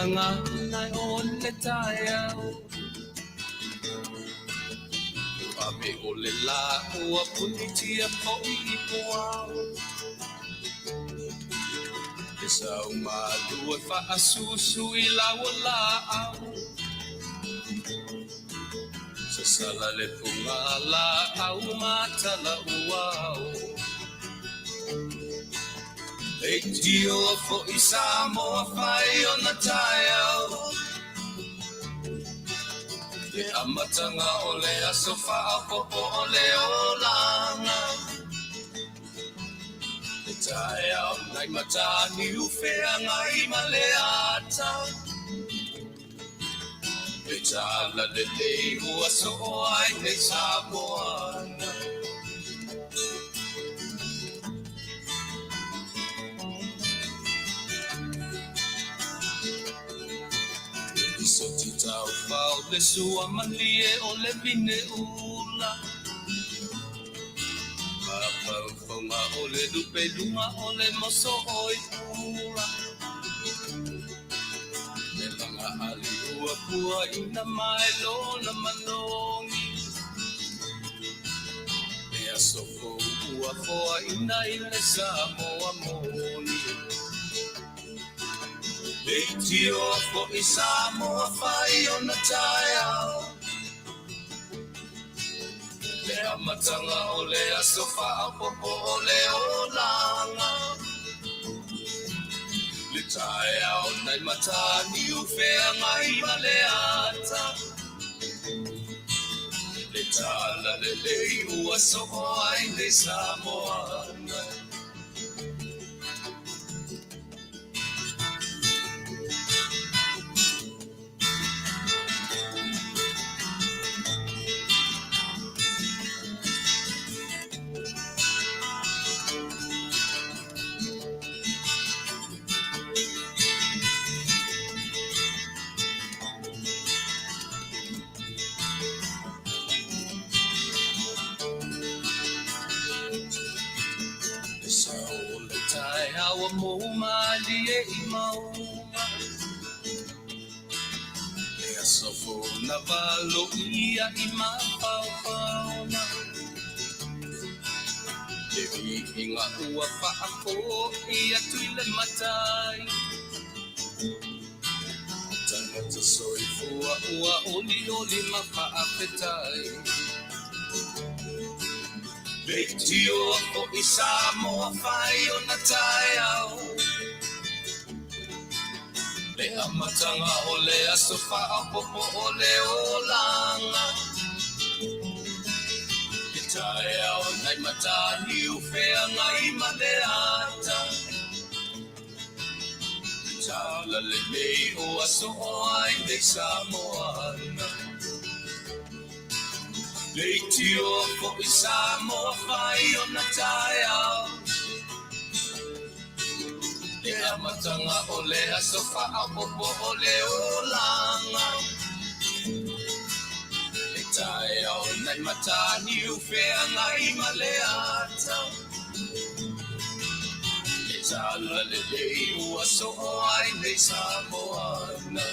nga nai on le taiau. Abe o le la ua punitia po I poau. E sau malua whaasusu I lawa laau. Sa sala le punga la au matala uau. E tio fo I Samoa whai o na taiau. E amatanga o le aso whaapopo o le olanga. E taiau nai matani ufea ngai maleata. E tala le lei ua so ai nei Samoana. So titau pau le sua malie o le vine ula. Papau fonga o le lupe lunga o le moso oi pula. Le langa ali ua pua ina mai lona malongi. E asoko ua foa ina ile Samoa moni. E tio fo I Samoa whai o na taiau. Le amatanga o le aso whaapopo o le olanga. Le taiau nai matani ufea ngai maleata. Le tala le lei ua soko ai nei Samoana. Awa mo malie I mauma. E asofo na valo ia I mapaupauna. E vihinga ua whaako ia Tuilaepa. Tangata Soifua ua oli Faafetai. Leitio o I Samoa whai o na taiau. Le amatanga o le aso whaapopo o le olanga. Le taiau nai matani ufea ngai maleata. Le tala le mei o aso ai nei Samoana. Leitio fo I Samoa whai o na taiau. E amatanga o le aso whaapopo o le olanga. Le taiau nai matani ufea ngai maleata. Le tala le lei ua so ai nei Samoana.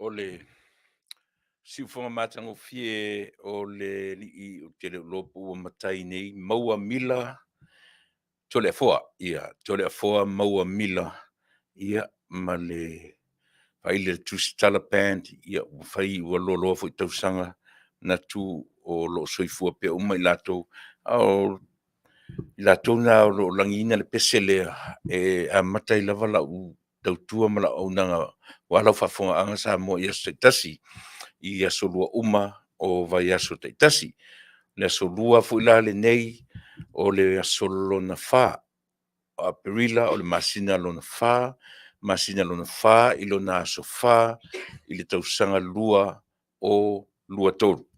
Ole si fonga matango fie o le li o te lopu o matai nei maua mila tole foa maua mila ia ma le faile tustala band ia fai o lolo fo tausanga na tu o lo soifua pe o mai lato o lato na o langina le pesele e a matai lava la u tautua mala Auaunaga wala fa fonga anga Samoa ia se tasi ia solua uma o vai aso taitasi le solua fu ila le nei o le asolo na fa a perila o le masina lona fa i lona aso fa i le tausanga lua o lua tolu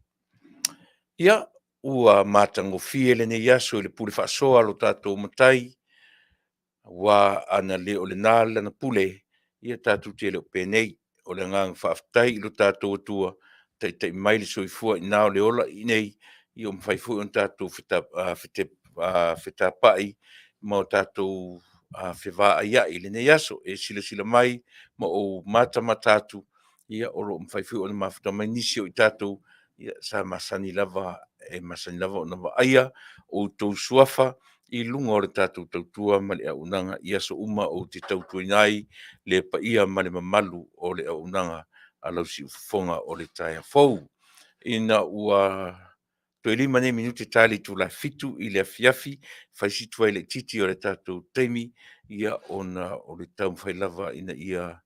ia ua matango fie le nei aso i le pule fa soa lo tatou matai wa ana le o le nā lana pule, ia tātou te leo pēnei, o le ngang Faafetai ilo tātou atua, tai mai le soifua i nā o le ola i nei, i o mwhaifu on tātou whetapai, ma o tātou whewaa ia i le nei aso, e sila mai, ma o mātama tātou, ia o lo mwhaifu on mawhita mai nisi o i tātou, ia sa masani lava, masani lava o nawa aia, o tau suafa, i lunga o le tātou tautua ma le Auaunaga ia so uma o te tautuinai le paia ma le mamalu o le Auaunaga a lausi ufofoga o le taeafou. Ina ua toe 5 minuti tali tulafitu i le afiafi, faisitu ai le titi o le tātou taimi, ia ona o le tau lava ina ia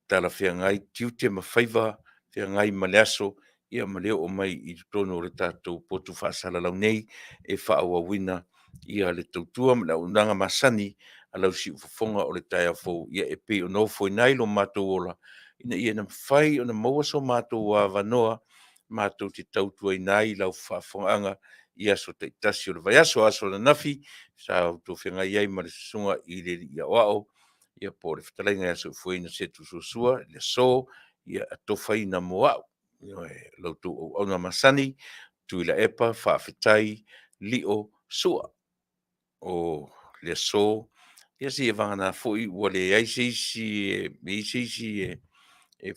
tala whiangai tiute ma whaiva, whiangai ma le aso, ia ma leo o mai i tono o le tātou potu whaasala lau nei, e whaawawina ia le tautua ma le Auaunaga masani, a lau si ufafonga o le taeafou, ia e pe o nofo i nai lo mātou ola, ina ia na whai o na maua so mātou wa wanoa, mātou te tautua i nai lau Faafofoga'aga, ia so te tasi o le vai aso na nafi, sa au tō whiangai ai ma le sunga i le ia wao, ia po le whatalaiga ia Soifua se tu susua, le so, ia atofai na moau, ia lau tō Auaunaga masani, Tuilaepa, Faafetai, Lio, Sua, o le so, ia si e vangana foi ua le aisisi e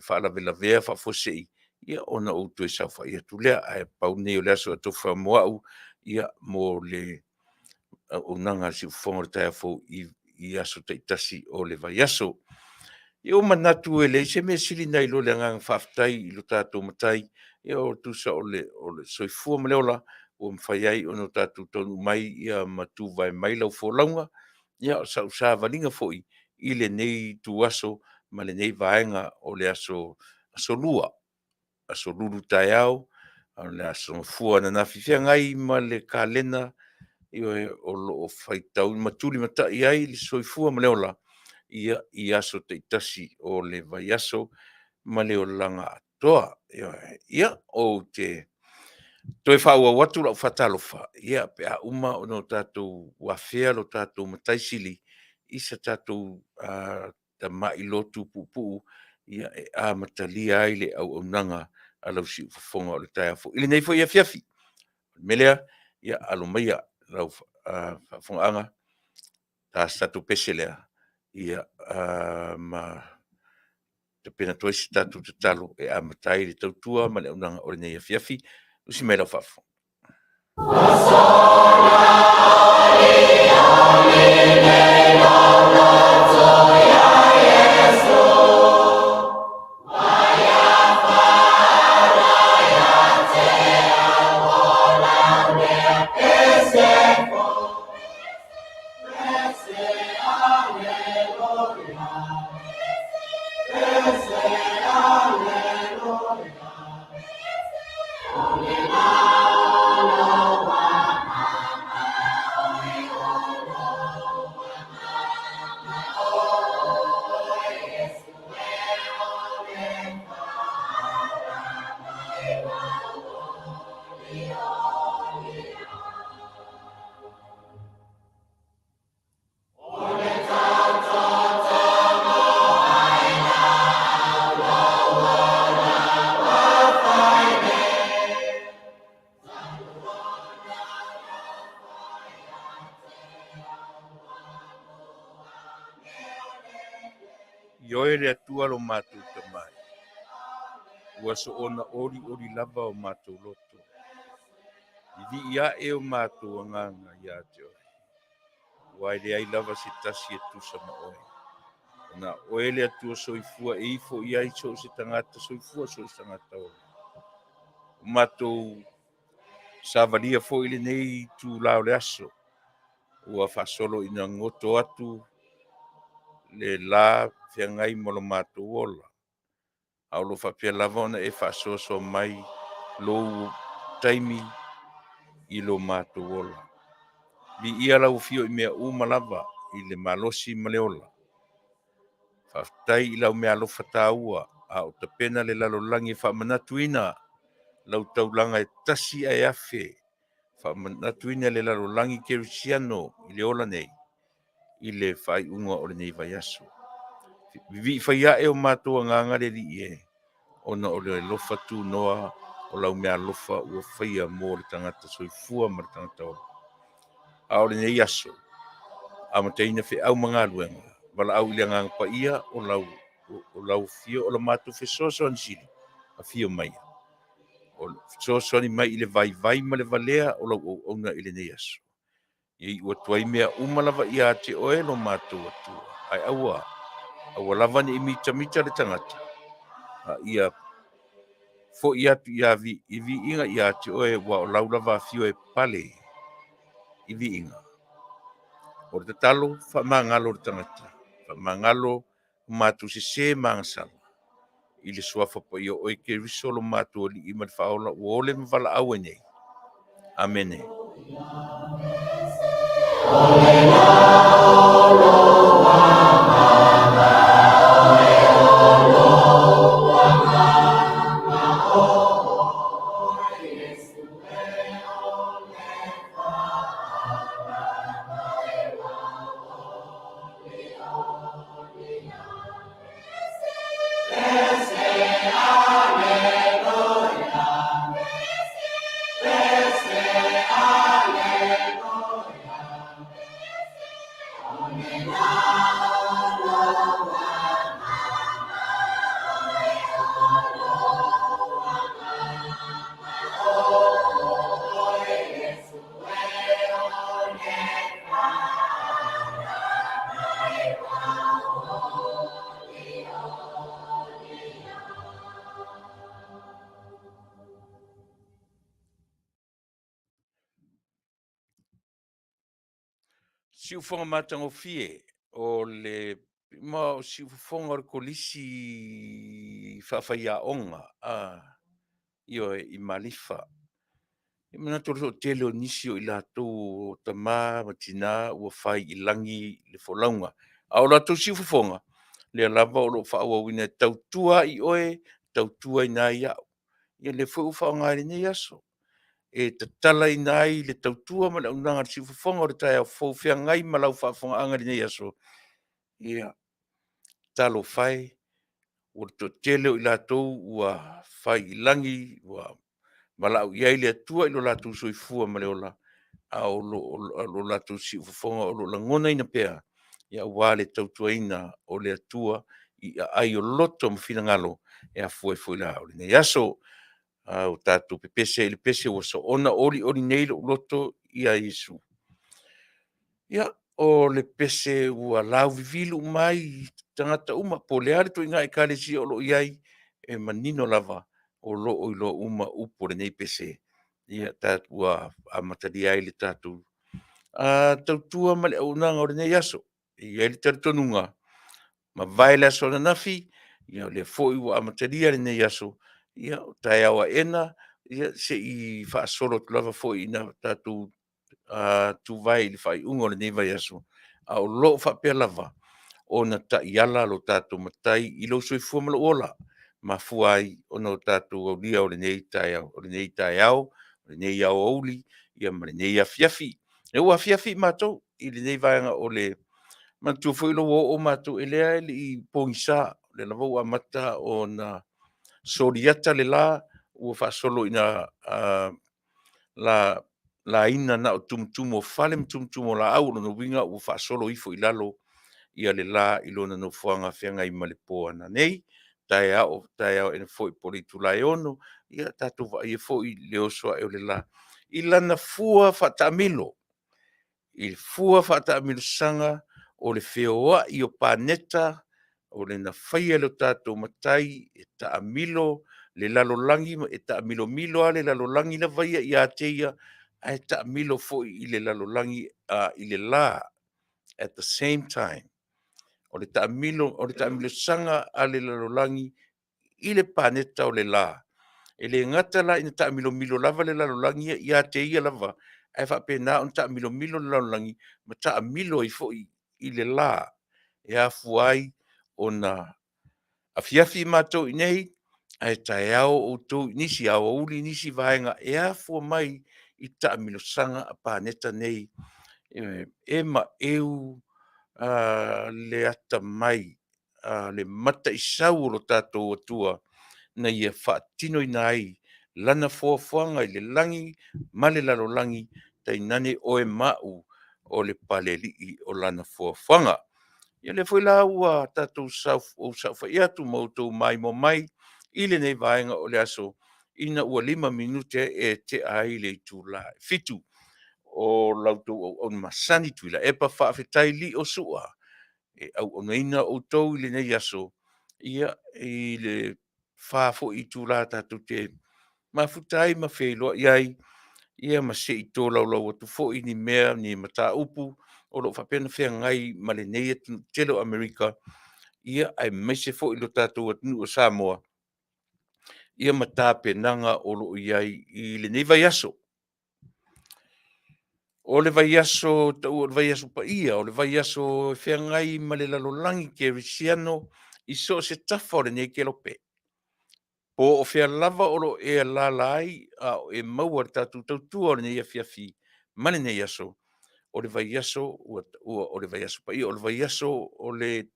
whaalavelavea whafosei, ia ona o tu e sauwha ia tu lea, e pau nei o le aso atofa moau, ia mo le Auaunaga si ufonga le taeafou i aso taitasi o le vai aso. Ia o manatu e le se me sili nei lo le ngang Faafetai i lo tātou matai, ia o tusa o le soifua ma le ola, o mwhai ai ono tātou tonu mai ia matu vai mai lau fōlaunga, ia o sa valinga foi i le nei tu aso ma le nei vaenga o le aso lua, aso lulu tai au, le aso fua na nawhifia ngai ma le kalena, o lo whaitau matuli matai ai le soifua ma le ola, ia i aso te itasi o le vai aso ma le o langa atoa. Ia o te toe whaua watu lau whatalofa. Ia pe a uma o no tātou wawhea lo tātou mataisili isa tātou ta mai lotu pupu ia e a matalia ai le Auaunaga a lau si ufafonga o le taeafou. Ili nei foi Afiafi. Melea ia alo maia lau Faafofoga'aga ta statu pese lea ia ma te pena toi si tātou te talo e a matai le tautua ma le Auaunaga o le nei Afiafi. Usi mai lau Faafo. Ioe le atua lo mātou tamai. Ua so ona ori lava o mātou loto. I ia e o mātou anganga ia te oi. Wai le ai lava se tasi e tusa ma oi. Na oe le atua soifua e ifo ia i so se tangata soifua so se tangata oi. Mātou savalia fo ile nei tu lao le aso. Ua fasolo ina ngoto atu le la whiangai molo mātou ola. Aulo whapia lava ona e whaasoso mai lou taimi i lo mātou ola. Li ia lau fio i mea lava i le malosi ma le ola. Faafetai i lau mea alofa tāua a o ta pena le lalolangi whaamanatu ina lau taulanga e tasi ai afe whamanatuina le lalolangi kerisiano I le ola nei, I le whaiunga o le nei vai aso. Vi whaia o mātua nganga le li e, ona o le lofa tu noa o lau mea lofa ua whaia mō le tangata soifua ma le tangata o. A o le nei aso, a mateina whi au mga luenga, wala au ili ngang pa ia o lau fio o la mātua whi soso ansili, a fio mai. O soso ni mai ile vai ma le valea o lau ona ile nei aso. I ua tuai mea umalava ia te oe lo mātua tua. Ai aua lava ni imita le tangata. Ia fo ia tu ia vi inga ia te oe wa o lau lava fio e pale ivi inga. O te talo fa mangalo le tangata. Fa mangalo mātu se mangasala. I le suafa po ia oe ke risolo mātua li ima le faola o ole mawala au e nei. Amene. Siu fonga matango fie o le ma siu fonga o kolisi whawhaia onga io I malifa. I mana toro tele o nisi o I lātou o tamā matina ua whai I langi le wholaunga. A o lātou siu fonga le lava o lo whaua wina tautua I oe, tautua I nā iau. Ia le whu whaonga nei aso. E te tala I nai le tautua ma le unanga si fonga o le tai au fōwhia ngai ma lau whaafonga anga nei aso. Ia, talo whai, o to tele o I lātou ua whai I langi, ua malau iai le atua I lo lātou soifua ma le ola, a o lo lātou si fonga o lo langona ina pēa. Ia ua le tautua ina o le atua I ai o loto mawhina ngalo, e a fue la o le nei aso, o tātou pepese I le pese o so ona ori nei lo loto ia Yesu. Ia, o le pese ua lau vivilu mai tangata uma po le ari to inga I kalesi o lo iai e manino lava o lo I lo uma upo le nei pese. Ia tātou a matari ai le tātou. Tautua ma le aunanga o le nei aso. Ia le taritonunga. Ma vai le aso na nafi, ia le foi ua amataria le nei aso. Ia tai awa ena, ia se I whaasolo tu lava foi ina tātou tu vai le whai ungo le nei vai aso. A o lo whapea lava, o na ta iala lo tātou matai I lo soifua malo ola. Ma fuai o no tātou au lia o le nei tai au, o le nei tai au, o le nei au auli, ia ma le nei afiafi. E ua afiafi mātou, I le nei vaianga o le ma tu foi lo o mātou e lea I pongisa, le lavou a mata o na soriata le la ua whaasolo ina la ina na o tumutumo fale tumutumo la au no winga ua whaasolo ifo I lalo ia le la I lona no fuanga whianga I malipoa na nei tai au ena foi poli tulai ono ia tatu va ia foi le osoa e le la I lana fua whatamilo I fua whatamilo sanga o le wheoa I o paneta o le na whaia lo tātou matai e taamilo le lalolangi e taamilo milo a le lalolangi na vaia I a teia a e taamilo foi I le lalolangi I le la at the same time o le taamilo sanga a le lalolangi I le paneta o le la e le ngata la ina taamilo milo lava le lalolangi I a teia lava e whapena on taamilo milo le lalolangi ma taamilo I foi I le la e a fuai o na afiafi mātou I nei, ai tai au o tō nisi au uli nisi vaenga e a fua mai i ta'amilosaga a paneta nei e ma'eu le ata mai le mataʻisau o lo tatou atua na ia whaatino ina ai lana fuafuanga i le langi ma le lalolagi tainane o e ma'u o le paleli'i o lana fuafuanga. Ia le foi la ua tatou saufa'i atu ma outou mai mo mai i lenei vaega o le aso ina ua 5 minute e te'a ai le itulā fitu o lautou auauna masani Tuilaepa Faafetai li o su'a e auaunaina outou i lenei aso ia i le fā fo'i i tūlā tatou te mafuta ai ma feiloa'i ai ia ma se'i tō laulau atu fo'i ni mea ni mataupu o lo whapena feagai ma lenei atu tele o Amerika ia ai maise fo'i lo tatou atunuu o Samoa ia matapenaga o lo'o i ai i lenei vaiaso. O le vaiaso ta'u o le vaiaso paia o le vaiaso feagai ma le lalolagi kerisiano i so o se tafa o lenei kelope. Po o fea lava o lo e lala ai a o e maua le tatou tautua o lenei afiafi ma lenei aso o le vaiaso o le vaiaso paia o le vaiaso o le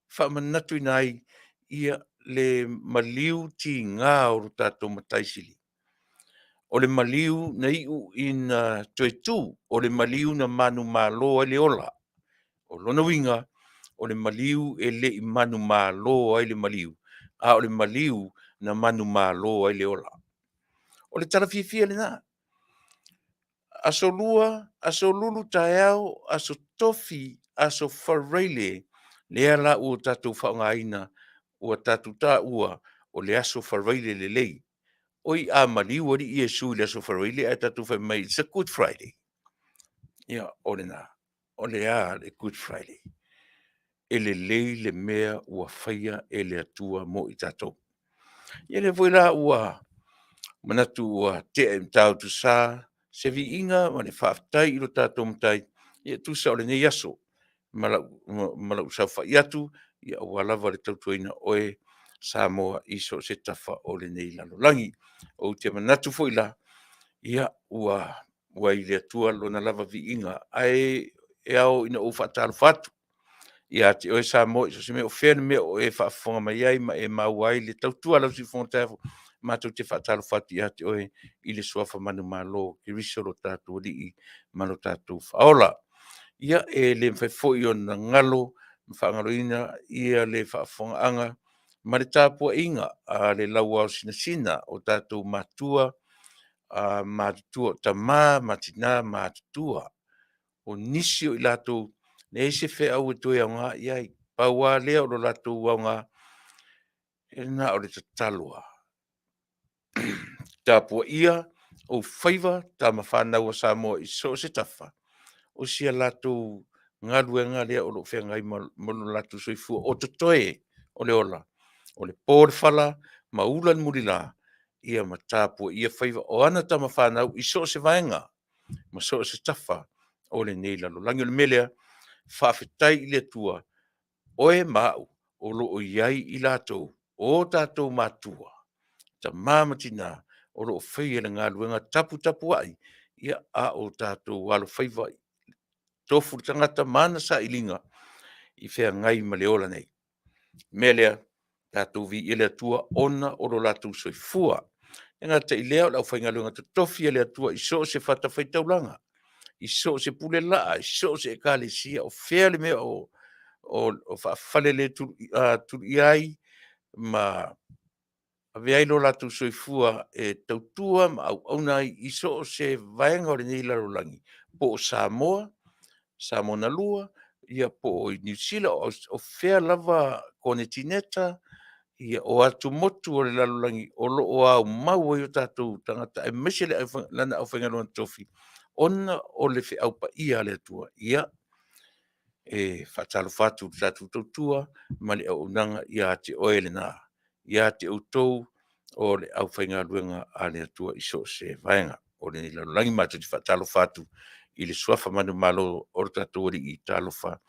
fa'amanatu ina ai ia le maliu tigā o lo tatou mataisili. O le maliu na i'u ina toe o le maliu na manu mālō ai le ola. O lona uiga o le maliu e le'i manu mālō ai le maliu a o le maliu na manu mālō ai le ola. O le talafiafia lenā. Aso lua, aso lulu taeao, aso tofi, aso whareile, lea la ua tatou whaongaina, ua tatou tā ua o le aso whareile le lei. Oi a maliu ari i Iesu i le aso whareile, a tatou whai mai, it's a Good Friday. Ia, o le nā, o le a le Good Friday. E le lei le mea ua whaia e le atua mo i tatou. Ia le voi la ua manatu ua te e mtau tu sa, se vi inga ma le Faafetai i lo tatou mtai, ia tu sa o le nei aso, malau sa whai atu, ia ua lava le tautuaina oe Samoa i so se tafa o le nei lalolangi. O te manatu foi la, ia ua i le atua lona lava vi inga, ai e au ina o whaatalo fatu. Ia te oe Samoa i so se mea o whena mea o e whaafonga mai ai ma e mau ai le tautua lau si whongatafo, mātou te whaatalo fatu ia te oe i le suafa manu mālo, ki riso lo tātou li i mano tātou whaola. Ia e le mwhaifoi o na ngalo, mwhaangaloina, ia le Faafofoga'aga, ma le tāpua inga, le lau au sina o tātou mātua, mātua tamā, matina, mātua, o nisi o i lātou, ne se fe au e toi au ngā iai, paua lea o lo lātou au ngā, e nā o le tataloa. Tāpua ia, o whaiva, tā mawhanau a Samoa i so se tafa. O sia lātou ngā ruenga lea o lo whengai molo lātou Soifua o totoe o le ola. O le pōre whala, ma ulan murila, ia ma tāpua ia whaiva o ana tā mawhanau i so se vaenga, ma so se tafa o le nei lalo. Langi o le melea, Faafetai i le tua, oe mau o lo o iai i lātou, o tātou mātua. Ta māmatina o lo whaia le ngā luenga tapu ai, ia a o tātou walo whaiva tofu tangata mana sa ilinga i whea ngai ma le ola nei. Melea, tātou vi i le atua ona o lo lātou Soifua. E ngā te i leo lau whainga luenga te tofi le atua i so se whata whaitaulanga. I so se pule laa, i so se e kāle sia o whea le mea o whawhale le tu iai ma aveai lo lātou Soifua e tautua ma Auaunaga i so se vaenga o le nei larolangi. Po o Samoa na lua, ia po o New Zealand, o whea lava konetineta, ia o atu motu o le larolangi, o lo o au mau o tātou tangata, e mese le lana au whaingaroan tofi, ona o le whi au pa ia le atua, ia e whatalo whatu tātou tautua, ma le Auaunaga ia te oele nā, ia te autou o le au whaingaruenga a le atua i so se vaenga, o le larolangi mātou te whatalo whatu, i le suafa manu malo o tatou i talofa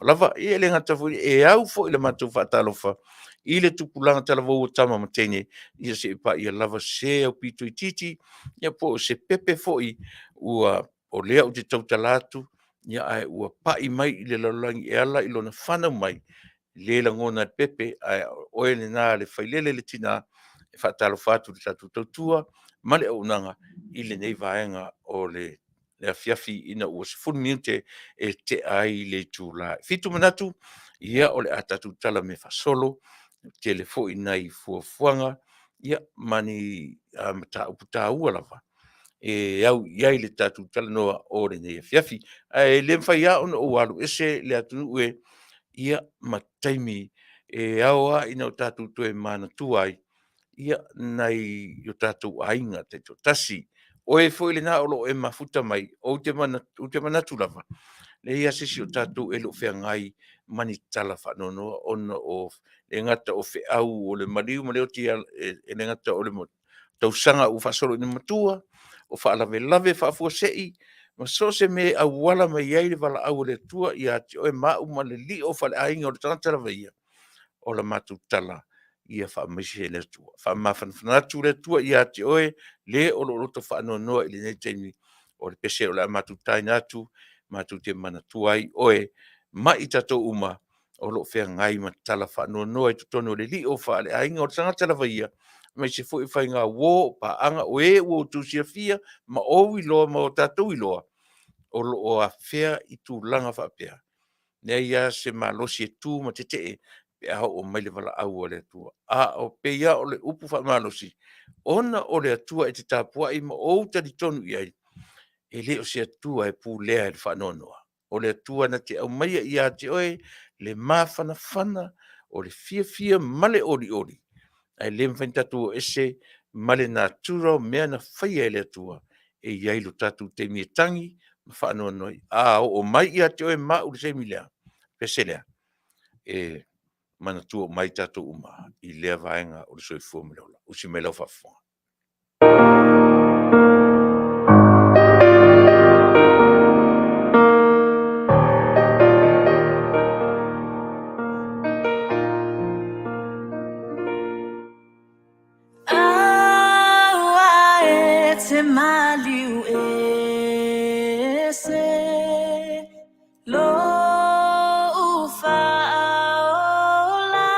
lava i le ngata fu e au fo i le matu fa talofa i le tupulanga talavou tama matene ia se pa ia lava se o pitu i titi ia po se pepe fo i ua o lea o te tautalatu ia ai ua pai mai i le lalangi e ala i lona whanau mai le langona pepe ai o ele na le failele le tina e whaatalofa atu le tatu tautua ma le auaunaga i le nei vaenga o le afiafi ina ua se minute e te ai le tūla. Fitu manatu, ia o le atatu tala me fasolo, te le fo inai fuafuanga, ia mani mata uputa ua lava. E au iai le tatu tala noa o le nei afiafi. E le mwhai a ono o alu ese le atu ue, ia mataimi e aoa ina o tatu tue mana tuai, ia nai o tatu ainga te tasi, o e foi le na o e mafuta mai o te manatu lava le ia sisi o tatou e lo feagai mani tala whanono ona o le ngata o fe au o le mariu ma le oti e le ngata o le tausaga u whasolo i matua o whaalave whaafua sei ma so se me au wala mai ai le wala au le tua i ati o e mau ma le li o whale ainga o le tangata lava ia o la matu tala ia whaamisi le tua. Whaamawhanatu le tua ia te oe le o lo roto whaanonoa i le nei teimi o le pese o le matu tai natu, matu te mana tuai oe ma i tato uma o lo whea ngai ma tala whaanonoa i tutono le li o whaale ainga o le tangata lava ia mai se fo i whai ngā wō pa anga o e o tūsia fia ma o iloa ma o tatou iloa o lo o a whea i tū langa whapea. Nei ia se malosi e tū ma te te pe a o mai le wala au o le atua. A o pe ia o le upu wha malosi. Ona o le atua e te tāpua i ma o tari tonu i ai. E le o se atua e pū lea e le whanonoa. O le atua na te au maia i a te oe le mawhana o le fia male ori. Ai le mwhaintatu e se male nā tura o mea na whaia e le atua. E iai lo tatu te mie tangi ma whanonoa. A o mai i a te oe ma uri se mi lea. Pese lea. E mana tua mai tatou uma i lea vaenga o le soifua me leola. Usi me leo whafonga. Te maliu e se lo ufa ola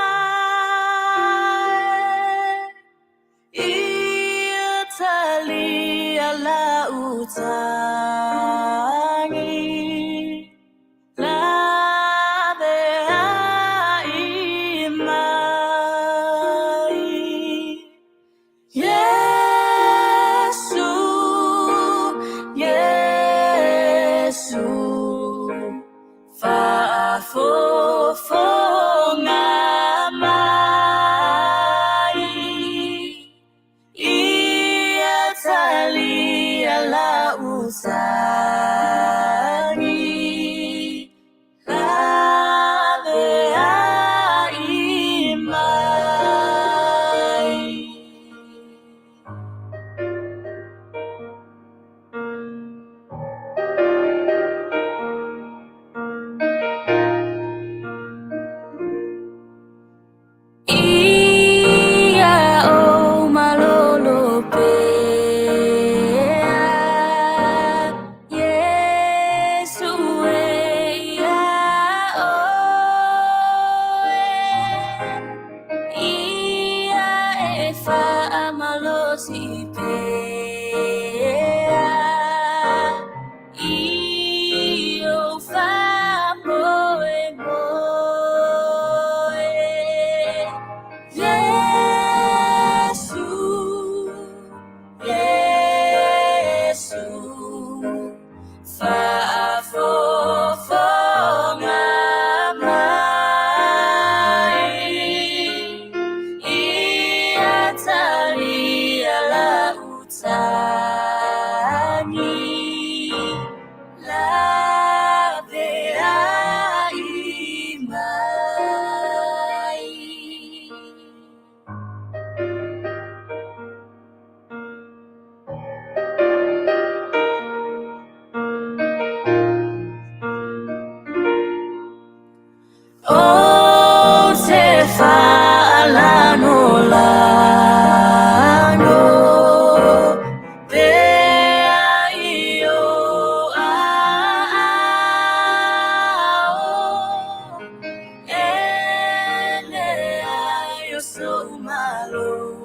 tato malo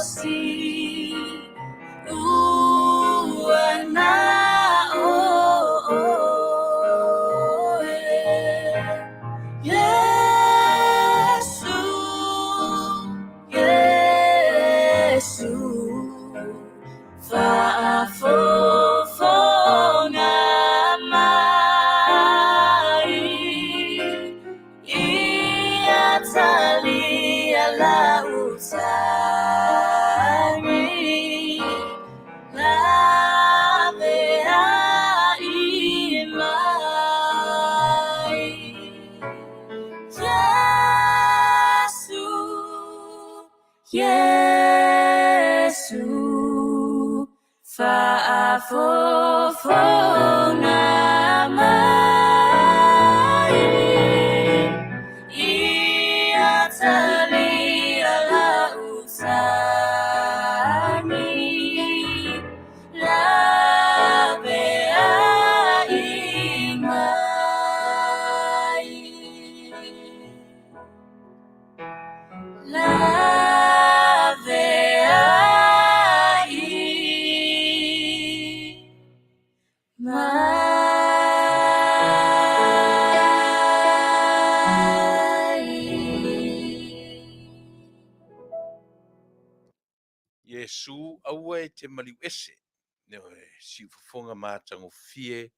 si uana Yesu Yesu Faafofoga'aga Iatalia lautari Lavea imai Yesu Yesu Faafofoga'aga Iatalia lautari Lavea imai Lavea Yesu aua e te maliu ese. Si ufafonga mātango fie,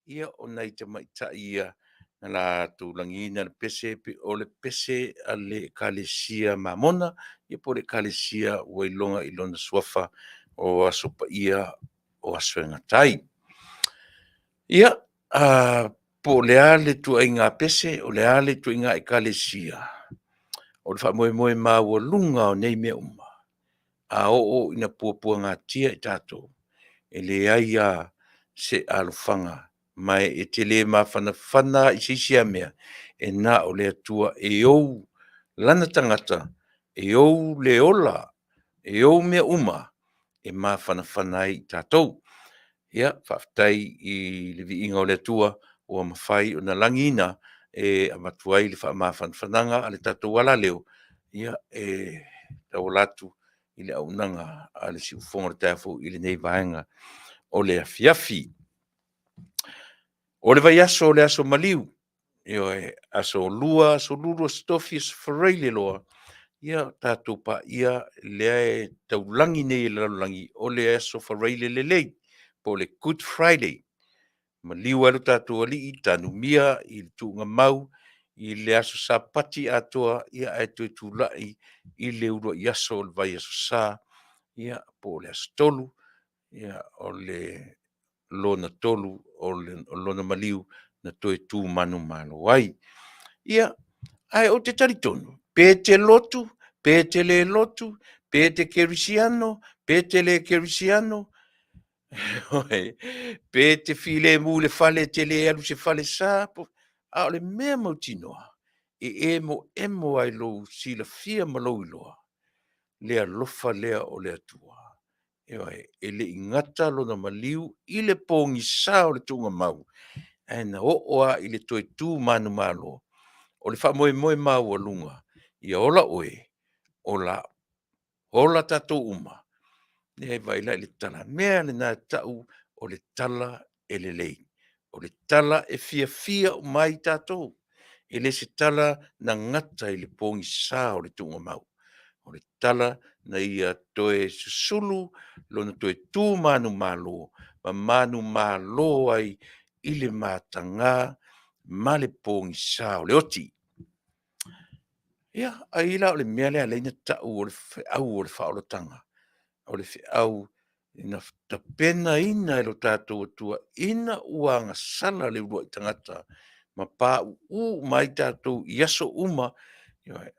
ia o nei te maita ia na la tūlangina le pese, o le pese a le kalesia mamona, ia po le kalesia wailonga i lona suafa o asopa ia o asoenga tai. Ia, po le ale tu ai ngā pese, o le ale tu ai ngā i kalesia. O le wha moe maa ua lunga o nei mea uma. A o ina puapua ngā tia i tātou. E le aia se alofanga mai e te le mawhana i sisia mea e nā o le atua e ou lana tangata, e ou le ola, e ou mea uma e mawhana i tātou. Ia, Faafetai i le viinga o le atua o mawhai o na langina e amatuai le whananga a le tātou wala leo. Ia, e tau latu i le Auaunaga a le siufonga le tāfou i le nei vaenga o le Afiafi. O le vai aso o le aso maliu, io e aso lua, aso lulu, stofi, aso whareile loa, ia tātou pa ia lea e taulangi nei le langi o le aso whareile le lei, po le Good Friday. Maliu alu tātou ali i Taunuu mia, i le tūnga mau, i le aso sapati atoa, ia e tui tūlai, i le urua i aso o le vai aso sa, ia po le aso tolu, ia o le lona tolu o lona maliu na toe tū manu malo ai. Ia, ai o te taritonu, pe te lotu, pe te le lotu, pe te kerisiano, pe te le kerisiano, pe te file mu le fale te le alu se fale sa, a o le mea mautinoa, e emo ai lo si la fia malou iloa, lea lofa lea o le atua. E le ingata lo na maliu i le pongi sa o le tunga mau. E na oa i le toi tū manu malo. O le wha moe mau a lunga. I ola oe, ola tatou uma. Ne vai lai le tala. Mea le nā tau o le tala e le lei. O le tala e fia o mai tatou. E le se tala na ngata i le pongi sa o le tunga mau. O le tala na ia toe susulu, lona toe tū manu malo, ma manu malo ai i le mātanga, ma le pongi sa o le oti. Ia, a ila o le mea lea leina tau o le whiau o le whaolotanga. O le whiau, ina tapena ina e lo tātou atua, ina uanga sala le urua i tangata, ma pā mai tātou i aso uma,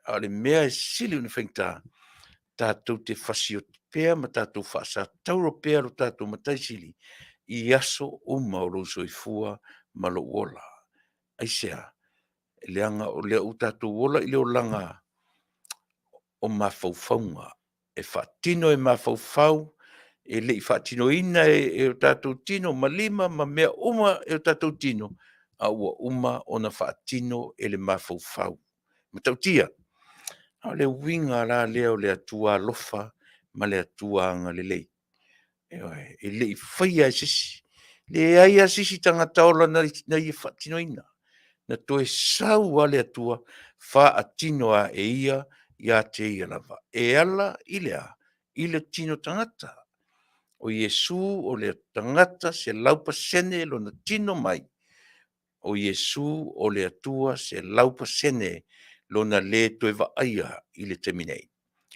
a le mea e sili una whaingta, tātou te whasio pēr ma tātou whasa tauro pēr o tātou mataisili i aso uma o lo Soifua ma lo ola. Aisea, leanga o lea u tātou ola i leo langa o mawhauwhaunga. E whaatino e mawhauwhau, e le i whaatino ina e o tātou tino, ma lima ma mea uma e o tātou tino, a ua uma o na whaatino e le mawhauwhau. Ma tautia, O le winga la leo le atua lofa, ma le atua anga le lei. E le i whaia sisi. Le aia sisi tangata ola na i whatinoina. Na toe sau ale atua, wha atinoa e ia te ia lava. E ala ilea, ile tino tangata. O Yesu o le tangata se laupa sene lo na tino mai. O Yesu o le atua se laupa sene lo na le toe va aia ile teminei.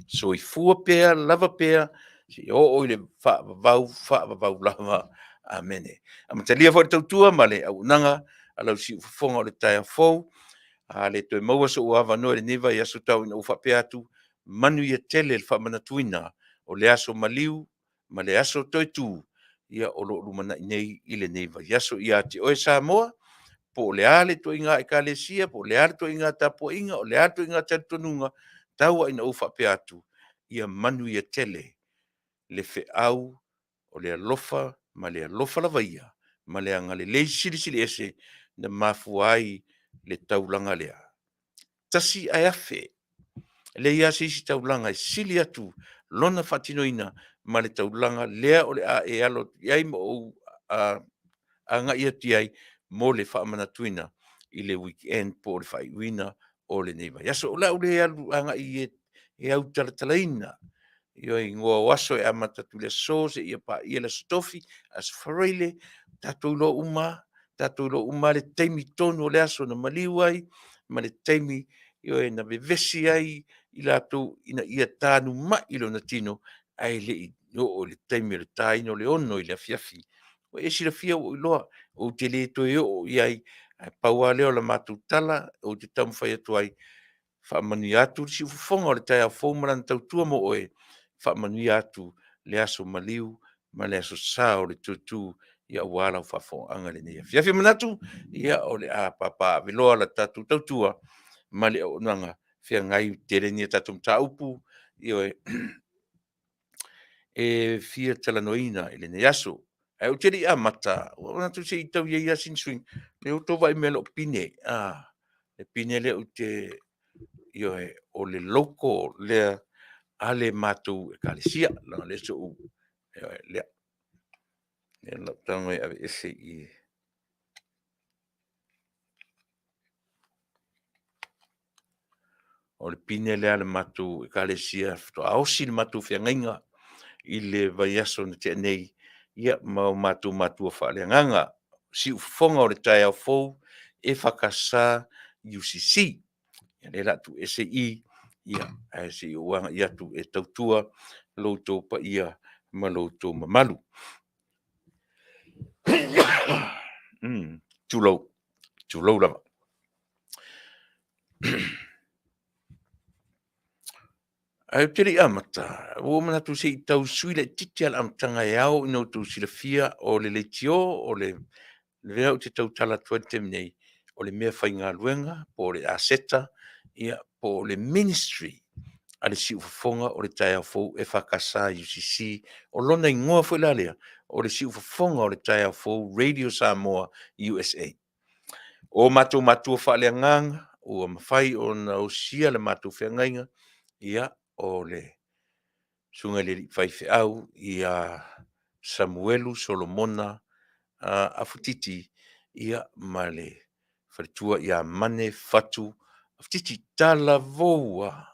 Soifua pea, lava pea, si o ile wha lava, amene. Amatalia fo tautua ma le Auaunaga, alau si ufafonga o le taia fou, a le toe maua so uava no le niva i aso tau ina ufa pea atu, Manuia tele le whamanatuina, o le aso maliu, ma le aso toi tu, ia o lo lumana nei ile niva. Iaso ia te oe Samoa, po le ale to inga e kalesia, po le ale to inga tapo inga, o le ale to inga tatonunga, taua ina ufa pe atu, ia Manuia tele, le fe au, o le alofa, ma le alofa lava ia, ma le anga le sili sili ese, na mafu ai le taulanga lea. Tasi ai afe, le ia sisi taulanga e sili atu, lona fatinoina, ma le taulanga lea o le a e alo, iai mo o anga ia tiai, mo le whaamanatuina i le weekend po le whaiwina o le neiva. Iaso o lau le alu anga i e au talatalaina. Io i ngoa waso e amatatu le sose ia pa ia le stofi as whareile tatou lo uma le teimi tonu o le aso na maliwai ma le teimi io e na vevesi ai i latou ina ia tānu mai ilo na tino ai le i o le teimi le tāino le ono i le afiafi. O e sila fia o iloa o te le to o iai paua leo la mātou tala o te tamu whai atu ai whaamanuia atu si ufonga o le tai a fōmara tautua mo oe whaamanuia atu le aso maliu ma le aso sā o le tutu ia wala o Faafofoga'aga le nei. Fiafi manatu ia o le a papa veloa la tatu tautua ma le Auaunaga fia ngai tere ni tatu mtaupu ia e fia talanoina i le nei aso. E o teri a mata, o na tu se i tau ia sin swing, le o to vai melo pine, le pine le o te io e o le loko le ale matu e kalesia la le so u le la tango e ese i o le pine le ale matu e kalesia to ausi le matu fiangainga i le vaiaso na te nei ia mau matu fa le nganga si ufonga o le tai au fou e fakasa UCC ia le latu ese i ia e si uanga ia tu e tautua loutou pa ia ma loutou mamalu. Tūlou lava. Ai tiri amata, o mana tu se i tau sui le titi ala amtanga e au ino tu sila fia o le leitio o le leo te tau tala 20 nei o le mea whai ngā luenga po le aseta ia po le ministry ale si ufafonga o le tai au fou e whakasa UCC o lona i ngoa fwela lea o le si ufafonga o le tai au fou Radio Samoa USA. O matu whaale nganga, o mawhai o na o sia le matu whengainga, ia o le sunga le whaiwhi au, ia Samuelu Solomona Afutiti, ia male wharitua ia mane fatu, Afutiti tala voua,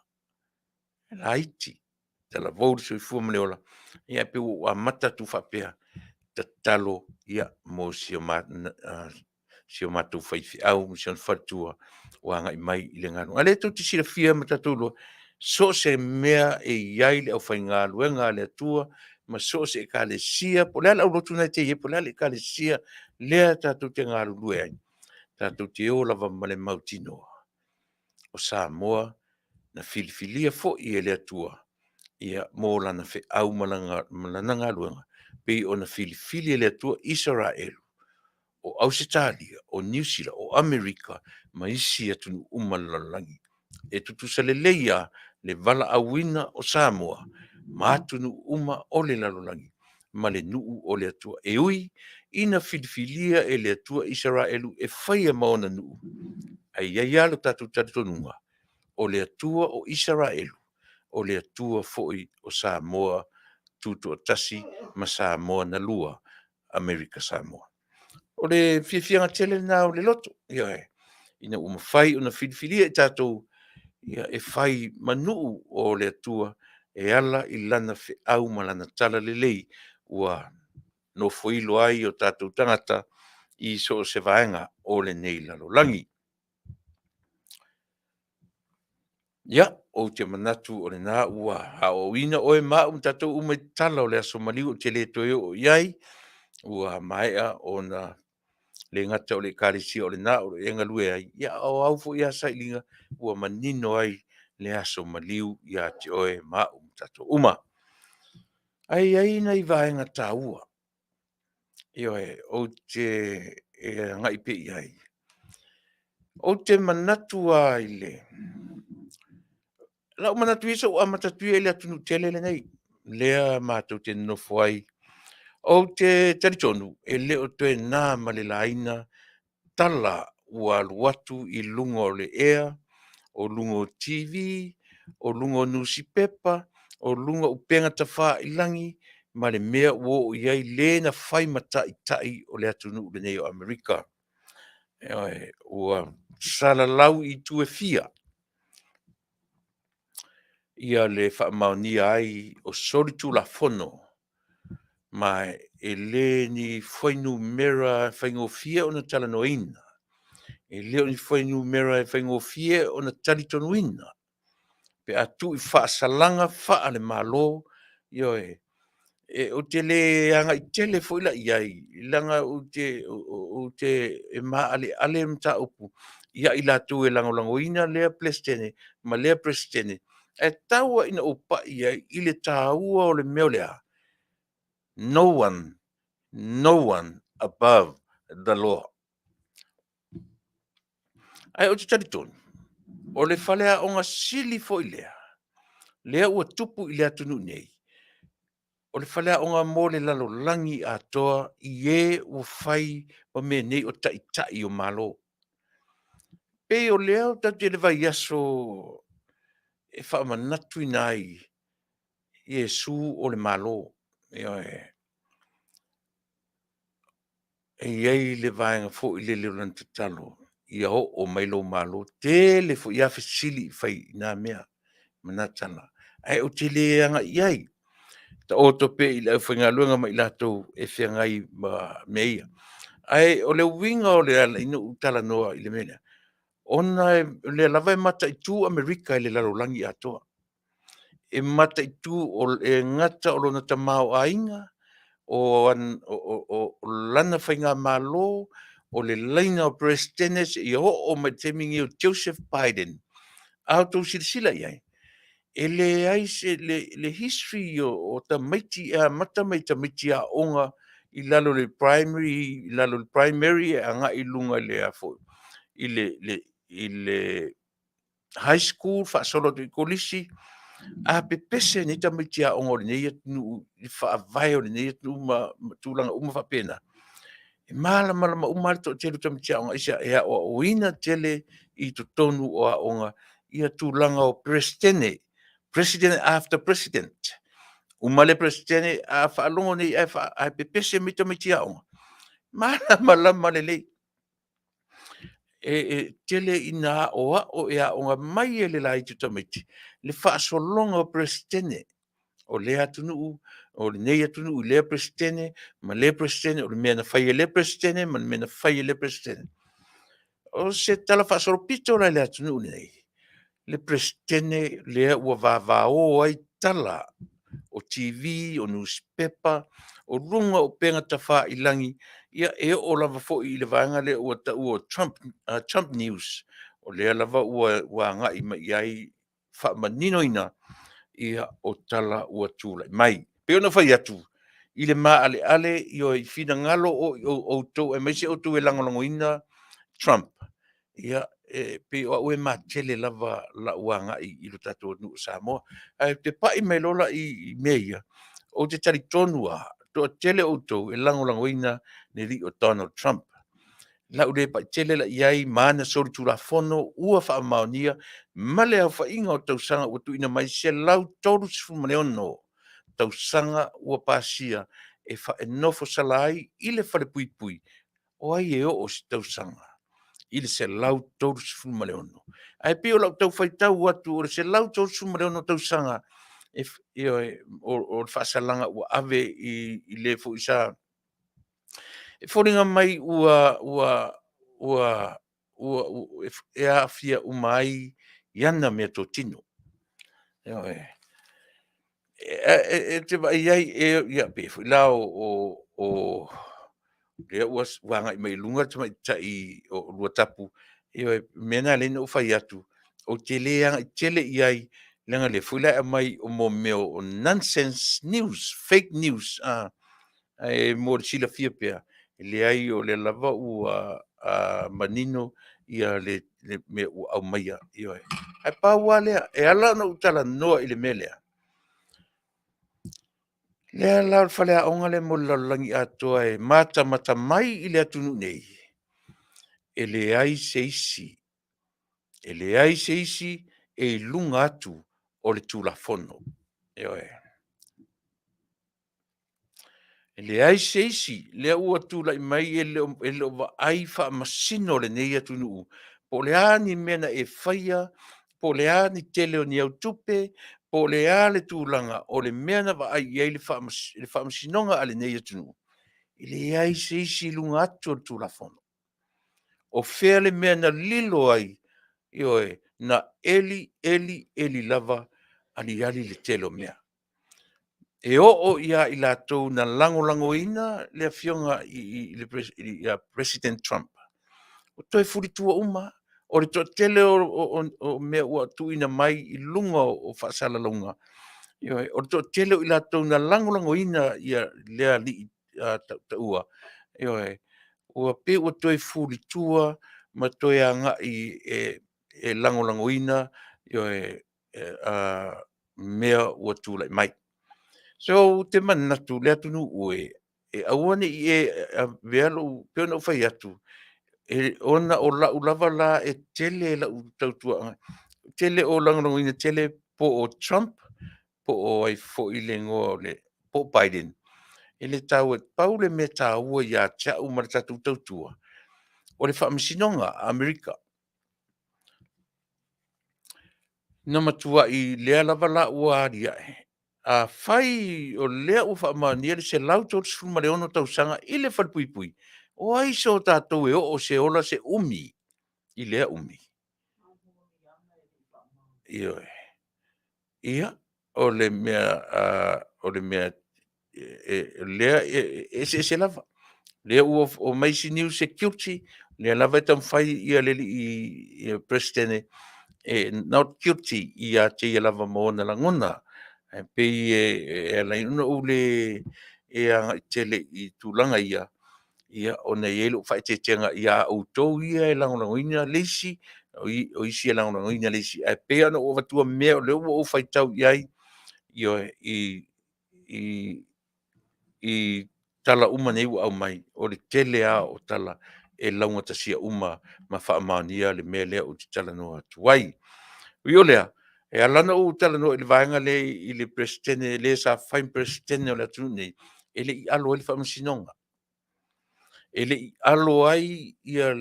laiti, tala voua Soifua maneola, ia pe o mata tu whapea, tatalo ia mo sio matu whaiwhi au, sio whatua o anga i mai i le ngānu. Ale tau te sira fia matatolo, so se mea e iai le au whai ngā luenga le atua, ma so se e ka le sia, po lea lau rotu nei te ie, po lea le ka le sia, lea tātou te ngā lue ai, tātou te o lava ma le mautino. O Samoa, na filifilia fo i e le atua, ia mō lana whi au malana ngā luenga, pe o na filifili le atua Israelu, o Australia, o New Zealand, o Amerika, ma isi atu umalalangi. E tutu sa le leia le vala awina o Samoa, ma atu nu uma o le lalolangi, ma le nuu o le atua. E ui, ina filifilia e le atua Israelu e whaia maona nuu. Ai ialo tatu tatonunga, o le atua o Israelu, o le atua fo'i o Samoa, tutu o tasi ma Samoa na lua, Amerika Samoa. O le fiafianga tele na o le loto, ia e, ina umawhai o na whiliwhilia e tātou, ia e whai manuu o le atua, e ala I lana fe au malana tala lelei, ua no foilo ai o tātou tangata, I so se vaenga o le nei lalolangi. Ia, o te manatu o le nā ua hao ina oe maa tātou umai tala o le aso maliu o te le toe o iai, ua maea o na le ngata o le karisia o le nā o le engalue ai. Ia o au fo ia sailinga ua manino ai le aso maliu ia te oe maa tātou uma. Ai nei vaenga tā ua. Ioe, o te ngai pe iai. O te manatu ai le. La manatu isa o amatatu ele atunu tele le nei. Lea mātou te nofo ai. O te taritonu, e leo toe nā male laina, tala ua luatu I lunga o le ea, o lunga o TV, o lunga o newspaper, o lunga o penga tawha ilangi, ma le mea ua o iai le na whai matai tai o le atunu le nei o Amerika. Ua salalau I tue fia. Ia le whaamaunia ai o solitu la fono. Ma e le ni whainu mera whaingo fia o na talanoina. E leo ni whainu mera whaingo fia o na talitonuina. Pe atu I whaasalanga wha le malo. Ioe. O te le anga I tele fwila iai. Langa o te e maa ale mta upu. Ia I latu e langolangoina lea plestene. Ma lea plestene. E taua ina upa iai I le taua o le meo lea. No one above the law. Ai o te taritonu. O le whalea o ngā sili fo I lea. Lea ua tupu I lea tunu nei. O le whalea o ngā mōle lalo langi a toa I e ua whai o me nei o tai o malo. Pe o lea o tatu e le vai aso e whaamanatu I nai Iesu o le malo. E iei le vaenga fo I le leolan te talo. Ia o mailo malo. Tele fo ia fesili fai nā mea. Manatala. Ai o te le anga iai. Ta oto pe I lau whainga luenga ma I latou e whiangai ma meia. Ai o le winga o le ala ino utala noa I le mea. Ona le lava e mata I tu Amerika I le lalolangi atoa. E mata I tu o e ngata o lona tamau a inga. O lana whainga malo. O le laina o presidentes I o mai temingi o Joseph Biden. Auto sila iai. E le aise le history o ta maiti a mata mai ta maiti a onga I lalo le primary e anga I lunga le afo. I le high school fa solo to kolisi a pepese ni ta maiti a onga le nei nu fa vai o le nei nu ma tulanga uma fa pena. E mala umar to tele ta maiti a onga isa e o ina tele I to tonu o a onga ia tulanga o president after president. Umale presidente a whaalongo nei a pepese mita miti aonga. Malama lelei. Tele ina o e aonga mai e le lai tutamiti. Le whaasolonga o presidente. O le atunu, o le nei atunu, le presidente, ma le presidente, o le mea na whai le presidente, ma le mea na whai le presidente. O se tala whaasolo pito la le atunu nei. Le presidente le ua vavao ai tala o TV, o newspaper, o runga o penga tawha I langi, ia e o lava fo I le vanga le ua ta ua Trump News, o lea lava ua nga I mai ai wha manino ina, ia o tala ua tūlai mai. Peo na whai atu, I le maa ale, ia I whina ngalo o tau, e maise o tau e langolango ina Trump. Ia, pe o ue ma tele lava la ua nga I lo tato nu Samoa. Te pai mai lola I meia, o te tari tonua, to tele o tau e langolango ina ne li o Donald Trump. la ule pa tele la iai mana sori tu la fono ua fa maonia male au fa inga o tau sanga ua tuina mai se lau toru sifu maneono tau sanga ua pasia e fa enofo salai ile fa le pui pui o ai e o si tau sanga ile se lau toru sifu maneono ai pio lau tau fai tau atu o se lau toru sifu maneono tau sanga o fa salanga ua ave i le fo isa e foringa mai ua e afia umai iana mea tō tino. Te vai ai ia pe fu la o le was wanga i mai lunga te mai tai o lua tapu mena le no fai atu o tele iai lenga le fula mai o mo meo o nonsense news fake news e mo sila fia pea le ai o le lava a manino ia le me au maia io ai pa wale e ala no tala no ile melea le ala fale a onga le mo langi atoa e mata mai ile atunu nei e le ai seisi e lunga atu o le tulafono io le ai seisi le ua tula i mai e le ova ai fa masino le nei atunu po le ani mena e faia po le ani tele o ni au tupe po le ale tūlanga o le mena va ai i le whaamasinonga ale nei atunu. I le ai seisi lunga atu o tūlafono. O whea le mena lilo ai, na eli lava ali le telo mea. E o ia i lātou na lango ina le afionga i President Trump. O toi furitua uma, o le tele o mea ua tuina mai i lunga o whaasala lunga. O to tele i la tau na lango ina ia lea li taua. O pe o toi furi tua ma toi anga i e lango ina mea ua tūlai mai. So te manatu lea tunu ue e awane i vealo peona o fai atu ona o la lava la e tele la tautua tele o lango ina tele po o Trump po o ai fo i le ngole po Biden ele tau e paule me tau ia cha u mar tatu tautua o le whaamisinonga Amerika na matua i lea lava la ua aria a fai o lea u whaamania le se lau tō tsufuma le ono tausanga i le whalpuipui o ai so tātou e o se ola se umi i lea umi ia o le mea lea se lava lea ua o maisi new security lea lava e tamwhai ia le i presidente not guilty ia te ia lava moona langona pe la ina ule anga tele i tūlanga ia o nei elu whai te tenga ia o tau ia e langoina leisi o isi e langoina leisi e pe ana o watua mea o leo o whai tau iai i tala uma nei au mai o le tele a o tala e launga tasia uma ma whaamania le mea lea o te tala noa tuai. Io lea, e alana o tala noa i le vaenga le i le presidente, le sa fain presidente o le atu nei, e le i alo e le whaamasinonga. E le i alo ai ia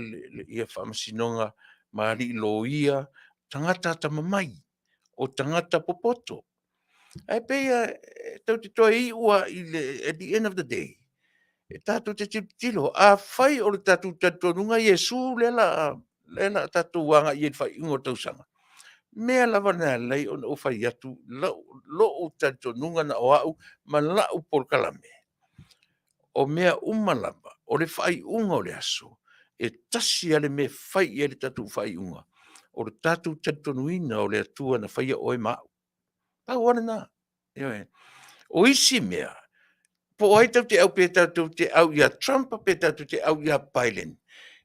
whaamasinonga ma li lo ia tangata tamamai o tangata popoto. Ai pea tau te toa i ua at the end of the day. E tātou te tilo, a whai o le tātou tatonunga Iesu lela tātou wanga i e whai ingo tausanga. Mea lava nea lei o whai atu lo o tatonunga na o au ma lau porkalame. O mea umalava, o le whai unga o le aso, e tasi ale me whai i le tātou whai unga. O le tātou tatonuina o le atua na whai o e mau. Pau wana na. O isi mea, po ai tau te au pe tau te au ia Trump pe tau te au ia Biden.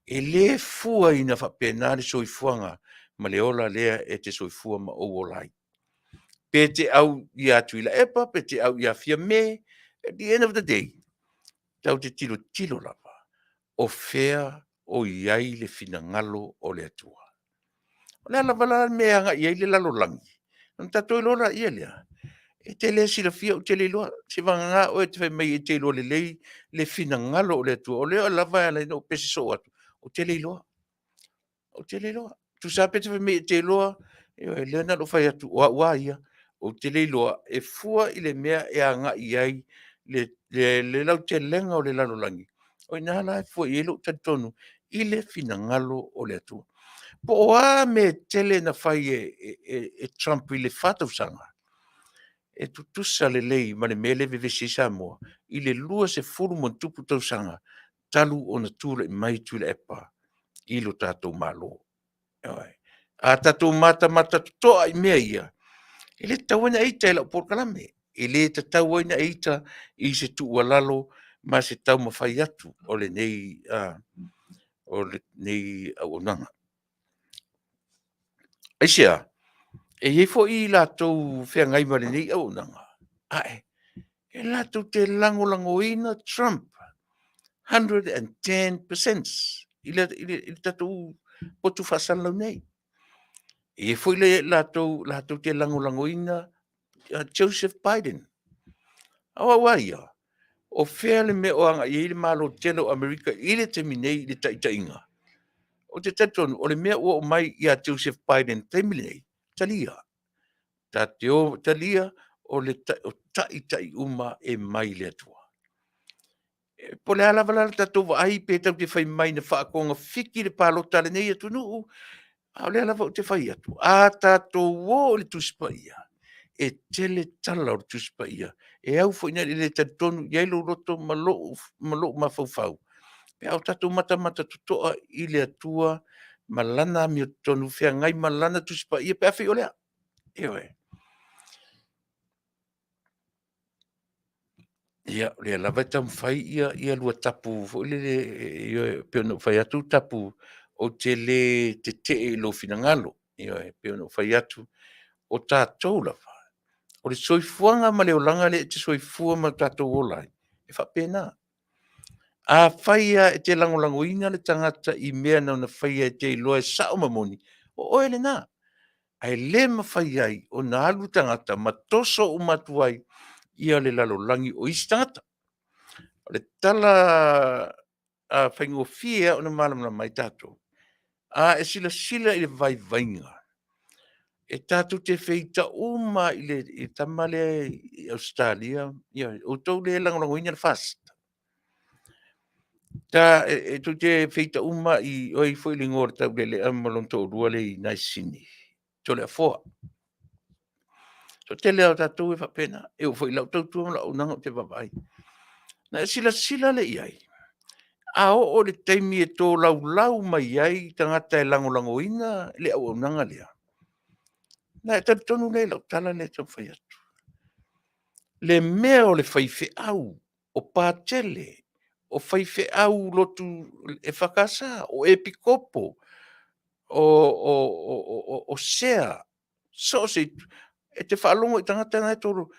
E le fua ina whapena le soifuanga ma le ola lea e te soifua ma o olai. Pe te au ia Tuilaepa, pe te au ia fia me, at the end of the day, tau te tilo lava. O fea o iai le finagalo o le atua. O le alavala mea anga iai le lalolangi. Ang tatou i lora ia lea. E te le silafia o te le loa. Se vanganga o e te whai mai e te loa le lei le finagalo o le atua. O leo lava ala ina o pese so atu. O te le loa. O te le loa. Tu sa pe te whai mai e te loa. E lea na lo whai atu. Ua ia. O te le loa. E fua i le mea e anga iai le lau te lenga o le lalolangi. O ina la e fua i elo tonu i le finagalo o le atua. Po o a me tele na whai e Trump i le whātausanga. E tutusa le lei ma le mele vevesi Samoa i le lua se furu mon tupu tausanga talu o na tūra i mai Tuilaepa i lo tātou malo. A tātou mata toa i mea ia. I le tauana eita e lau porkalame. I le tauana eita i se tuua lalo ma se tau mawhai atu o le nei Auaunaga. Aisia, e fo i lātou whengai ma le nei Auaunaga. Ae, e lātou te langolangoina Trump. 110%. I le tātou potu whasalau nei. E fo i le lātou te langolangoina Joseph Biden. Awa ia. O whea le me o anga i le malo telo Amerika i le te minei i le taitainga. O te tatonu, o le mea ua o mai i a Joseph Biden te minei, talia. Talia o le taitai uma e mai le atua. Po le ala wala tatou wa ai pe tau te whai mai na whaakonga whiki le palo tale nei atu nuu. A le ala wau te whai atu. A tatou wo le tuspa ia. E tele tala o le tuspa ia. E au fo ina le tatonu iai lo roto malo mawhauwhau. Pe au tatou mata tutoa i le atua malana mi o tonu whea ngai malana tuspa ia pe awhi o lea. Ewe. Ia, le lava tam fai ia lua tapu, fo le pe no fai atu tapu o te le te lo finangalo. Ia, pe no fai atu o tātou lava. O le soifuanga ma le olanga le te soifua ma tātou olai. E wha pēnā. A whaia e te langolangoina le tangata i mea na whaia e te loa e sao mamoni. O oe le nā. Ai le ma whaia ai o nā alu tangata ma toso o matuai ia le lalolangi o isi tangata. O le tala a whaingo fia o na malamana mai tātou. A e sila i le vai vainga. E tātou te feita uma i le tamale i Australia. Ia, o tau le langolangoina le Fasa. Ta e tu te feita uma i oi foi le ngor tau le amalon to rua le i nai sini. To le foa. So te leo tātou e whapena. E o foi lau tau tuam la unanga o te wapai. Na sila le iai. A o le taimi e tō lau mai iai tangata e langolangoina le au unanga lea. Na e tonu le lau tala le tau whai atu. Le mea o le whaife au o pātele. O whaife au lotu e whakasa, o epikopo, o sea. So se, e te whaalongo i tangata nai toro,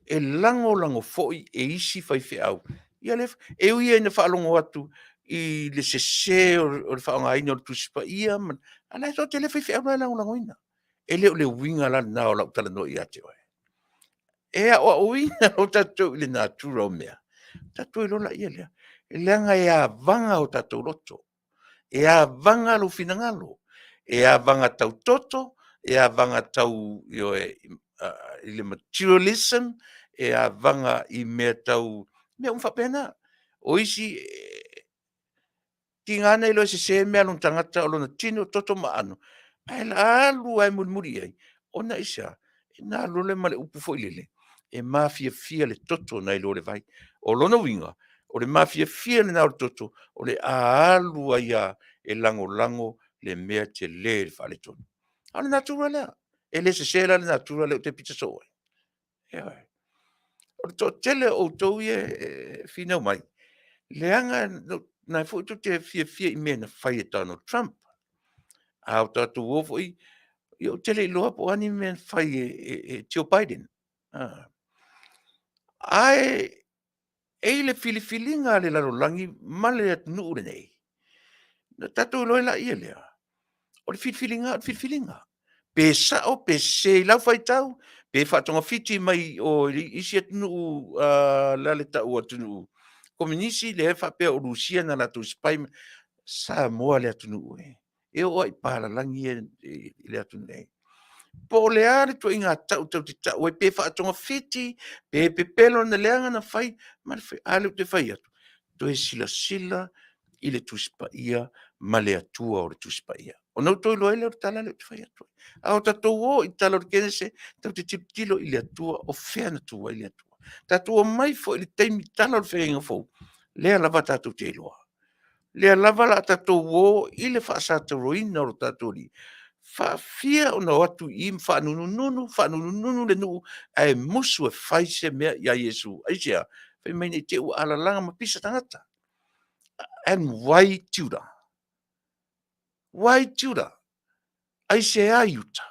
e lango foi e isi whaife au. Ia le, e uia ina whaalongo atu i le se o le whaonga ina o le tusipa ia, man. Ana e so te le whaife au nai lango ina. E leo le winga la nao lau tala no i ate oe. E a o winga o tatou i le natura o mea. Tatou i lola ia lea. E leanga e a vanga o tatou loto. E a vanga lo finangalo. E a vanga tau toto. E a vanga tau i le materialism. E a vanga i mea tau mea umwhapena. O isi ki ngana i loa se mea lon tangata o lona tino toto maano. Ai la alu ai muri ai. Ona isa. E nā lole ma le upu fo ilele. E mafia le toto na i lo le vai. O lona winga. O le mafia le nao le toto. O le alu ai a e lango le mea te le whale tonu. A le natura lea. E le se la le natura le o te pita so ai. E ai. O le to tele o tau e finau mai. Le anga na fo tu te fia i mea na whai e tano Trump. A o tatu ofo i o tele i loa po ani mea whai e Joe Biden. Ai e le filifilinga le lalolangi ma le atu nuu le nei. Na tatou loe la ia lea. O le filfilinga. Pe sao, pe se lau fai tau, pe whatonga fiti mai o isi atunu la le tau atunu. Kominisi le hefa pe o Rusia na la tu spai Samoa le atunu e. E o ai pala langi le atunu e. Po le are to inga tau te tau e pe whatonga fiti, pe pelo na leanga na fai, ma le fai ale te fai atu. To e sila i le tuspa ia, ma le atua o le tuspa ia. O nau toi loa le o tala le te fai atua. A o tatou o i tala o le kene se, tau te tiptilo i le atua o fea na tua i le atua. Tatou o mai fo i le teimi tala o le whenga fo. Lea lava tatou te loa. Lea lava la tatou o i le Fasa roina o tatou li. Fia o na watu i whanununu le nuu, ai musu e whaise mea ia Yesu. Aisia, whai mai nei te ua ala langa ma pisa tangata. And why Judah? Why Judah? Ai se ayuta.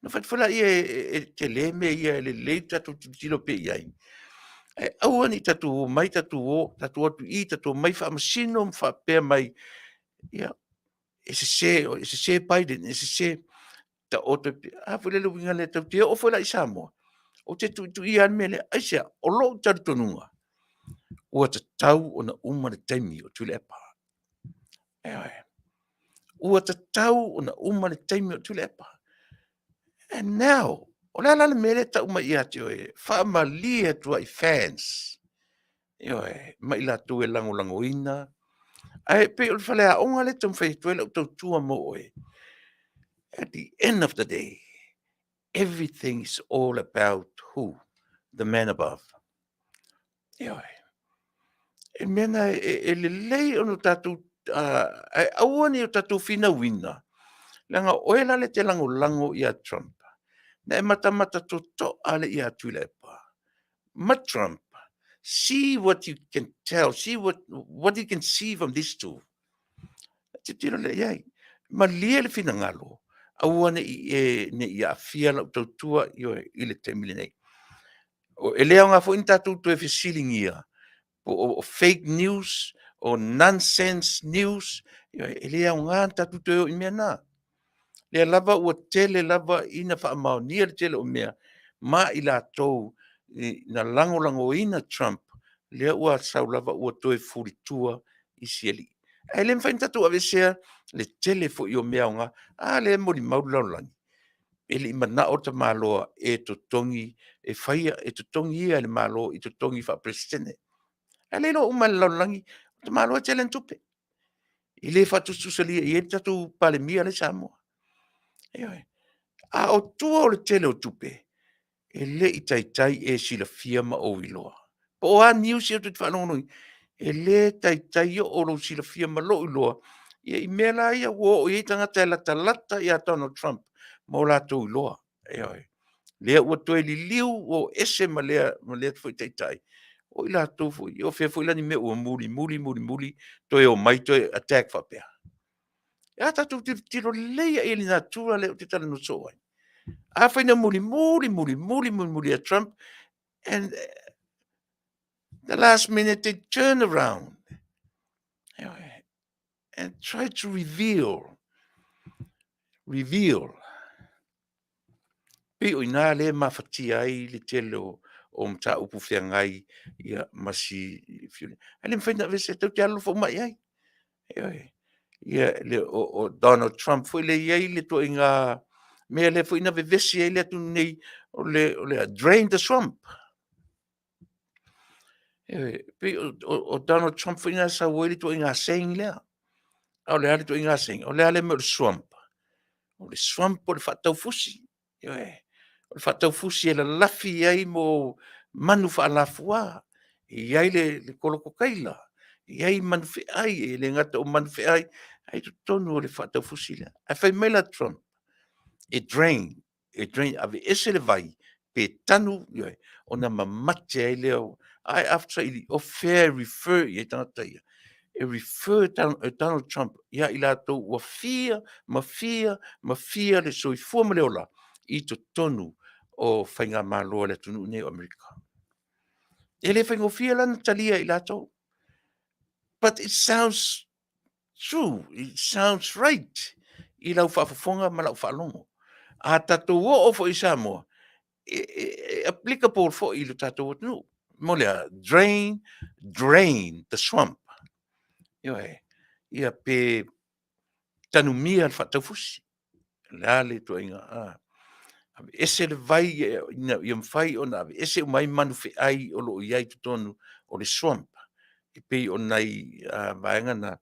Na whaitwhala ia te le me ia le le tatu tilo pe iai. Aua ni tatu mai tatu o, tatu atu I tatu mai wha masino mwha pe mai. Ia, e se se Biden, e se ta oto pe. Whele lu winga le tau te o whela I Samoa. O te tu I an mele, aisia, o lo tatu tonunga. Ua ta tau o na umare taimi o Tuilaepa. Ua ta tau o na umare taimi o Tuilaepa. And now, o la le mele ta uma ia te oe, whaamalia tua I fans. Ioe, mai la tu e lango ina. Ai, pe o whale a onga le tam whai tuela o tau tua mo oe. At the end of the day, everything is all about who? The man above. Ioe. E mena e le lei ono tatu, ai awani o tatu fina wina. Langa oela le te lango ia Trump. Na e mata to ale ia Tuilaepa. Ma Trump. See what you can tell. See what you can see from these two. Te tira le iai. Ma lia le fina ngalo. Aua ne I Afia la tautua I le temile nei. O e lea ngā fo in tātou tu e whisilingia. O fake news, o nonsense news. E lea ngā tātou tu e o I mea nā. Lea lava ua tele lava ina wha amao nia le tele o mea. Ma I la tau na lango ina Trump. Lea ua sau lava ua toe furitua I sieli. E le mwhain tatu avesea le tele fo I o mea o ngā. Le mori maulaulani. E li mana o ta maloa e to tongi, e whaia e to tongi ia le maloa I to tongi wha presidente. E le no umai laulangi, ta maloa tele ntupe. I le whatu susalia I e tatu pale mia le Samoa. A o tua o le tele o tupe. E le I taitai e sila fia ma o iloa. Po a niusi o te whanonoi. E le taitai o lo sila fia ma lo iloa. I mea la ia wo o I tangata e lata I a Donald Trump. Mo la tau iloa. Lea ua toe li liu o ese ma lea tfoi taitai. O I la tau foi. O fea foi lani me ua muli. Toe o mai toe attack whapea. E a tatu tiro leia I li natura leo te tala no soai. A whaina muli a Trump. And the last minute they turn around and try to reveal. Pe o ina le mawhati ai le tele o mta upu whiangai ia masi fiune. Ale mwhaina vese tau te alofo mai ai. Ia le o Donald Trump foi le iai le to inga mea le foi ina vevesi ai le atu nei o le drain the swamp. Pe o Donald Trump foi ina sa wele to inga saying lea. O le ale to inga saying. O le ale me o le swamp. O le swamp o le whatau fusi. O le whatau fusi e la lafi ai mo manu whaalafua. Iai le koloko kaila. Iai manu whi ai. Le ngata o manu whi ai. Ai to tonu o le whatau fusi lea. Ai whai meila Trump. E drain. Ave ese le vai. Pe tanu. O na mamate ai leo. Ai after ili o fair refer. Iai tangata ia. E refer Donald Trump ia I lato ua ma fia le soifua ma leola I to tonu o whainga māloa le tunu nei o Amerika. E le whaingo fia lana talia I lato. But it sounds true, it sounds right. I lau whaafafonga ma lau whaalongo. A tatou o fo i Samoa, applicable for i lo tatou no. Mo lea, drain the swamp. Ia pe tanumia al whaataufusi. Lale to inga, ese le vai ia mwhai o na, ese umai manu fe ai o lo iai tutonu o le swamp. I pei o nei vaenga na,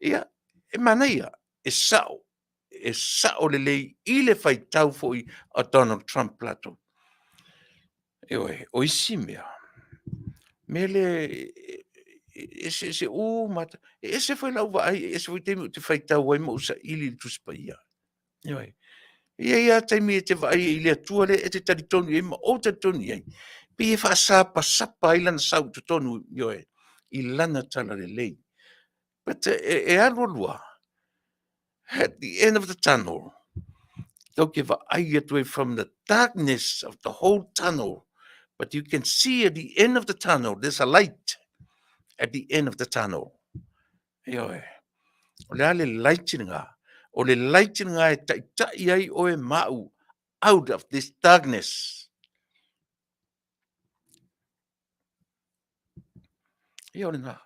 ia, e mana ia, e sao le lei i le whai tau fo i a Donald Trump plato. O isi mea. Mele, ese mata, ese foi lau vai, ese foi temi te whai tau wai mo usa ili tuspa ia. Ia taimi e te vai i le atua le e te taritonu e ma o taritonu iai. Pe e whaasa pasapa i lana sau tutonu i lana tala le lei. But e alolua, at the end of the tunnel, don't give a eye away from the darkness of the whole tunnel. But you can see at the end of the tunnel, there's a light at the end of the tunnel. O le ale lightinga, o le lightinga e tai ai o e mau out of this darkness. Ia o le ngā,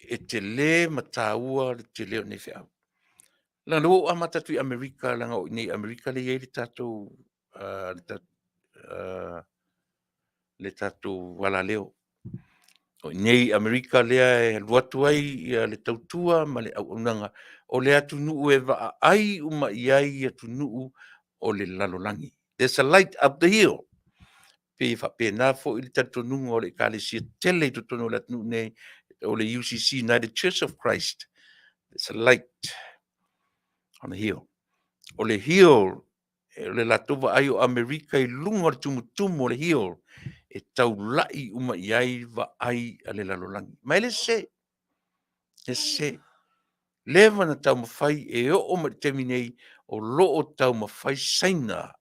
e te le mataua le te leo nei whiau. La lo a matatui Amerika, langa o nei Amerika le iei le tatou, le tatou wala leo. O nei Amerika lea e luatu ai ia le tautua ma le auaunaga o le atu nuu e vaai uma iai atu nuu o le lalolangi. There's a light up the hill. Pe whapena fo i le tatonunga o le kalesia tele i tutono le atu nuu nei o le UCC, United Church of Christ. There's a light on the hill. O le hill, le latuva ai o Amerika i lunga le tumutumu o le hill, e tau lai uma iai va ai a le lalolangi. Mai le se, lewa na tau mawhai e o ma temi nei o loo tau mawhai saina.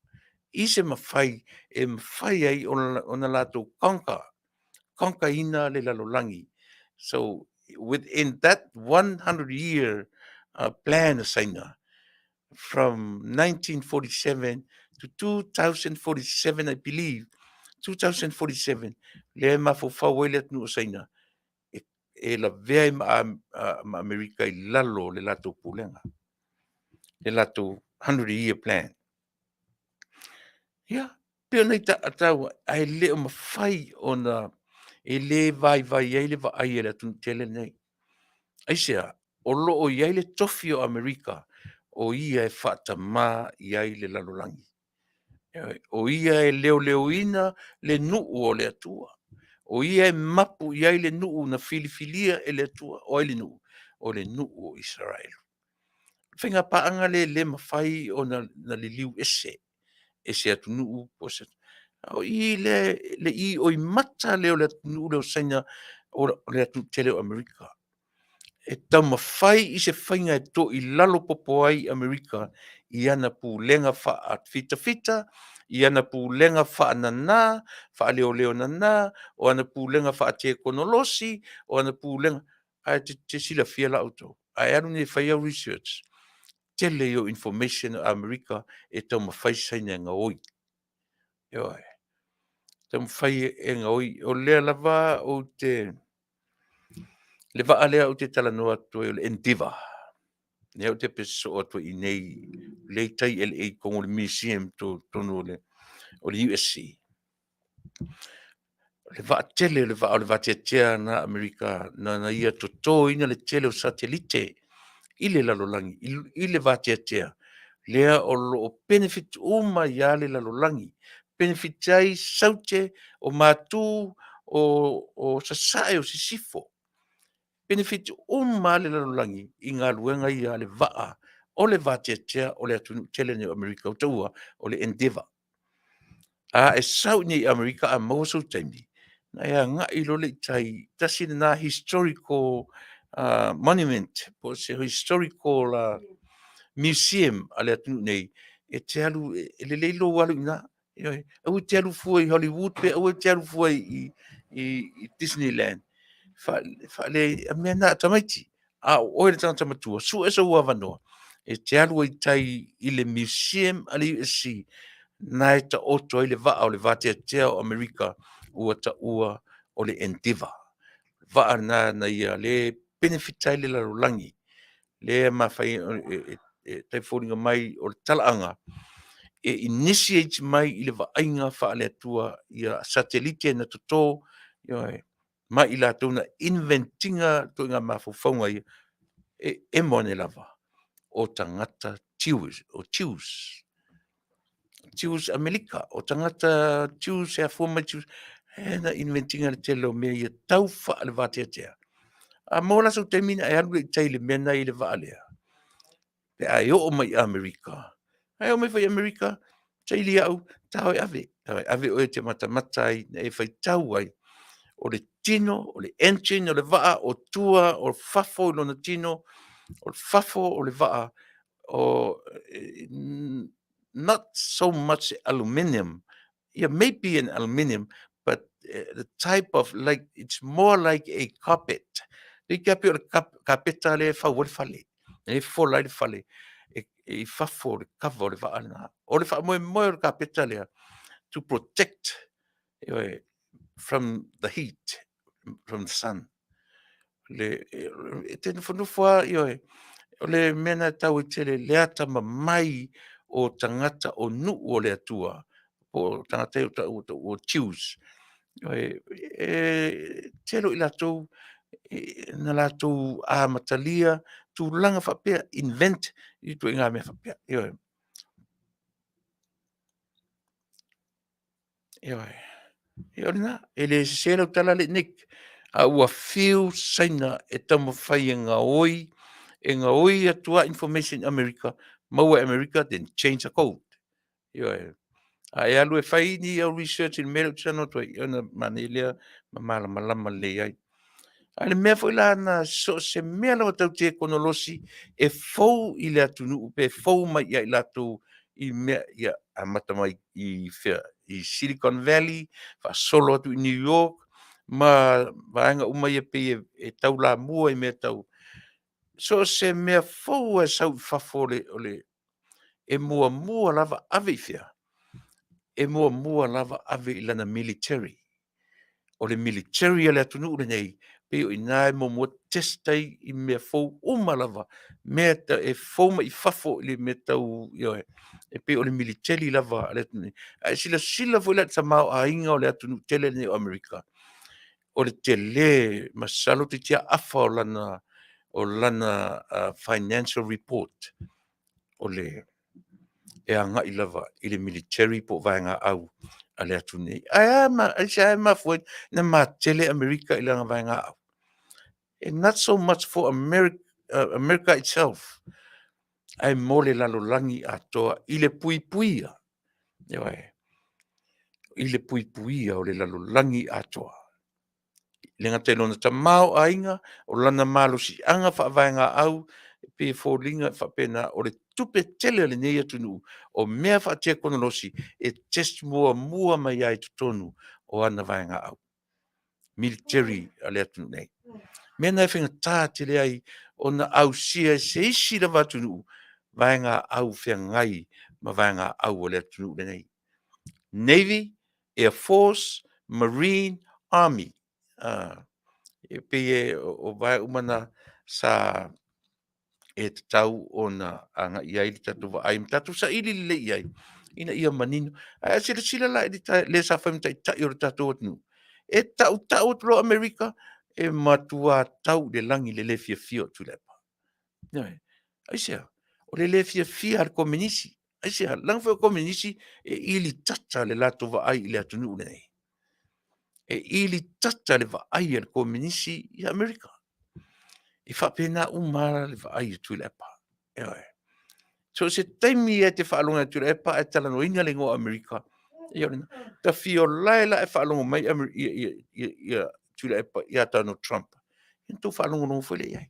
I se mawhai e mawhai ai o na lato konka ina le lalolangi. So within that 100-year plan of saina, from 1947 to 2047, I believe, 2047, le mafofau ele atunu o saina, e la vea ma Amerika i lalo le lato pulenga. Le lato 100-year plan. Ia, peo nei tau, ai leo mawhai o na, e le vai ai le vai ele atunu tele nei. Aisea, o loo iai le tofi o Amerika, o ia e whata mā iai le lalolangi. O ia e leo ina le nuu o le atua. O ia e mapu iai le nuu na filifilia e le atua. O le nuu o Israel. Whenga paanga le mawhai o na liliu ese atu nuu posa. O i le i o i mata leo le atu nuu leo saina o le atu tele o Amerika. E tau mawhai i se whainga e to i lalo popo ai Amerika i ana pūlenga wha at fita, i ana pūlenga wha nana, wha leo nana, o ana pūlenga wha te konolosi, o ana pūlenga, ai te sila fia la auto. Ai anu ne whai au research. Tele yo information o Amerika e tau mawhai saina ngā oi. Tau mawhai e ngā oi. O lea lava o te... Le va alea o te talanoa toi o le endeavour. Ne o te peso o toi i nei le tai LA kongo le museum tonu o le USC. Le va tele le va tea na Amerika na ia to ina le tele o satellite i le lalolangi i le va tea. Lea o lo benefit uma ia le lalolangi. Benefit ai saute o matu o sasae o sisifo. Benefit uma le lalolangi i ngā luenga i a le vaa o le vatea o le atunu tele ni Amerika o taua o le endeavour. A e sau ni Amerika a mauso taimi. Na ea ngā ilo le tai tasi na historical monument, po se historical museum a le atunu nei, e te alu, e le leilo walu ina, au te alu fua i Hollywood, pe au te alu fua i Disneyland. Fa le mea nā tamaiti. A o le tangata matua, su e sa ua vanoa. E te alu i tai i le museum ali e si, na e ta oto i le vaa o le vatea tea o Amerika ua ta ua o le Endeavour. Vaa na ia le benefitai le larolangi. Le mawhai tai fōringa mai o le talaanga. E initiate mai i le vaainga wha le atua i a satellite na toto, mai i la tona inventinga to ngā mawhawhaunga i e mone lava o tangata tius, o tius Amerika, o tangata tius e a forma tius, na inventinga le te leo mea i a tau wha le vatea tea. A mola so te mina e alu i teile mena i le vaalea. Pe ai o mai Amerika. Ai o mai whai Amerika, teili au, tau e ave. Tau e ave o e te mata ai, na e whai tau ai. O le tino, o le engine, o le vaa, o tua, o le fafo, o le tino, o le fafo, o le vaa, o not so much aluminium. Yeah, maybe an aluminium, but the type of, like, it's more like a carpet. Le kape o le carpeta le fa o le fale. E fo lai le fale. E fafo le kava o le vaa na. O le fa moe le carpeta le to protect from the heat, from the sun. Le te whanufua o le mena tau i te le ata mai o tangata o nu o le atua, o tangata o tius. Telo i latou, na latou a matalia, tu langa whapea, invent, i tu inga mea whapea. Iorina, ele selo tala le nik, a ua fiu saina e tamo whai e ngā oi atua Information America, maua America, then change the code. A e alu e whai ni au research in mero tano toi, iona manelea, mamala malama le ai. A le mea fwoi la na so se mea lawa tau te konolosi, e fau i le atunu upe, fau mai ia i latu i mea ia a mata mai i Silicon Valley, fa solo atu i New York, ma vaenga umai e pe e tau la mua i mea tau. So se mea fau e sau fafole ole, e mua lava ave i fia. E mua lava ave i lana military. O le military ale atunu ule nei, pe o inae mo mua testai i mea fau lava, mea ta e fau ma i fafo i le mea tau, e pe o le military lava ale atunu nei. A sila fo ila tamau a inga o le atunu tele nei o Amerika. O le tele, masalo te tia afa o lana financial report. O le e anga i lava i le military po vaenga au ale atu nei. Ai ma foi na ma tele Amerika i langa vaenga au. And not so much for America itself. Ai mole lalo langi atoa i le puipuia. I le puipuia o le lalo langi atoa. Le ngata ilona ta mau ainga o lana malo si anga wha vaenga au pe fōlinga whapena o le tupe tele le nei atunu o mea whatea konolosi e test mua mai ai tutonu o ana vaenga au. Military ale atunu nei. Mea nai whenga tā te le ai o na au sia se isi la watunu vaenga au whea ngai ma vaenga au o le atunu le nei. Navy, Air Force, Marine, Army. E pe o vai umana sa e te tau o na anga iai li tatu wa ai tatu sa ili le iai ina ia manino a sila la le sa fam tai tai o tatu o nu e tau lo America e matua tau de langi le fia Tuilaepa ai sia o le fia al komunisi ai sia lang fo komunisi e ili tata le lato wa ai le atu nu nei e ili tata le va ai al komunisi i America i whapena umara le vai Tuilaepa. So se taimi e te whaalonga Tuilaepa e tala no inga le ngō Amerika. Ta fio laila e whaalonga mai i Tuilaepa i ata no Trump. I tō whaalonga no whele iai.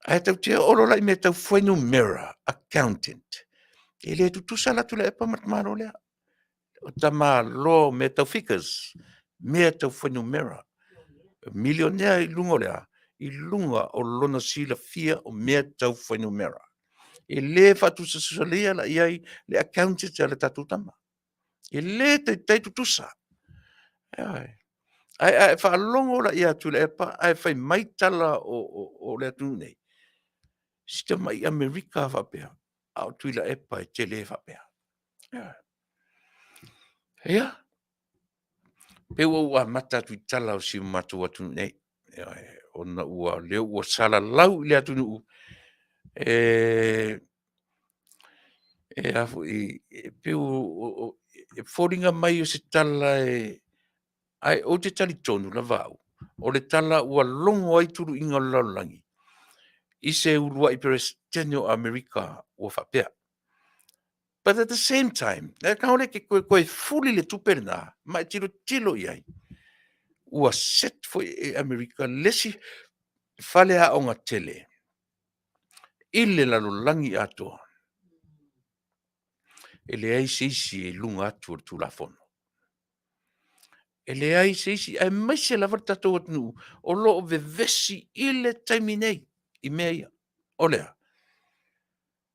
Ai tau tia oro lai me tau whainu mirror, accountant. E le tutusa la Tuilaepa matmaro lea. O ta mā lo me tau figures, me tau whainu mirror. Millionaire I lunga o lea, I lunga o lona sila fia o mea tau whainumera. E le whatusasalia la iai le accountant le tatu tama. E le te tutusa. Ai whaalongo la ia Tuilaepa, ai whai maitala o le atu nei. Sita mai Amerika whapea, au Tuilaepa e te le whapea. Ia. Peua ua mata tui tala o si matu atu nei. Ona ua leo ua sala lau I le atu nuu. Afu I peu e fōringa mai o se tala ai o te tali tonu la vau. O le tala ua longo ai turu inga laulangi. I se urua I presidente o Amerika ua whapea. But at the same time, kaore ke koe fuli le tuperna, mai tilo iai. Ua set fo e Amerika lesi fale a onga tele. Ile laulangi atoa. E le ai seisi e lunga atu o tu la fono. E le ai seisi ai maise la varta tau atnu o lo o vevesi ile taimi nei I mea ia. O lea.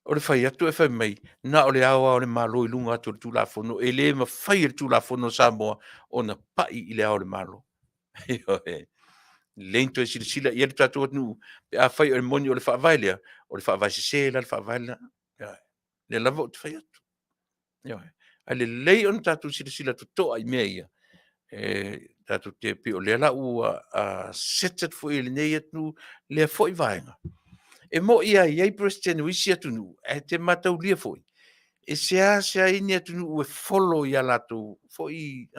O le whai atu e whai mai, na o le awa o le malo I lunga atu o tu la fono, e le ma whai tu la fono Samoa o na pai I le awa o le malo. Lento e sila ia le tatu atnu, pe a whai o le moni o le whaavailea, o le whaavaise se la le whaavailea. Le lava o te whai atu. A le lei on tatu sila tu toa I mea ia. Tatu te pe o le la ua setet fo I le nei atnu le fo I vaenga. E mo ia iai presidente isi atu nu, e te matau lia foi. E sea ini atu nu ue follow ia latu foi.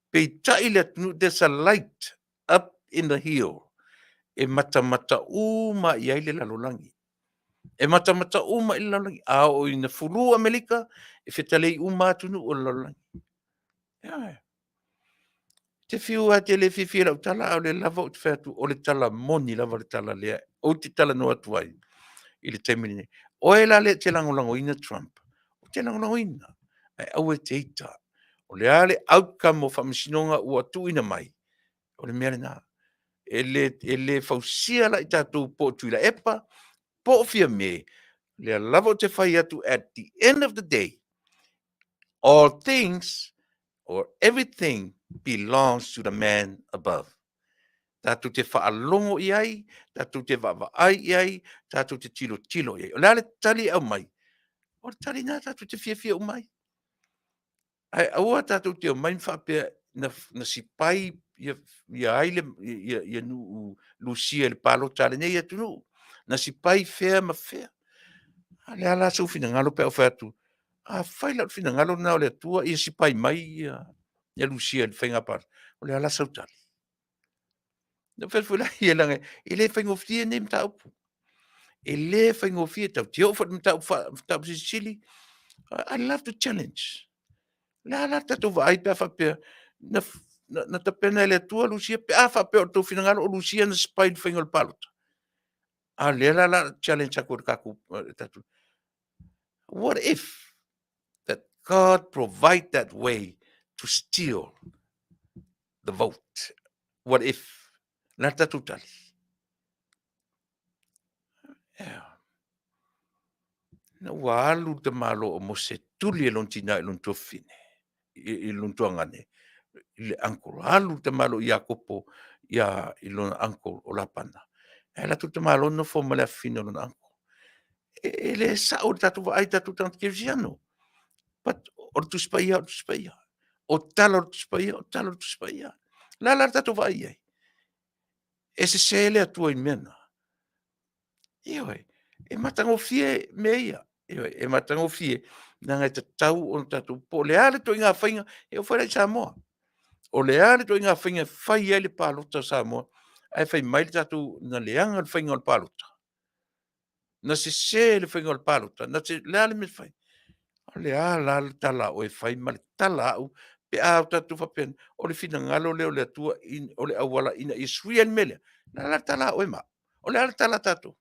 Pei tai le atu nu, there's a light up in the hill. E mata uma iai le lalolangi. E mata uma I le lalolangi. A o ina fulu Amerika, e fetalei uma atu nu o lalolangi. Te fiu a te le fifi la utala o le lava o te whatu, o le tala moni lava le tala lea, o te tala no atu ai. I le taimini nei. O e la le te langolango ina Trump. O te langolango ina. Ai au e te ita. O le ale outcome o whamisinonga ua tuina mai. O le mea na. E le fausia la I tātou po Tuilaepa, po fia me. Le lava o te whai atu at the end of the day. All things or everything belongs to the man above. Tātou te whaalongo I ai, tātou te wawai I ai, tātou te tilo I ai. O le ale tali au mai. O le tali nā tātou te fia o mai. Ai aua tātou te o mai whapea na sipai ia aile ia nu Lucia le palo tale nei atu nu. Na sipai fea ma fea. Ale ala sau fina ngalo pe o whatu. A whaila fina ngalo na o le atua ia sipai mai ia Lucia le whainga par. O le ala sau tali. Na whewhula ia lange, e le whaingofia nei mta upu. E le whaingofia tau te o whatu mta sili. I love to challenge. La tatou vai pe whapea na tapena le tua Lucia pe a whapea o tau whinangalo o Lucia na spine whaingol palota. A le la challenge a kore kaku tatu. What if that God provide that way to steal the vote? What if? Na tatu tali. Na walu te malo o mo se tuli e lontina e lontua fine. I lontua ngane. Le uncle. Halu te malo I akopo ia I lona uncle o lapana. E la tu te malo no fo male fino lona uncle. E le sa o tatu vai tatu tanto kirsiano. But o tu spaia. O tala o tu spaia. La tatu vai ai. E se sele a tua imena. Ioi. E matango fie meia. Ioi. E matango fie. Nanga te tau o tatu po. Le ale to inga whainga. E o whaira I Samoa. O le ale to inga whainga whai ele palota Samoa. Ai whai mai tatu na leanga le whainga o le palota. Na se le whainga o le palota. Na se le ale me whai. O le ala le tala o e whai ma le tala au. Pe au tatu whapen. O le whina ngalo leo le atua. O le awala ina I srian mele. Na la tala o e ma. O le ala tala tatu.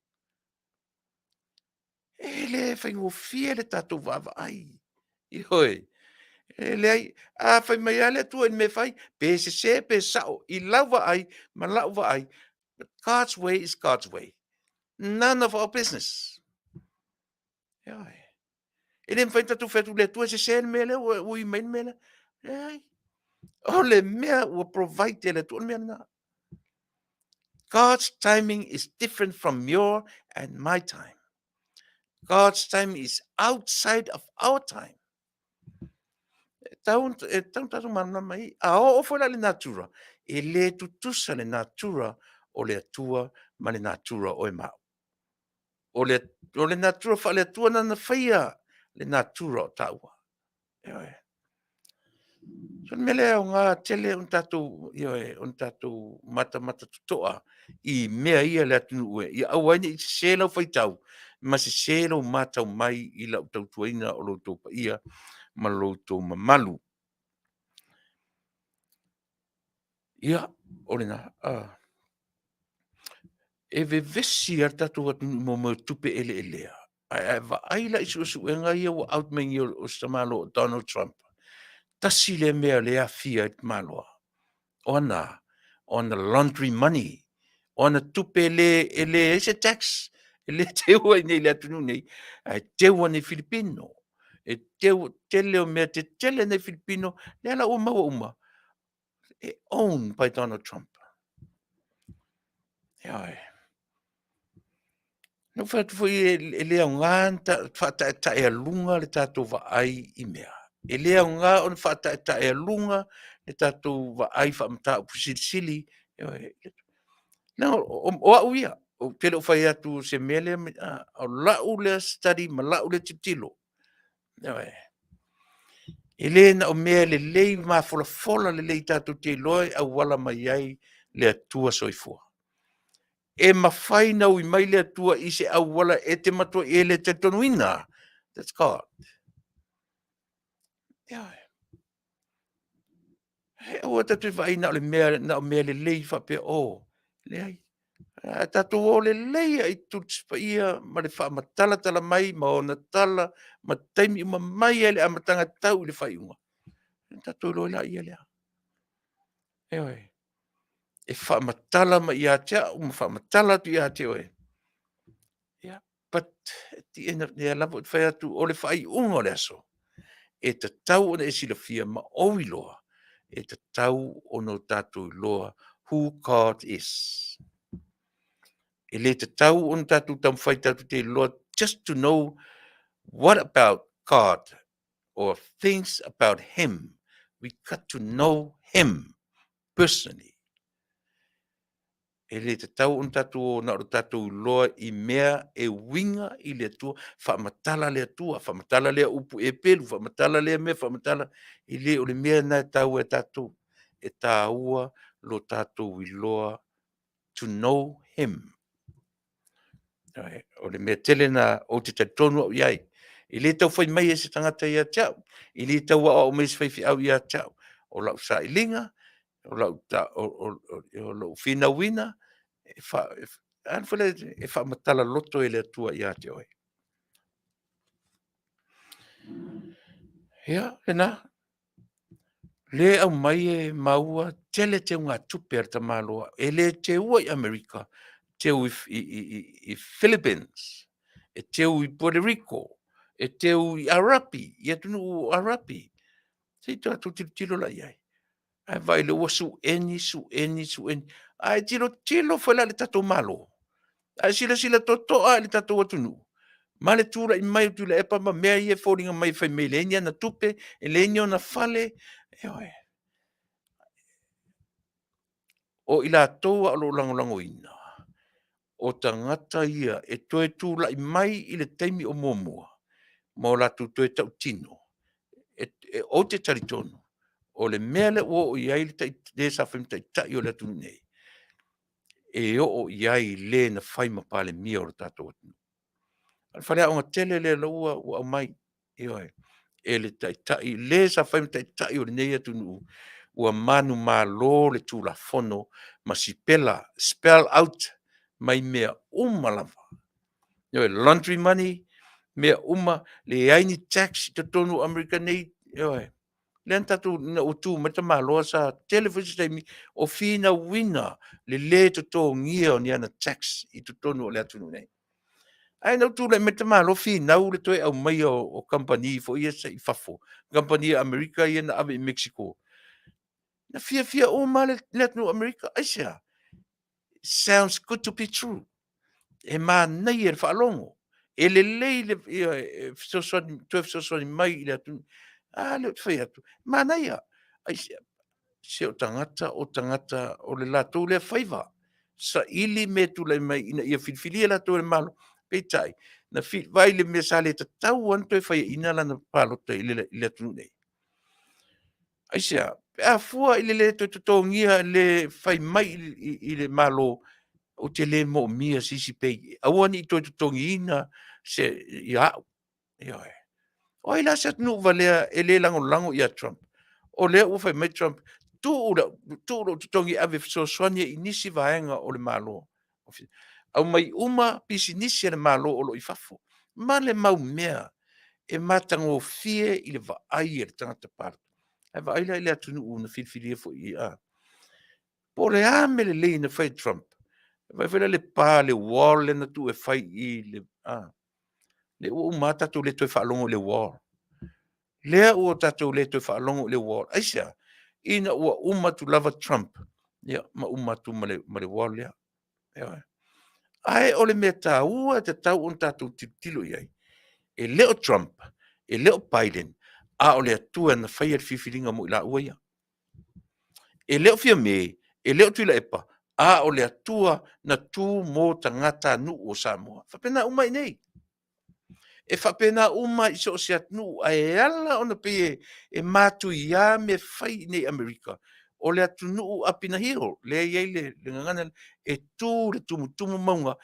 E le whainga o fie le tatu wawa ai. I hoi. E le ai, a fai mai ale tu en me fai, pe se pe sao, I lava ai, ma lauva ai. But God's way is God's way. None of our business. Ja. E le mfai tatu fetu le tua se mele, ui main mele. Ai. O le mea ua provide le tua mea na. God's timing is different from your and my time. God's time is outside of our time. Taun tatu mana mai, a o foi le natura. E le tutusa le natura o le atua ma le natura o e mau. O le natura fa le atua na faia le natura o taua. Ioe. So mele o ngā tele on tatu, ioe, on tatu mata tutoa I mea ia le atunu ue. I awaini I se lau fai tau. Ma se lau matau mai I lau tau tuaina o lau tau pa ia ma lau tau mamalu. Ia, o le na. E ve vesi ar tatu atunu mo tupe ele elea. Ai va aila isu e ngai o outming o Samalo Donald Trump. Tasi le mea le afia it maloa. Ona, on the laundry money. Ona tupe ele ese tax. Ele te ua nei le atunu nei. Ai te ua nei Filipino. E tele o mea te tele nei Filipino. Le ala uma. E own by Donald Trump. Ioi. No fatu foi e lea nganta fata e lunga le tatou vaai I mea. E lea ngā on fata e lunga le tatou vaai whamata pusilisili. O au ia. O tele o whai atu se mele o lau le study ma lau le titilo. E le na o mea le lei ma fola le lei tatou te loe au wala mai ai le atua soifua. E mawhai nau I mai le atua I se au wala e te matua e le te tonuina. That's God. Ia. He o tatu vai na le mea le lei whape o. Le ai. Tatu o le lei ai tuts pa ia ma le wha matala mai ma o na tala ma taimi ma mai ele a matanga tau le whai unga. Tatu lo la ia lea. Eoi. E wha matala ma ia tea o ma wha matala tu ia te oe. Yeah. But at the end of the love whai atu o le whai unga o le aso. E te tau o na esilafia ma owi loa. E te tau o no tatu loa who God is. E le te tau o no tatu tam whai tatu te loa just to know what about God or things about Him. We got to know Him personally. E le te tau on tatu o na o tatu loa I mea e winga I le atua, whamatala le atua, whamatala le upu e pelu, whamatala le mea, whamatala I le o le mea na tau e tatu, e tā ua lo tatu I loa to know Him. O le mea tele na o te tonu au iai. I le tau whai mai e se tangata ia tau, I le tau wa o meis whaifi au ia tau, o lau sa ilinga, o lau whina wina, an fole e fa matala loto e le atua ia te oe. Ia, le au mai e maua tele te unga tupe ar ta maloa, e le te ua I Amerika, te ui I Philippines, e te ui Puerto Rico, e te ui Arapi, ia tunu Arapi. Sei tu atu tilo la iai. Ai vai le ua su eni. Ai tilo fwela le tato malo. Ai sila totoa le tato atunu. Ma le tura I mai Tuilaepa ma mea ia fōringa mai whai mei leenia na tupe, e leenia na fale. E oe. O ila toa alo langolango ina. O tangata ia e toe tūla I mai I le teimi o mōmua. Ma o latu toe tau tino. O te taritonu. O le mea le o iai le sa whai tai o le atunu nei. E o iai le na whai mapale mia o le tato atunu. Al whare o tele le laua o au mai. E oe. E le tai le sa whai tai o le nei atunu. Ua manu ma lo le tūla fono ma si pela, spell out mai mea lava. E oe, laundry money, mea le aini tax te tonu Amerika nei. E oe. len tatu na utu mata malo sa television time o fina wina le to ngia ni ana tax I to tonu le atu nei ai no tu le mata malo fina u le toi au mai o company fo ia sai fafo company America ia na ave Mexico na fia o male le atu America asia sounds good to be true e nei e whaalongo. E le le so mai le atu. Le whai atu. Nei a. Ai se o tangata o le latou le whaiva. Sa ili me tu le mai ina ia filfilia latou le malo. Peitai. Na vai le me sa le tatau anto e whai ina lana palo te le atu nei. Ai sea. A fua ili le tongia le whai mai I le malo o te le mo mia sisi pei. Aua ni to tongiina se ia. Ia e. O ila se nu valea e le lango ia Trump. O le u fai mai Trump. Tu tongi ave so soania inisi vaenga o le malo. Au mai uma pisi nisi le malo o lo I fafo. Ma le mau mea e matango fie I le vaai e le tangata parto. E vaai la ile atunu una filfilia fo ia. Po le amele le ina fai Trump. Vai vela le pa le wall le na tu e fai I le le o mata tu le tu fa longo le wall le o tatu le tu fa longo le wall aisia ina o uma tu lava Trump ya ma uma tu ma le wall ya ai o le meta ua te tau on tatu tilo ia e le o Trump e le o Biden a o le tu na fai al fifilinga mo la ua ia e le o fia me e le o Tuilaepa a o le atua na tu mo tangata nu o Samoa fa pena uma nei e whapena uma I so se atnu a e ala ona pe e matu ia me whai nei Amerika. O le atunu apina hiro, le iei le ngangana e tū le tumu maunga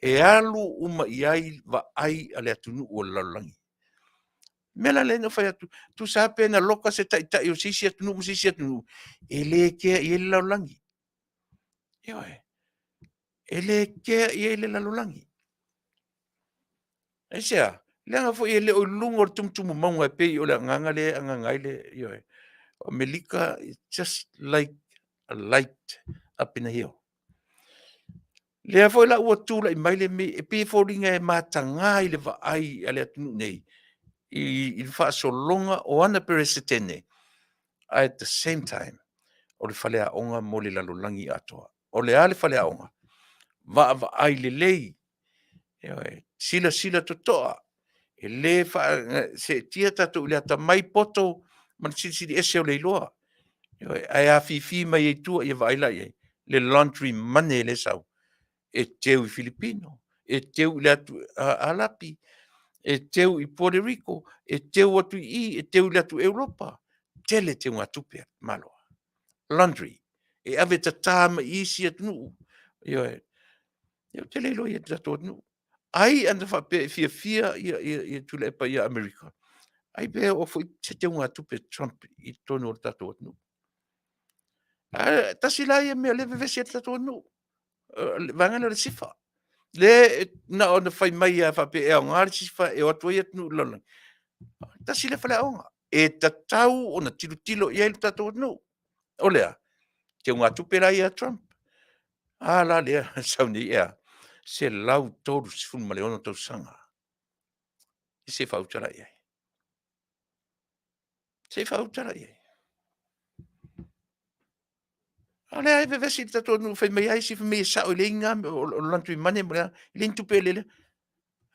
e alu uma iai wa ai a le atunu o lalangi. Mela le no whai atu, tu sa pena loka se tai o sisi atunu, e le kea i e le lalangi. E le kea i e le lalangi. E sea, leanga fo i le o lungo tumtumu maunga pe o le nganga le ngangai le yo o melika is just like a light up in the hill. Le fo la o tu la mai le me e pe fo ringa e matanga I le va ai ale atu nei I fa so longa o ana peresetene at the same time o le fale a onga mo le lalolangi atoa o le ale fale a onga va ai le lei sila totoa e le fa se tia tatu le ata mai poto man sili ese o le loa ai Afiafi mai e tu e vai la le laundry money le sau e teu I Filipino e teu le atu alapi e teu I Puerto Rico e teu atu e teu le atu Europa tele te unga tupe malo laundry e ave tatama isi atnu yo tele lo ye tatu atnu ai anda fa pe fia ia Tuilaepa ia America ai be o foi te unga tupe Trump I tono tatu atnu tasila ia me le vevesi tatu atnu vangana le sifa le na ona fai mai a fa pe e ngar sifa e o toia atnu lona tasila fala onga e tatau ona tilo ia le tatu atnu olea te unga tupe la ia Trump la le sauni ia se lau toru sifun male ona tau sanga se fautara ia se fautara ia ale ai vevesi tatu atnu fai mai ai sifa me sa o lenga o lantu mane mo le tupe le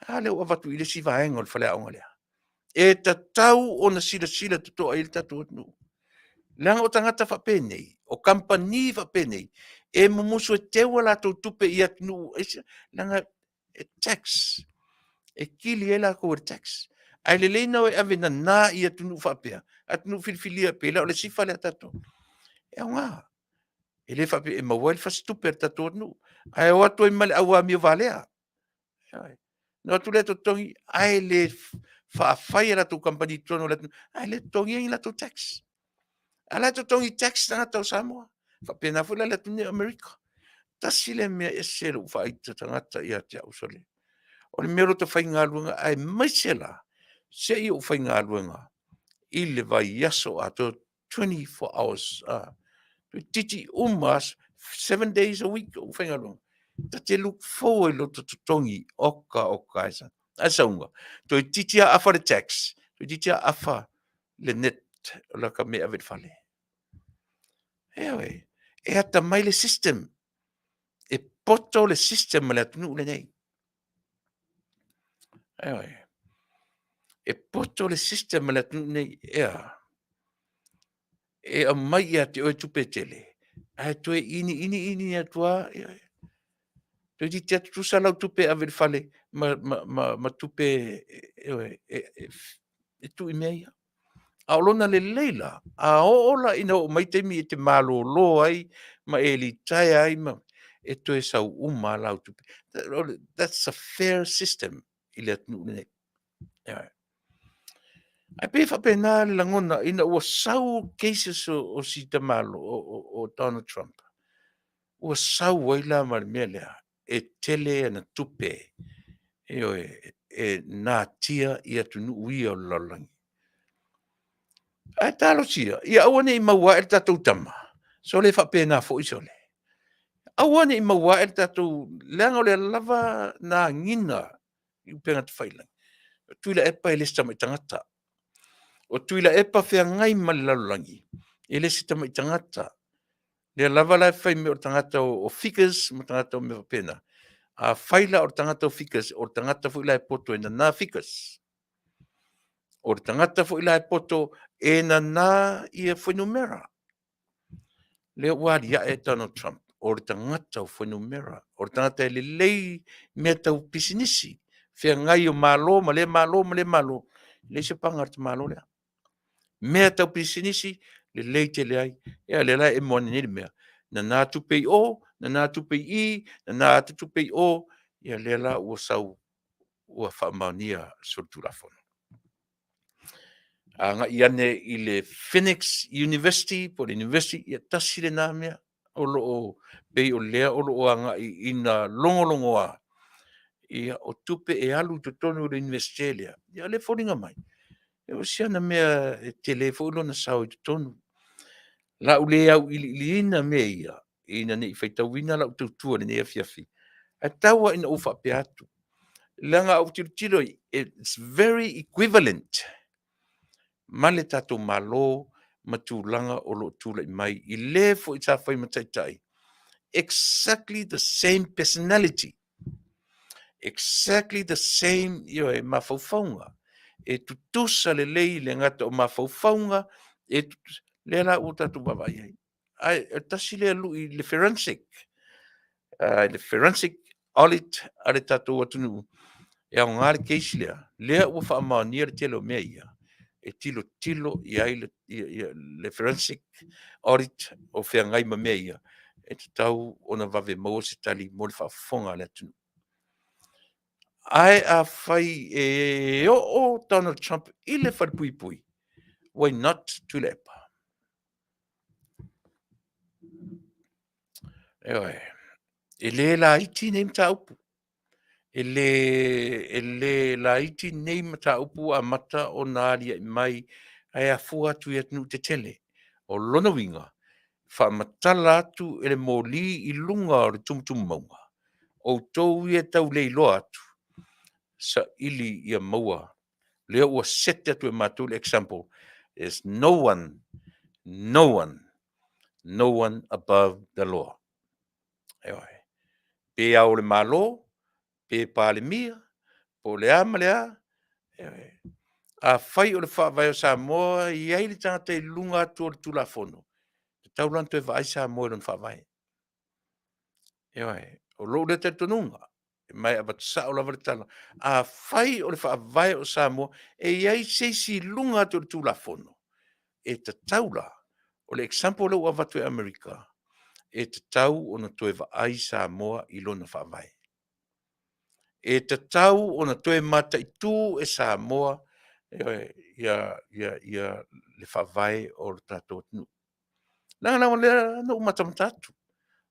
ale o vatu ile si vaenga o fale onga le e tatau ona sila toto ai tatu atnu langa o tangata fa penei o company fa penei e mumusu e teua la tupe I atnu langa tax e kili e la ko tax ai le leina o ave na I atnu fa pe atnu filfilia pe la o le sifa le tatu e nga e le fa pe e mawal fa stupe tatu atnu ai o atu I male awa mi valea no tu le tongi ai le fa fai la tu company tono le ai le tongi I la tu tax ala to tongi tax na to Samoa fa pena fula le tuni America tasile me esero fa ita tangata ia te ausole o le mero to fai ngaluanga ai maisela se I o fai ngaluanga I le vai yaso a to 24 hours. Titi umas 7 days a week o whaingalong. Ta te look forward lo to tongi oka isa. Asa unga. To titi a afa le tax. To titi a afa le net la ka me avet fale. Ewe. E ata mai le system. E poto le system le atunu le nei. Ewe. E poto le system le atunu nei. Ea. E a mai a te oe tupe tele. A toe ini atua. Te di te tu sa lau tupe a fale ma tupe e tu i mea. A olona le leila. A ola ina o mai temi e te malo lo ai ma e li tai ai ma e to e sau lau tupe. That's a fair system i le atunu nei. Ai pe fa pena le langona ina ua sau cases o si te malo o Donald Trump. Ua sau ai la mea lea. E tele ana tupe e nā tia i atunu ui o lalangi. Ai talo tia, ia awane i maua e tatou tama. So le whapena fo i sole. Awane i maua e tatou leanga o le lava nā ngina i upenga te whailang. Tuilaepa e lesi tama i tangata. O Tuilaepa whea ngai ma le lalangi. E lesi tama i tangata. Le lava lai whai me o tangata o figures ma tangata o me whapena. A whaila o tangata o fikas, o tangata fu ila e poto e na nā fikas. O tangata fu ila e poto e na nā i e whenumera. Leo wadi ya e Donald Trump. O tangata o whenumera. O tangata e le lei mea tau pisinisi. Whea ngai o malo, ma le malo, ma le malo. Le se pangarta malo lea. Mea tau pisinisi, le lei te le ai. Ea le lai e moani nere mea. Na nā tupei o, na nā tupei i, na nā tupei o, ia lela ua sau ua whaamaunia sorturafono. Nga i ane i le Phoenix University, po le University, ia tasile nā mea, o loo pei o lea, o loo anga i ina longolongo a. Ia o tupe e alu to tonu le University lea. Ia le whoringa mai. E o siana mea e telefolo na sao i to tonu. La ule au ili ina mea ia. Ina ne i whaitawina la ututua ne Afiafi. A taua ina ufa pe atu. Langa au tiro, it's very equivalent. Male tato malo, matulanga o lo tula mai. I le fo i ta whai mataitai. Exactly the same personality. Exactly the same, e mawhauwhaunga. E tutusa le lei le ngata o mawhauwhaunga, e le la o tatu wawai ai. Ai, tasi le alu i le forensic. Le forensic audit ale tatu watunu. E au ngāre keisi lea ua whaamaunia le telo mea ia. E tilo i ai le forensic audit o whea ngai ma mea ia. E te tau ona vave maua se tali mo le whaafonga le atunu. Ai a whai e o Donald Trump i le wharpui. Why not Tuilaepa? Ewe, e le la iti nei mta upu. E le la iti nei mata upu a mata o nāria i mai ai a fua atu i atunu te tele. O lona winga, wha matala atu e le mōli i lunga o le tumtum maunga. O tau i e tau lei loa atu. Sa ili i a maua. Lea ua sete atu e mātou le example. There's no one above the law. Ewa. Pe au le malo, pe pāle mia, po le ama lea, a whai o le whaavai o Samoa, i ai le tangata i lunga atu o le tulafono. Te taulanto e vai Samoa le whaavai. O lo le te tonunga, mai abat sa o lava le tala. A whai o le whaavai o Samoa, e ai seisi lunga atu o le tulafono. E te taula, o le example le ua vatu e Amerika, e te tau o na toe vai Samoa i lona whaavai. E te tau o na toe mata i tū e Samoa ia le whawai o le tātou tunu. Nanga lea no matamatatu.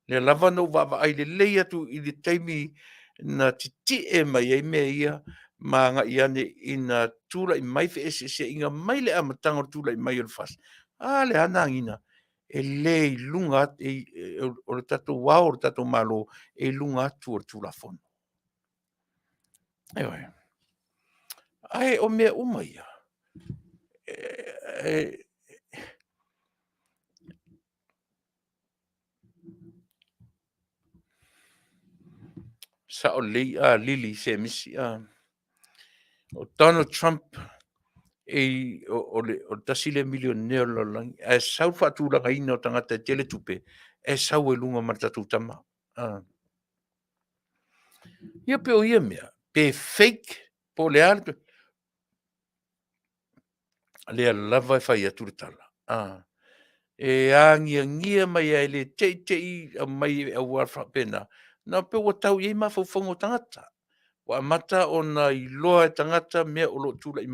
Le lava no wawa ai le lei atu i le taimi na titi e mai e mea ia ma nga i ane i na tūla i mai fe se inga mai le amatanga tūla i mai o le fas. le anangina, e le lunga, o le tato wao, o le tato malo, e lunga atu o tulafono. Ewe. Ai, o mea umaia. Sa o lei lili se misi o Donald Trump o tasile milioneo lo lang e sau fatu la ino tangata tele tupe e sau e lunga matatu tama ia pe o ia mea pe fake po le alpe le lava fai atu tala e angia mai ai le te mai e warfa pena na pe o tau i ma fofongo tangata wa mata ona i loa tangata mea o lo tula i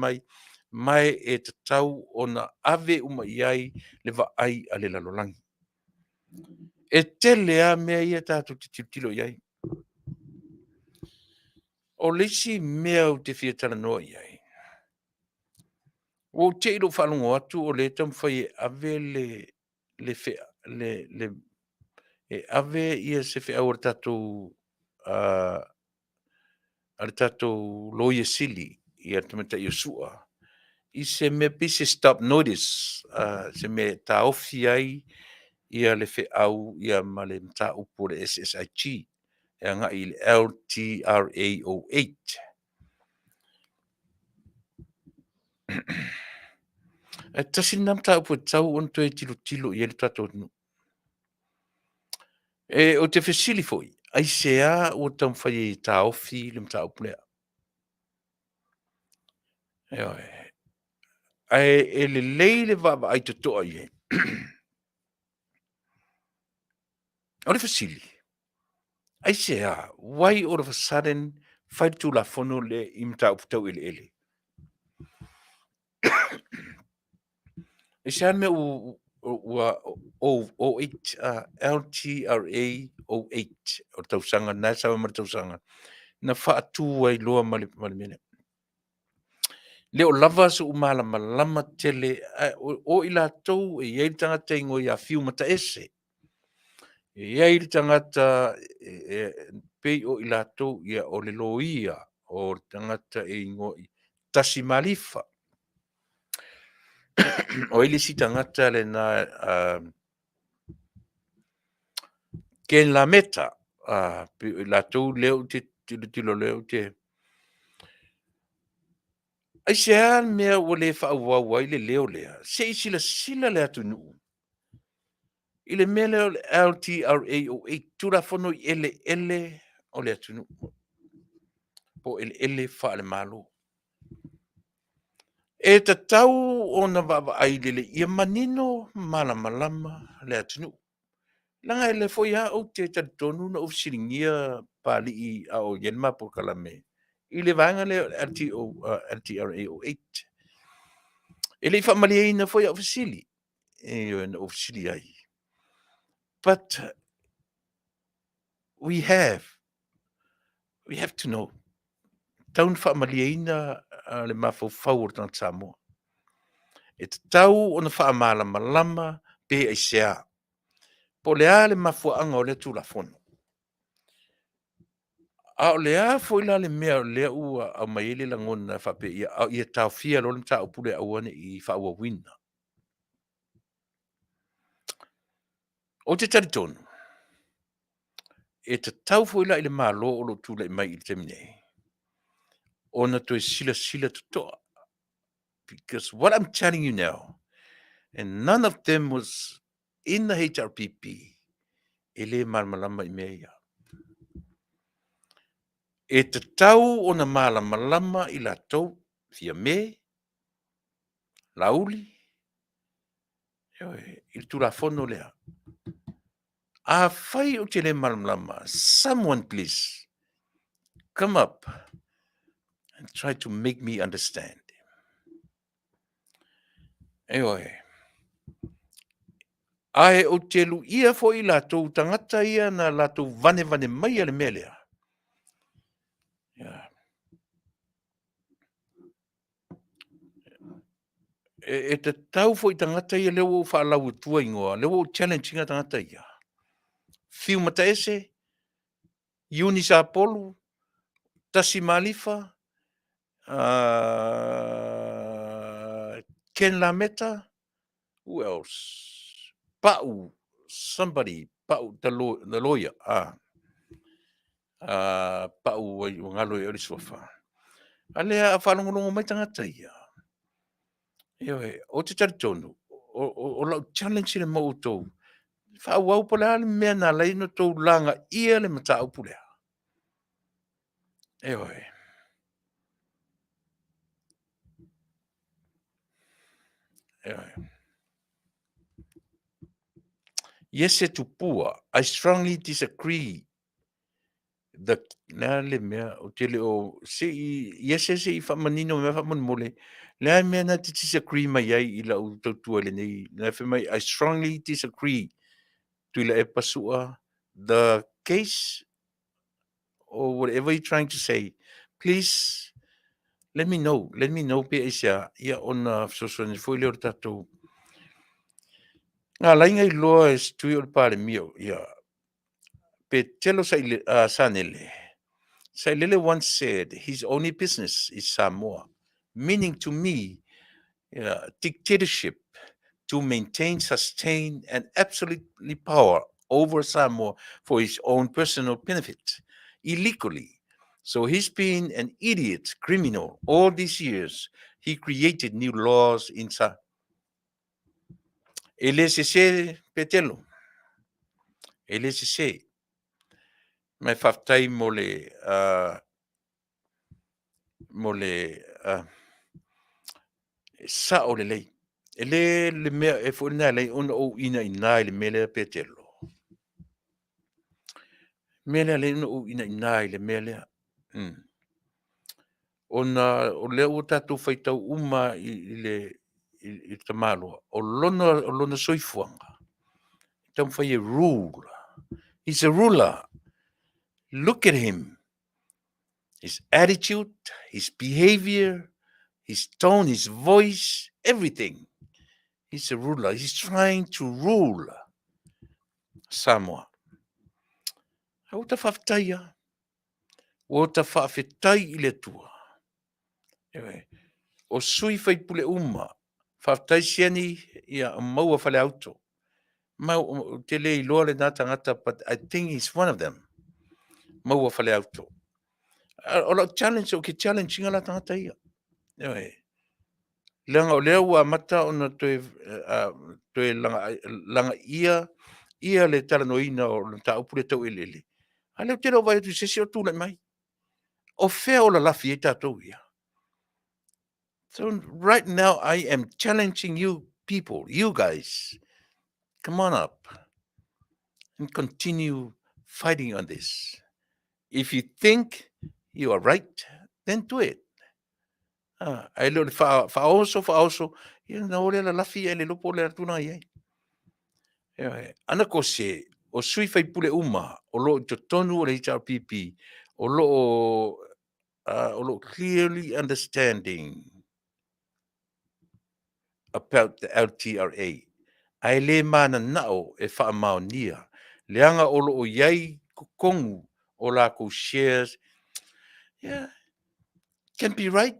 mai e te tau ona ave uma iai le va ai a le lalolangi. E tele a mea ia tātou te tilo iai. O lesi mea o te whiatara noa iai. O te iro whalungo atu o le tam whai ave e ave ia se whi au tātou ar tātou loia sili i atamata i o sua. I se me pise stop notice, se me ta ofi ai ia le fe au ia male mta upo le SSIG, e anga i LTRA08. E tasi nam ta upo tau on to e tilo i ele tato nu. E o te fesili foi, ai se a o tam fai ta ofi le mta upo lea. E le leile vava ai te toa i e. O le fesili. Ai se a, why all of a sudden, whai tu la fono le imta uputau ele. E se ane o 08, LTRA 08, o tausanga, nai sawa mara tausanga, na whaatu ai loa mali mene. Le o lava su umala malama tele, o ila tau e iei tangata ingo i a fiu mata ese. Iei tangata pei o ila tau ia o le loia o tangata e ingo i tasi malifa. O ili si tangata le na ken la meta la tau leo te tilo leo te ai se an mea o le whaawawai le leo lea se sila le atu nuu i le mea leo LTRA o e tura fono i ele o le atu nuu po ele wha le malo e ta tau o na wawa ai le ia manino malama le atu nuu langa ele foi a o te tonu na ofisiringia pali i a o yenma po kalame. I le vanga le LTRA08. Ele fa mali na foi a ofisili. E na ofisili ai. But we have to know. Taun fa mali na le mafo fawr tan Samoa. E tau ona fa malama pe aisea. Po le ale mafo anga o le tula fono. A o lea foi la le mea lea ua au mai ele la ngona whape ia tau fia lo le mta upule au ane i whaua wina. O te taritonu, e te tau foi la ile maa lo o lo tula i mai i temine. Ona toi sila tutoa. Because what I'm telling you now, and none of them was in the HRPP, ele malamalama i mea ia. E te tau ona malamalama i la tau fia me, lauli, il tula fono lea. A fai o te le malamalama, someone please, come up and try to make me understand. Eoi. Ai o te lu ia fo i la tau tangata ia na la tau vane mai ale melea. e te tau fo i tangata ia leo whaalau tua ingoa, leo challenge inga tangata ia. Fiu mataese, Iuni sa polu, tasi malifa, Ken Lameta, who else? Pau, somebody, Pau, the lawyer, Pau, ngalo i ori sofa. Alea a whalongolongo mai tangata ia. Ewe, o te taritonu, o lau challenge le mo tau. Whaau pole ale mea nā leino tau langa ia le mata au pulea. Ewe. Ewe. Yes, to poor. I strongly disagree. The na le mea o te le o se yes se I whamanino mea whaman mole. Le mea na te disagree mai ai I la u tautua le nei. Na mai, I strongly disagree. Tuilaepa sua. The case or whatever you're trying to say, please let me know. Let me know pe isa ia ona so ni foi le tatou. Nga lainga I loa es tui o pare mio ia. Pe telo sanele. Sailele once said his only business is Samoa, meaning to me dictatorship to maintain, sustain, and absolutely power over Samoa for his own personal benefit, illegally. So he's been an idiot, criminal all these years. He created new laws in Samoa. Elesese petelo. Elesese. Mai Faafetai mole sa o le lei. Le mea e fo na lei ona o ina le mele petelo. Mele le o ina le mele. Ona o le o tatu faitau uma I tamalo. O lona soifuanga. Tam fai a rule. He's a ruler. Look at him. His attitude, his behavior, his tone, his voice, everything. He's a ruler. He's trying to rule Samoa. O ta Faafetai ia. O ta Faafetai I le tua. Ewe. O sui fai pule uma. Faafetai siani ia maua fale auto. Mau te le iloa le nā tangata, but I think he's one of them. Maua fale auto. O la challenge o ke challenge inga la tangata ia. Ewe. Leanga o lea ua mata ona toe langa ia le talanoina o le taupule tau elele. A leo te rau vai tu sesi o tūle mai. O fea o la lafi e tātou ia. So right now I am challenging you people, you guys. Come on up and continue fighting on this. If you think you are right, then do it. Ai leo le whaoso, ia na ole la lafi e le lupo le atuna iai. Ana ko se, o sui fai pule uma, o lo to tonu o le HRPP, o lo clearly understanding about the LTRA. Ai le mana nao e whaamaonia. Leanga o lo o iai kukongu o la ko shares. Yeah, can be right.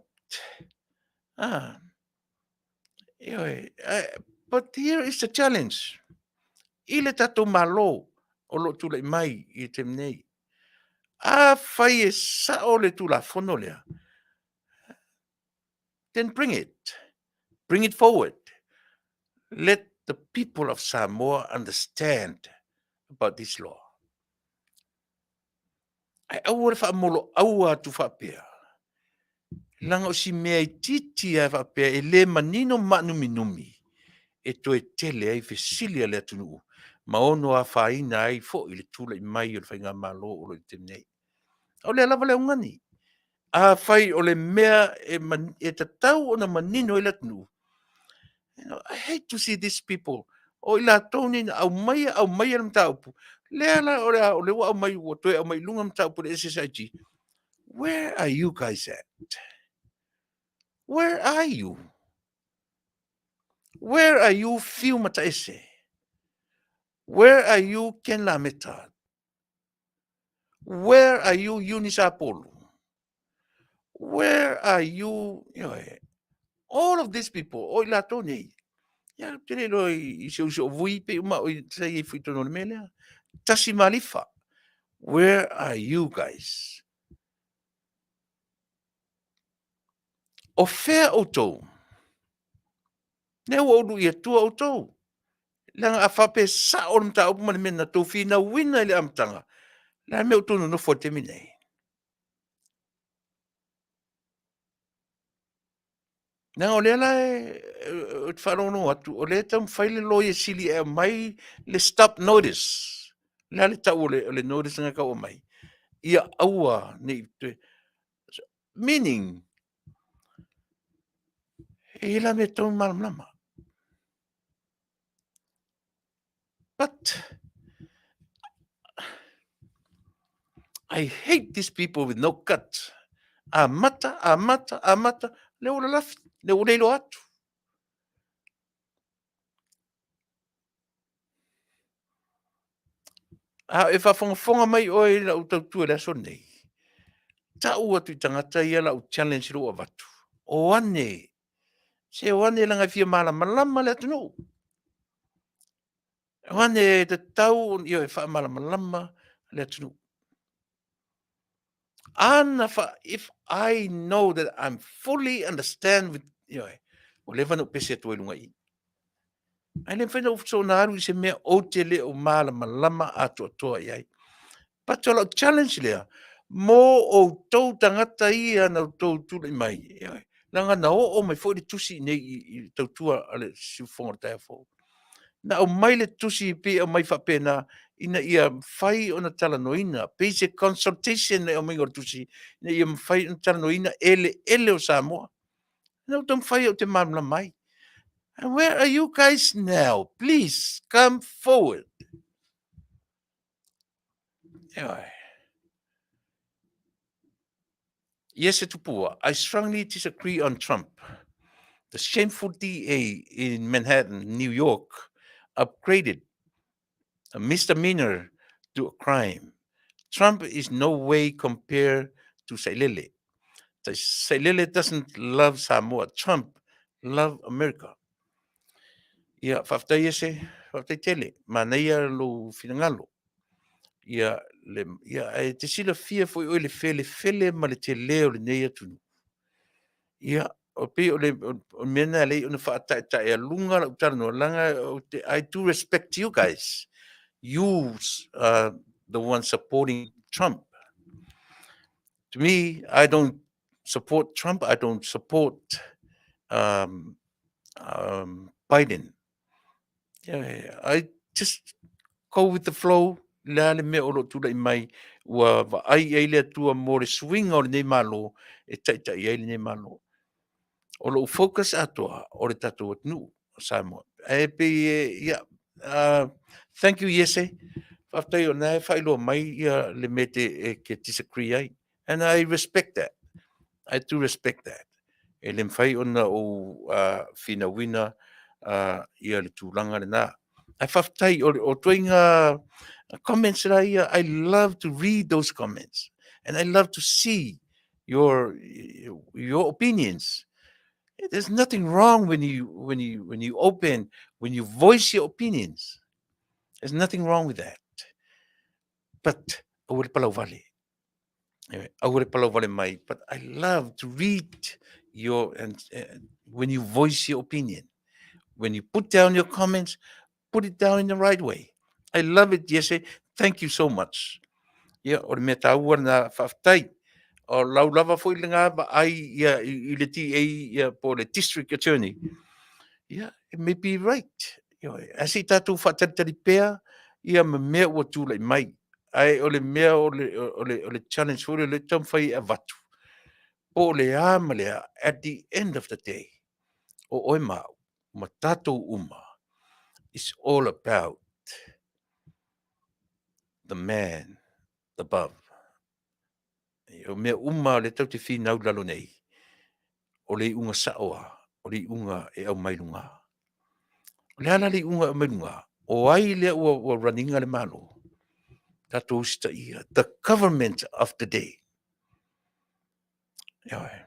But here is the challenge. Ile tato malo o lo tule mai I te mnei. Fai e sa o le tula fono lea. Then bring it. Bring it forward. Let the people of Samoa understand about this law. Ai au fa molo au atu fa pea. Langa o si mea I titi a fa pea e le manino manumi. E to e tele ai fesilia le atunu. Ma ono a faina ai fo I le tula I mai o le whainga malo o le temnei. O le alava le ungani. A fai o le mea e tatau o na manino I le atunu. I hate to see these people. O ila toni au mai le mtaupu. Lea la o le wa au mai o toe au mai lunga mtaupu le SSIG. Where are you guys at? Where are you? Where are you Fiu Mataese? Where are you Ken Lameta? Where are you Unisapolo? Where are you, all of these people, oi lato nei. Ya, tele lo I se vui pe uma oi sei fito no mele. Tasi malifa. Where are you guys? O fair auto. Ne o lu ia tua auto. Langa a whape sa o mta upu mani mena tau whina wina ile amtanga. La me utono no fote minei. Nang o lela e wharono atu, o le tam whaile lo e sili e mai le stop notice. Le ale tau le notice nga ka o mai. Ia aua ne te. Meaning, e la me tau malamlama. But I hate these people with no guts. Amata, amata, amata, le ula lafi, le ula ilo atu. A e whafonga mai o e la utau tua le aso nei. Ta ua tu tangata ia la u challenge ro avatu. O ane, se o ane langa fia malama le atunu. O ane te tau i o e wha malama le atunu. If I know that I'm fully understand with, o le vana pese atu ilunga I. Ai le whaina ufso na aru I se mea o te le o malama atu atoa iai. Patola challenge lea. Mo o tau tangata ia na tau tula mai. Langa na o mai fo le tusi nei I tau tua ale siufonga tae fo. Na o mai le tusi pe o mai whape na ina ia whai o na tala noina. Basic consultation o mai o tusi. Ina ia whai o na tala noina ele o Samoa. Na o tam whai o te mamla mai. And where are you guys now? Please come forward. Yes, Tupua, I strongly disagree on Trump. The shameful DA in Manhattan, New York, upgraded a misdemeanor to a crime. Trump is no way compared to Sailele. Sailele doesn't love Samoa. Trump loves America. Ia whaftai ese, whaftai tele, manaia lo finangalo. Ia te sila fia foi o le fele ma le te leo le nei atunu. Ia o pe o mena le o na whaata e lunga o tara no langa I do respect you guys. You are the one supporting Trump. To me, I don't support Trump. I don't support Biden. Yeah, I just go with the flow. Le ale me o lo tula I mai ua ai ai le tua mo le swing o le nei malo e tai ai le nei malo. O lo focus atoa o le tatu nu Samoa. E pe thank you Yese. After you na failo mai ia le mete ke disagree ai. And I respect that. I do respect that. E le mfai ona o fina wina ia le tūlanga le nā. I whaftai o toinga comments la ia, I love to read those comments. And I love to see your opinions. There's nothing wrong when you open, when you voice your opinions. There's nothing wrong with that. But awure palau vale. Awure palau vale mai. But I love to read your when you voice your opinion. When you put down your comments, put it down in the right way. I love it, Jesse. Thank you so much. Yeah, o me tau na whaftai. O lau lava fo I ngā ba ai I le TA po le district attorney. Yeah, it may be right. As I tātou whatatari pēr, ia me mea ua tūlai mai. Ai o le mea o le challenge fo le tamwhai a watu. Po le amalea at the end of the day. O oi mau, ma tātou uma. It's all about the man above. O mea uma le tau te whinau lalo nei. O le unga saoa, o le unga e au mailunga. Le ala li unga menunga. O ai le ua raninga le malo. Tatou sita ia. The government of the day. Iawe.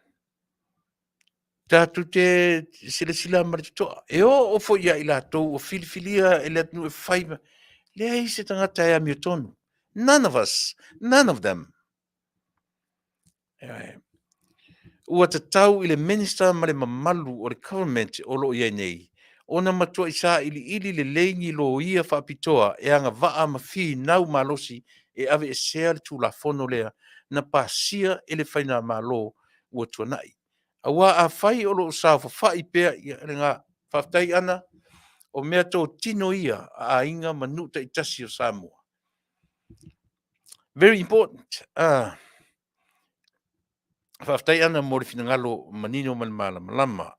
Tatou te sila maritoa. E o fo ia i lātou o filifilia e le atunu e whaima. Le ai se tangata e ami o tonu. None of us. None of them. Iawe. Ua te tau i le minister ma le mamalu o le government o lo ia nei. Ona matua i sa ili le lengi lo ia whaapitoa e anga waa ma fi nau malosi e ave e sea le tūlafono lea na pasia e le whaina malo ua tuanai. A wā a whai o lo sa whawhai pēr i ngā whaftai ana o mea tō tino ia a inga manuta i tasi o Samoa. Very important. Whaftai ana mo le finangalo manino man malama.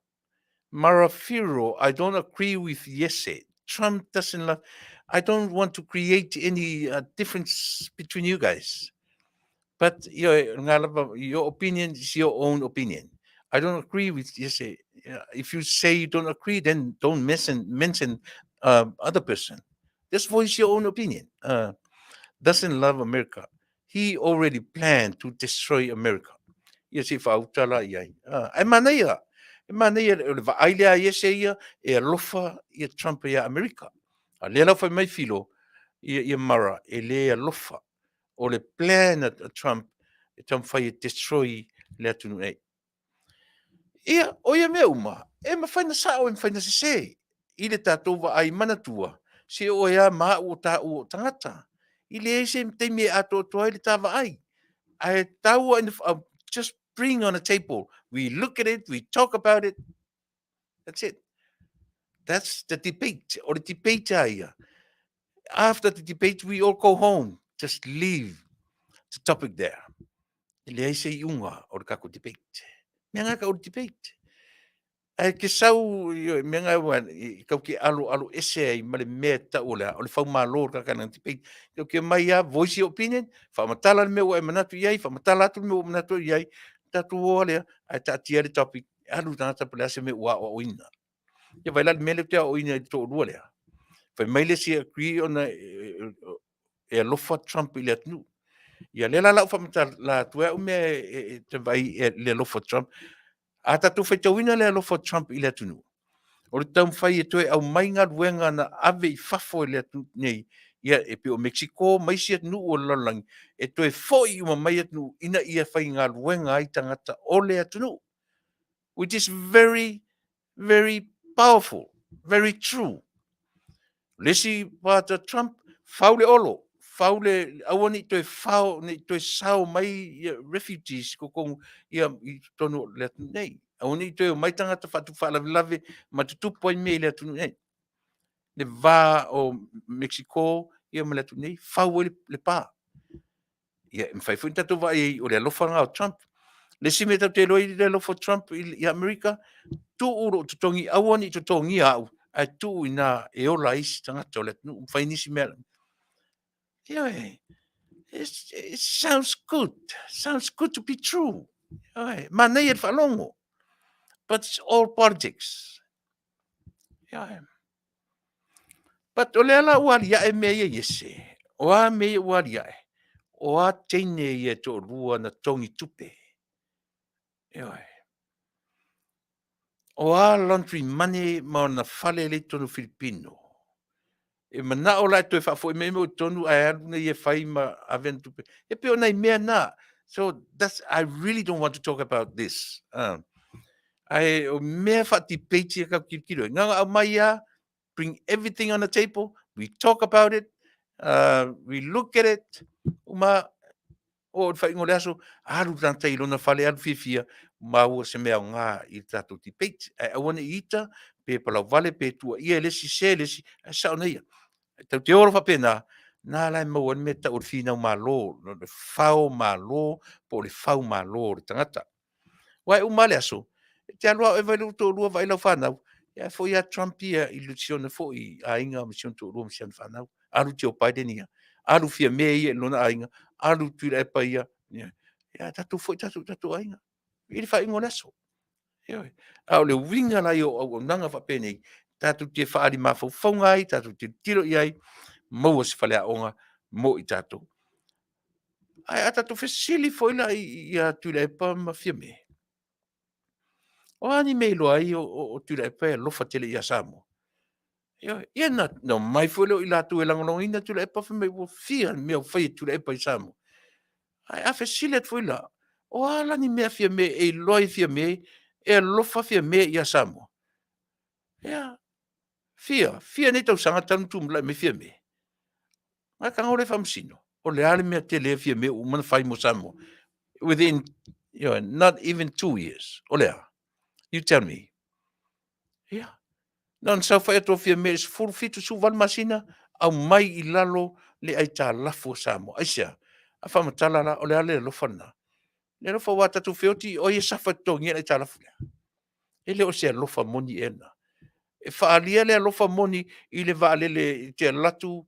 Marafiro, I don't agree with Yese. Trump doesn't love. I don't want to create any difference between you guys. But your opinion is your own opinion. I don't agree with Yese. If you say you don't agree, then don't mention other person. Just voice your own opinion. Doesn't love America. He already planned to destroy America. Ia si whautala iai. Ai manaia. E manaia le vaailea ia se ia e alofa ia Trump ia Amerika. A le alofa mai filo ia mara e le alofa o le plan a Trump e tam whai e destroy le atunu ei. Ia, o ia mea uma, e ma whaina sao e ma whaina se. I le tātou wa ai manatua, se o ia maa o tā o tangata. I le eise te me ato toa i le tā wa ai. Ai tau just bring on a table. We look at it, we talk about it. That's it. That's the debate, or the debate area. After the debate, we all go home. Just leave the topic there. Le ai se iunga o le kako debate. Mea ngaka o debate. Ai ke sau, mea ngai wan, kau ke alu ese ai ma le mea ta o le whau malo kaka nang debate. Kau ke mai a voice your opinion, whamatala le mea o e manatu iai, whamatala atu le mea o manatu iai, tatu o lea, ai ta atia le topic, alu tangata pala se mea ua o ina. Ia vai la mele te o ina i tō rua lea. Whai mai le si agree ona e alofa Trump i le atunu. Ia le la lau whamata la tua o mea te vai le alofa Trump. A tatu whai tauina le alofa Trump i le atunu. O le tau whai e toe au mai ngā ruenga na ave i whafo i le atunu nei. Ia e pe o Mexico, mai si atunu o lalangi. E toe foi uma mai atunu ina ia whai ngā ruenga ai tangata o le atunu. Which is very, very powerful, very true. Lesi pata Trump, faule olo, faule awani toi fau ni toi sao mai refugees ko kong ia I tonu le nei. Awani toi mai tangata fatu fala lave matutupu ai me le tunu nei. Le va o Mexico ia me le tunu nei, fau le pa. Ia mfai fu tatu va o le alofa o Trump. Lesi me te loi le alofa Trump I Amerika, tu uro tutongi awani tutongi au. Ai tu ina e ola isi tangata o le tunu, mfai nisi mea. Yeah, it sounds good. Sounds good to be true. Manei e whalongo. But it's all politics. Yeah. But o le ala uaria e mea yese. O a mea uaria e. O a teine e to rua na tongi tupe. Yeah. O a laundry money ma na fale le tonu Filipino. E mana o lai toi whafo e memo tonu ai aruna I e whai ma aventu pe. E pe o nei mea na. So I really don't want to talk about this. I o mea whati peiti ka kikiro. Nganga au mai a, bring everything on the table. We talk about it. We look at it. Uma o whai ngore aso, aru tanta I lona whale aru fifia, ma ua se mea o ngā I tato ti peiti. Ai awane ita, pe palau vale, pe tua ia lesi se lesi, ai sao neia. Tau te ora whapena, nā lai maua me ta ur whina malo, no le whao malo, po le whao malo, le tangata. Wai umale aso, te alua e vai luto rua vai lau whanau, ia fo ia Trump ia I luciona fo I a inga mission to rua misian whanau, alu teo Biden ia, alu fia mea ia lona a inga, alu Tuilaepa ia, ia tatu fo tatu a inga, ili wha ingo naso. Au le winga la yo Auaunaga faapene tatu te whaari mawhauwhaunga ai, tatu te tiro i ai, maua se whale aonga, mo i tatu. Ai ata to fesili foila i a Tuilaepa ma fia me. O ani me lo ai o Tuilaepa e lofa tele i a Samoa. Ia na no mai foilo i latu e langolonga Tuilaepa fa me wo fia me o fai Tuilaepa i Samoa. Ai a fesili at foila. O ala ni mea fia me e loi fia me e lofa fia me i a Samoa. Ia, fia ne tau sanga tanu tumla me fia me. Nga ka ngore whamsino. O le ale mea te lea fia me o mana whai mo Samoa. Within, not even 2 years. O lea. You tell me. Yeah. Non sa whai ato fia me is full fitu su val masina au mai i lalo le ai tā lafo Samoa. Aisia. A whamatala la o le ale lo whana. Le lofa wata tu whioti o i safa tongi ai tā lafo lea. Ele o se lofa moni ena. E whaalia le lofa moni i le vaalele te latu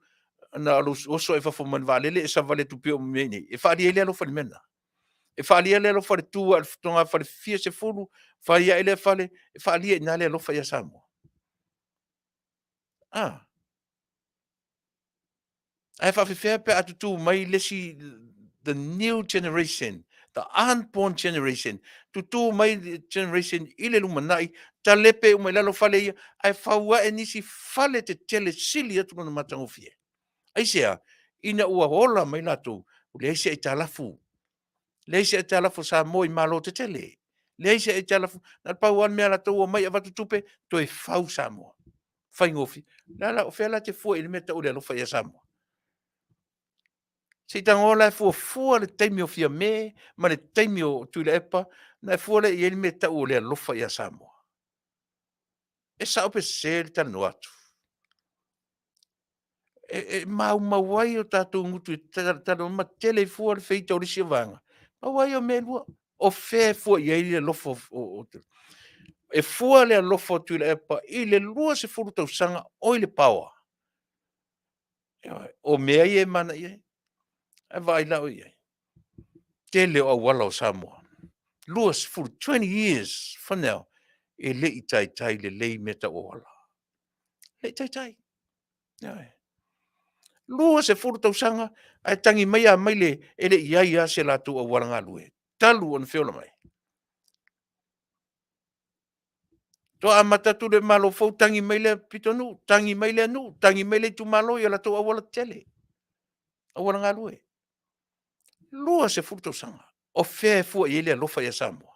na oso e whafoman vaalele e sa vale tu pio mene. E whaalia le lofa ni mena. E whaalia le lofa le tua al tonga whale fia se furu, whaia ele whale, e whaalia ina le lofa ia Samoa. Ai whawhiwhea pe atu tu mai lesi the new generation, the unborn generation, tu mai generation ile lumanai, ta lepe umai lalo whale ia, ai whaua e nisi whale te tele sili atu kona matango fie. Ai sea, ina ua hola mai lato, leise e talafu. Leise e talafu sa moi malo te tele. Leise e talafu, na pauan mea lato ua mai avatu tupe, to e whau Samoa. Whaingofi. Lala, o whela te fua ili meta ule alofa ia Samoa. Si tangola fua le taimi o fia me, ma le taimi o Tuilaepa, na fua le ili meta ule alofa ia Samoa. E sa ope se le tanu atu. Mauai o tātou ngutu e tano ma tele fua le feita o risi vanga. Mauai o me lua. O fe fua i le lofo o e fua le lofo o Tuilaepa i le lua se furu tau sanga o le power. O mea i e mana i e. E vai lau i e. Tele o wala o Samoa. Lua se furu 20 years for now. E le i tai le lei meta o wala. Le i tai. Lua se furu tau sanga, ai tangi mai a mai le, ele iai a se la tu a waranga lue. Talu on whiola mai. To a matatu le malo fau tangi mai le pitonu, tangi mai le anu, tangi mai le tu malo i la tu a wala tele. A waranga lue. Lua se furu tau sanga. O fea fua i ele a lofa i a Samoa.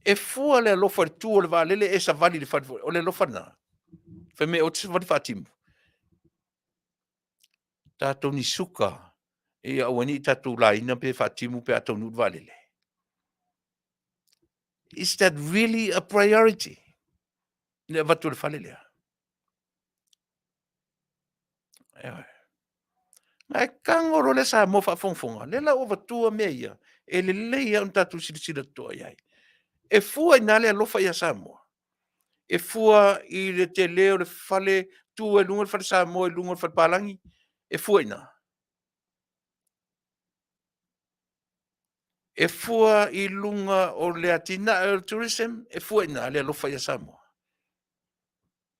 E fua le lofa tu o le valele e sa vali le fadfo, o le lofa na. Fe me o tse vali fatimu. Tato ni suka. E awani tato la ina pe fatimu pe ato nu valele. Is that really a priority? Le vatu le falelea. Ai kangoro le sa mo fa fonfonga. Le la o vatu mea ia. E le leia un tatu silisila toa iai. E fua ina le alofa ia Samoa. E fua i le te leo le fale tu e lunga le fale Samoa e lunga le fale palangi. E fua ina. E fua i lunga o le atina tourism. E fua ina le alofa ia Samoa.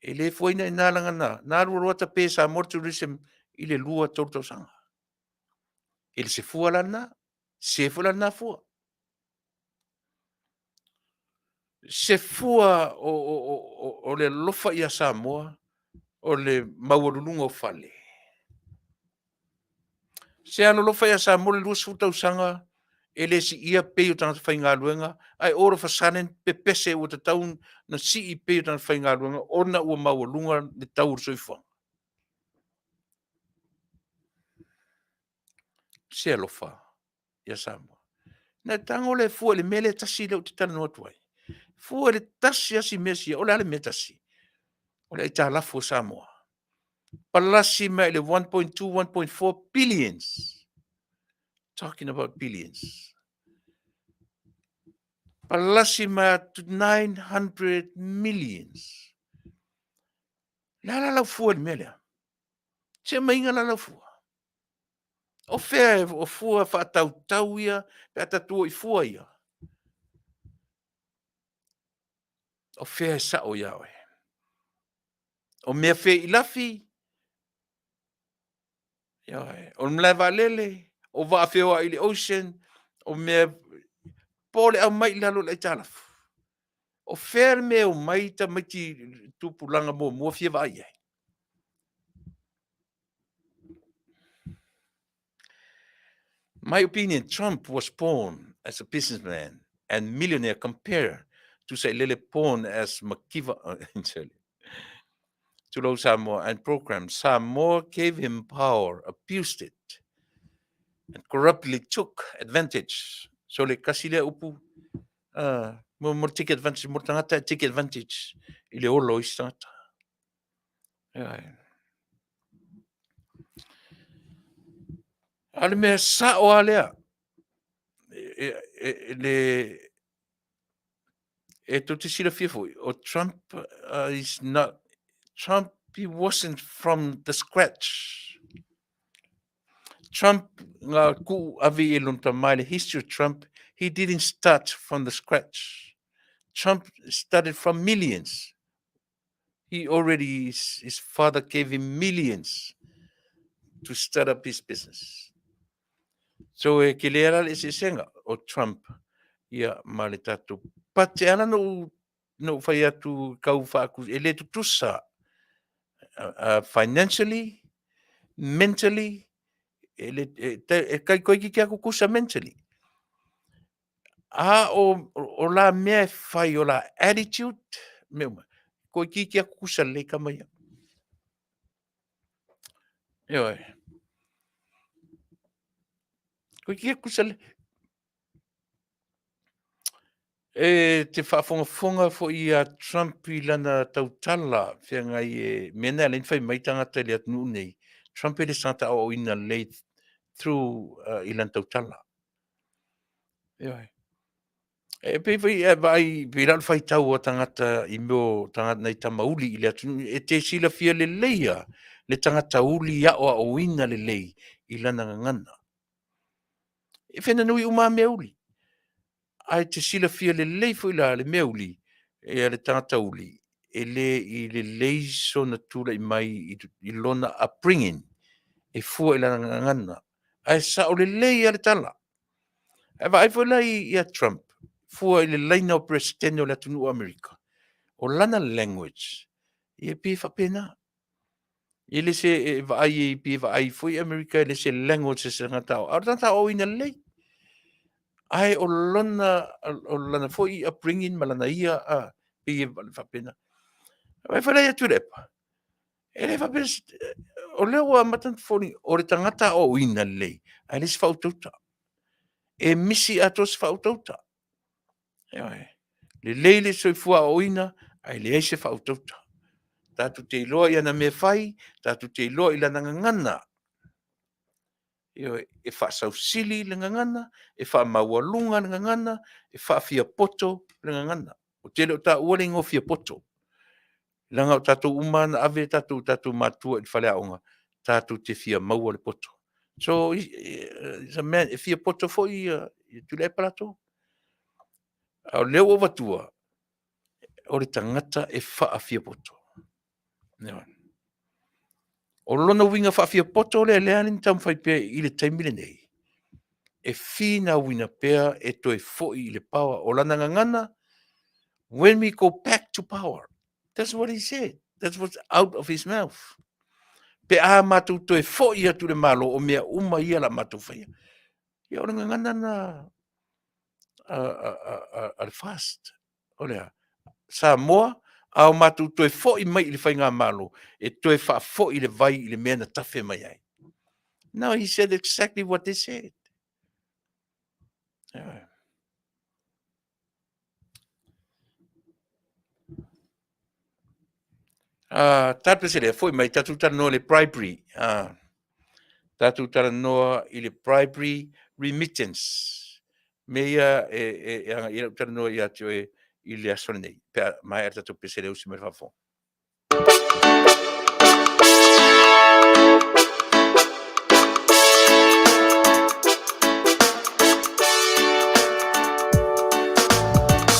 E le fua ina ina langa na. Nā ruaruata pe Samoa tourism i le lua tau sanga. E le se fua lana. Se fua lana fua. Se fua o le lofa ia Samoa o le maurulunga o fale. Se ano lofa ia Samoa le lua sfuta usanga e le si ia peo tangata whainga luenga ai ora fasanen pepese o te taun na si i peo tangata whainga luenga ona ua maurulunga le taur Soifua. Se alofa ia Samoa. Na tango le fua le mele tasi le o te tana notuai. Fua le tasi asi mesia o le ale metasi. O le ita lafo Samoa. Palasi mai le 1.2, 1.4 billions. Talking about billions. Palasi mai 900 millions. La fua le mele. Se mainga la fua. O fea o fua whaatautau ia, pe atatua I fua ia. O fea sa o iawe. O mea fea I lafi, iawe. O mlea valele, o va fea I le ocean, o mea pole au mai lalo lai talafu. O fea mea o mai ta maiti tupulanga mua fea vai ai. My opinion, Trump was born as a businessman and millionaire compared to say Lele born as Makiva to low Samoa and program. Samoa gave him power, abused it, and corruptly took advantage. So le kasile upu mo take advantage, mo tangata take advantage. Ile olo istata. Ale me sa o alea. Le to tisila fearful. Or Trump is not. Trump, he wasn't from the scratch. Trump, ku avi ilunta mai history of Trump, he didn't start from the scratch. Trump started from millions. He already, his father gave him millions to start up his business. So kilera le senga o Trump ia male tatu. Pate ana no fai atu kau faku ele tusa financially, mentally, kai koe ki kia kukusa mentally. O la mea fai o la attitude, meuma, koe ki kia kukusa le kamaya. Ioi. Koe kia kukusa le. Te whaafonga fo I a Trump I lana tautala, whia ngai mena len fai mai tangata le atunu nei. Trump le santa o ina le through I lana tautala. Ioi. Pe vai viral fai tau o tangata I mo tangata nei tamauli I le atunu, te sila fia le leia, le tangata uli ia o ina le lei I lana ngana. E whena nui uma mea uli. Ai te sila fia le lei fo I la le mea uli, e le tangata uli, e le I le lei so na tula I mai I lona upbringing, e fua I lana ngana. Ai sa o le lei le tala. E vai fo lai ia Trump, fua I le laina o presidente o le atunu o Amerika. O lana language, I pe whapena. I le se vai I pe vai fo I Amerika, I le se language se ngata o. Au tanta o ina lei. Ai o lana fo I upbringing malana ia pe whapena. Vai whalai atu repa. E le whapena, o leo a matanta fōni, o le tangata o ina lei. Ai le se whautauta. E misi atos whautauta. Le lei le soifua o ina, ai le eise whautauta. Tātu te iloa I ana me whai, tātu te iloa I lana ngana. E whaasau sili le ngana, e wha maualunga le ngana, e wha fia poto le ngana. O te leo tā uare ngō fia poto. Langa o tātou umana ave tātou matua I whale aonga, tātou te fia maua le poto. So, it's a man, e fia poto fo I Tuilaepa lato. Au leo o watua, o le tangata e wha fia poto. O lona winga wha fia poto le lea ni tam whai pia I le taimile nei. E fina wina pia e toi fo I le power. O lana ngana, when we go back to power. That's what he said. That's what's out of his mouth. Pe a matu toi fo I atu le malo o mea uma ia la matu whaia. Ia o ngana na al fast. O lea. Samoa, au matu toi fo I mai I le whainga malo. E toi wha fo I le vai I le mea na tafe mai ai. No, he said exactly what they said. Yeah. Tatu se le foi mai tatu tala no le bribery. Tatu tala no I le bribery remittance. Meia e tala no ia tio I le asone nei. Pe mai tatu pese le usi me fafo.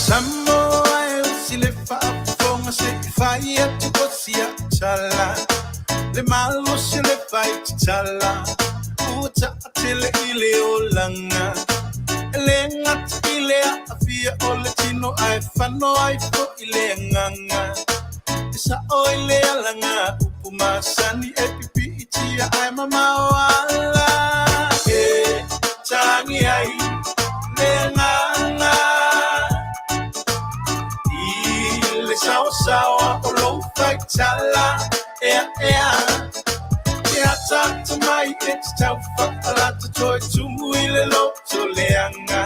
Samoa sile Faafofonga se fai tu kosia chala le malo sile fai chala uta tele ile olanga lenga ile afia ole tino ai fano ai fo ile nganga isa oile alanga upuma sani epipi itia ai mama wala tangi ai nganga ile sawa olo fight chala talk to my it's tough a lot to toy to muile lo to leanga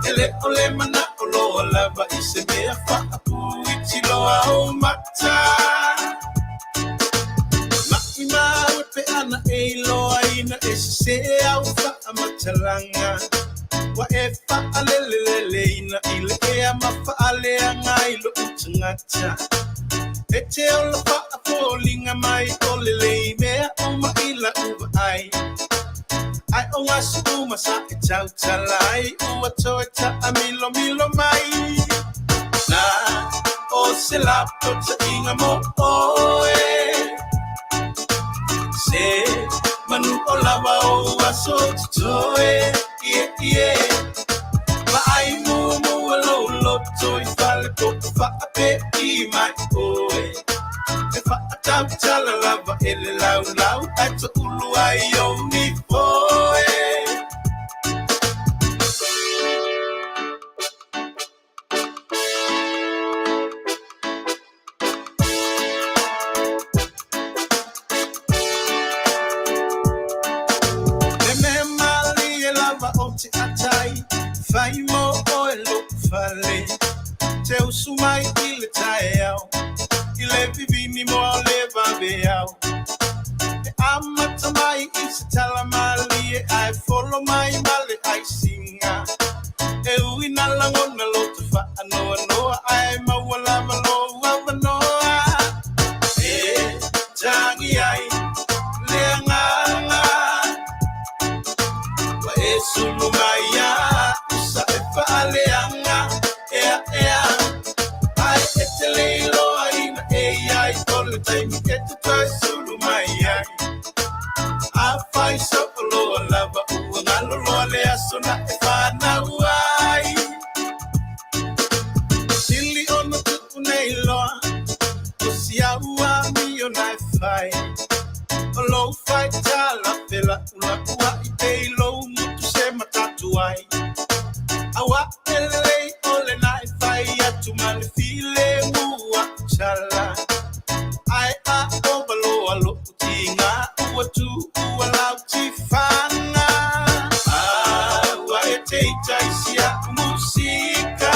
ele ole mana olo lava ise me fa apu ichilo au mata ma pe ana elo aina ese au fa amatalanga wa efa alelele ina ile ya mafa ale ilo utngata ete ola fa falling mai olele me uma ila uba ai onga suma sa chau chalai ua toita amilo mai na o se la tota inga mo oe se manu olava o aso toe ma ai mu lo toi fale po fa pe I mai oe e fa tau chala lava ele lau ato ulu ai o ni poe atai fai mo o lo fale te usumai ile taeao ile vivini mo le babeao amata mai isitala mali I follow my mali I singa e uina langona lo te fa no I mawala malo wavanoa tangi ai leanga Sulumaya sa faleanga ai etelelo ai all the time get to Sulumaya I find so low lava ngalo le asona fana wai silly on the tunelo sia wa mi on I fight low fight la pela una ipelo matatuai awa ele ole na fire to man file mua chala ai a obalo alo tinga watu wala tifanga wa eteita isia musika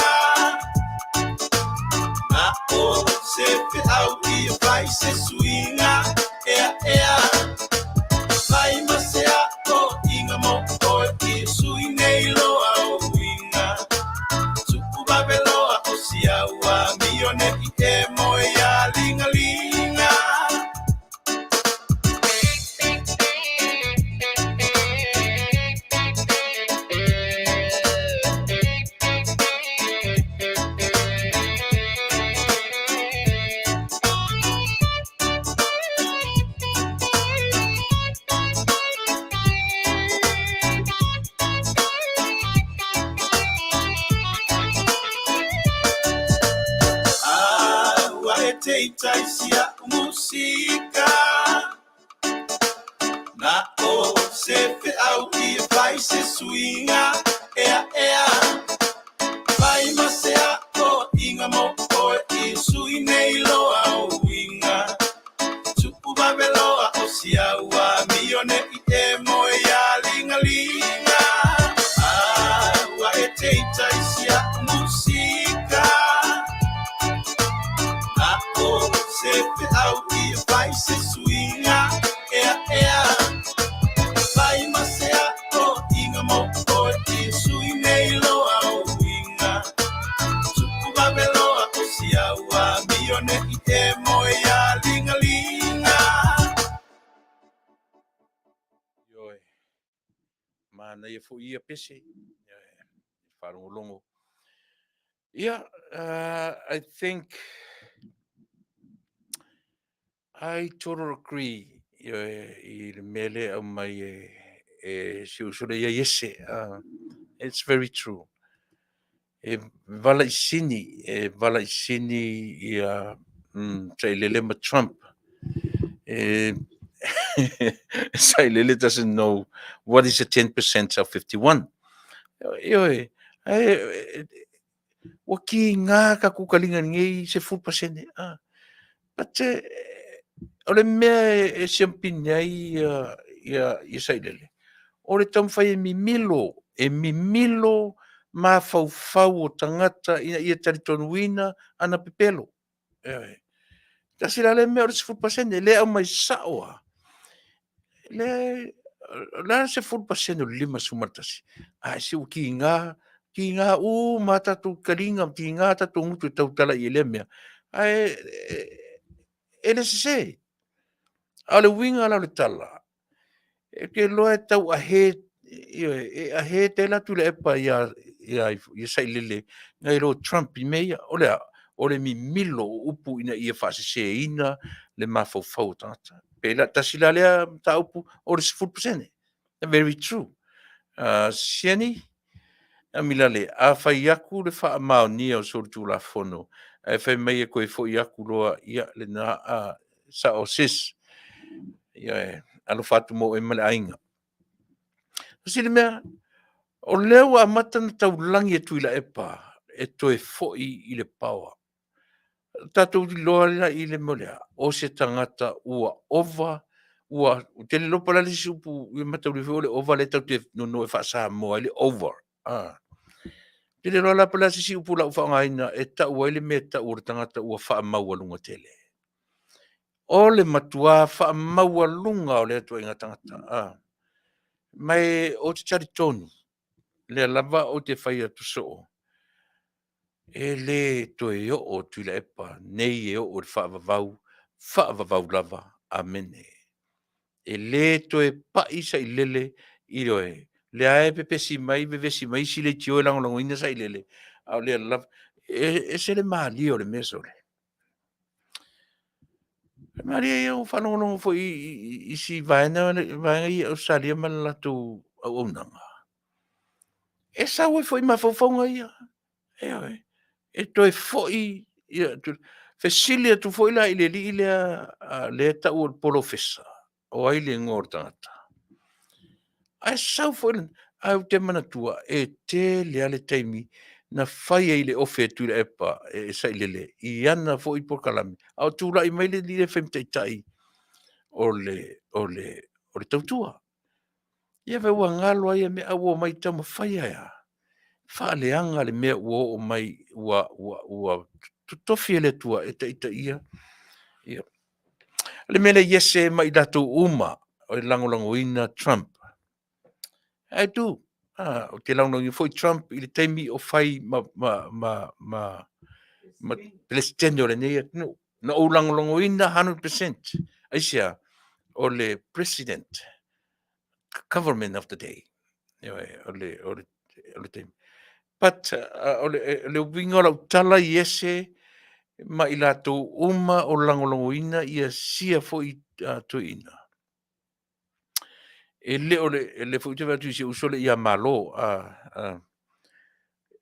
na o se fe au di vai se swinga vai masea o inga mo suineilo au winga tuku babelo osia wa mione ite moya linga Taisia musika na o se fe au I vai se swinga vai masea o inga mo o I suineilo au winga tupu babelo o sia wa mione ite moya linga wa ete taisia musika se fe au I vai se swinga vai masea o inga mo o I suineilo au winga tuku babelo o sia wa mione ite moya linga Yoi. Mana ia fu ia pese. Wharongolongo. Yeah, I think I totally agree. I le mele au mai si usule ia yese. It's very true. Vala i sini ia Tailele ma Trump. Tailele doesn't know what is a 10% of 51. Ioe, wa ki ngā ka kukalinga ngei se 4%. But ole mea e siampini ai ia Tailele. Ole tamwhai e mimilo ma faufau o tangata ia taritonuina ana pepelo. Tasi la le mea o se 4%, le au mai saoa. La se 4% o lima sumatasi. Si o ki ngā ma tatu karinga, ki ngā tatu ngutu e tautala i le mea. Le se. Ale winga la le tala. Ke loa e tau ahe te la Tuilaepa ia Tailele ngai ro Trump I mea ole mi milo upu ina ia whaseseina le mafaufau tangata. Pela tasila lea ta upu o le 4%. Very true. Siani, milale, a whai aku le wha maonia o sori tū la whono. E whai mai e koe fo I aku loa ia le na sa o sis. Ia alo whatu mo e male ainga. Sili mea, o leo a matana tau langi e Tuilaepa e toe fo'i I le pawa. Tatou di loa I le molea, o se tangata ua ova, ua tele lopa la lisi upu I matau le fole ova le tau te no e Fasa moa le over. Tele loa la pala sisi upu la ufa ngaina e ta ua ile me ta ua tangata ua wha maua lunga tele. O le matua wha maua lunga o le atua inga tangata. Mai o te taritonu, le lava o te whaia tu soo. E le toe o Tuilaepa, nei o le whaavavau lava, amene. E le toe pai Tailele I roe, le ae pepe si mai, si le tio e lango ina Tailele, au le lava, e se le maali o le mesore. Maria e o whanongo fo I si vaena I Australia mana latu Auaunaga. E sawe fo I mawhauwhaunga ia. E toi foi fesilia tu foi la ile le ta o polofesa o ai le ngor tata ai sau foi au te mana tua e te le ale taimi na fai ile ofe Tuilaepa e sai lele I ana foi por kalami au tu la I mai le le fem tai o le tautua ia ve wa ngalo ai me au mai tama fai ia whaaleanga le mea ua o mai ua tutofi le tua e te ia. Le mele yese mai datou uma o i langolango ina Trump. Ai tu, o te langolango foi Trump I le taimi o fai ma presidente o le neia, no, na o langolango ina 100%. Aisia, o le president, government of the day. O le taimi. But le winga la tala yese ma I latou uma o langolongoina ia sia fo I tuina. E le fo te vatu se usole ia malo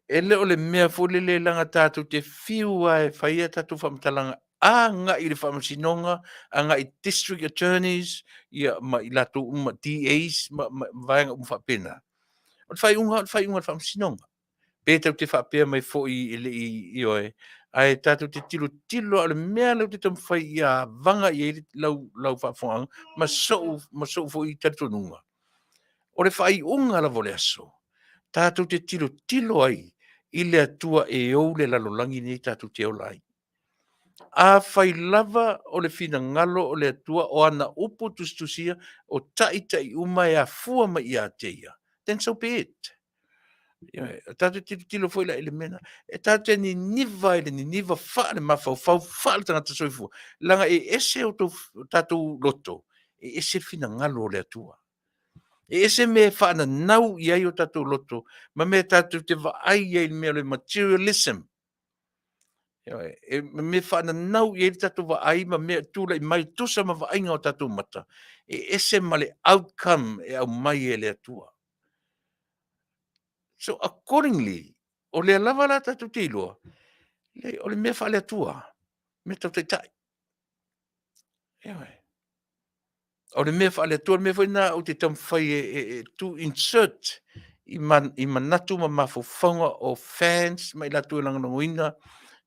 e le o le mea fo le langa tātou te fiua e whaia tātou whamtalanga nga I le whamasinonga nga I district attorneys ia ma I latou uma DAs ma vaenga whapena. O le whaiunga whamasinonga. Pētau te whapea mai fo I oe. Ai tātou te tilo ale mea lau te tamwhai ia vanga I lau whafonga ma sou fo I taritonunga. O le whaiunga la vole aso. Tātou te tilo ai I le atua e ou le lalolangi nei tātou te ola ai. A whai lava o le fina ngalo o le atua o ana upo tustusia o tai uma e a fua ma I a teia. Then so be it. Tātou tilo foi la ele mena. E tātou ni niva ele ni niva whaale mawhau whaale tangata Soifua. Langa e ese o tātou loto. E ese fina ngalo o le atua. E ese me whaana nau I ai o tātou loto. Ma me tātou te vaai ai mea le materialism. Me whananau i tatu wa ai ma mea tūlai mai tusa ma wa ainga o tatu mata. Ese ma le outcome au mai e le atua. So accordingly, o le lava la tatu tiloa, o le mea wha le atua, me tau te tai. O le mea wha le atua, me whaina o te tamwhai to insert i manatu ma mawhawhanga o fans, mai la tua langa ngoina,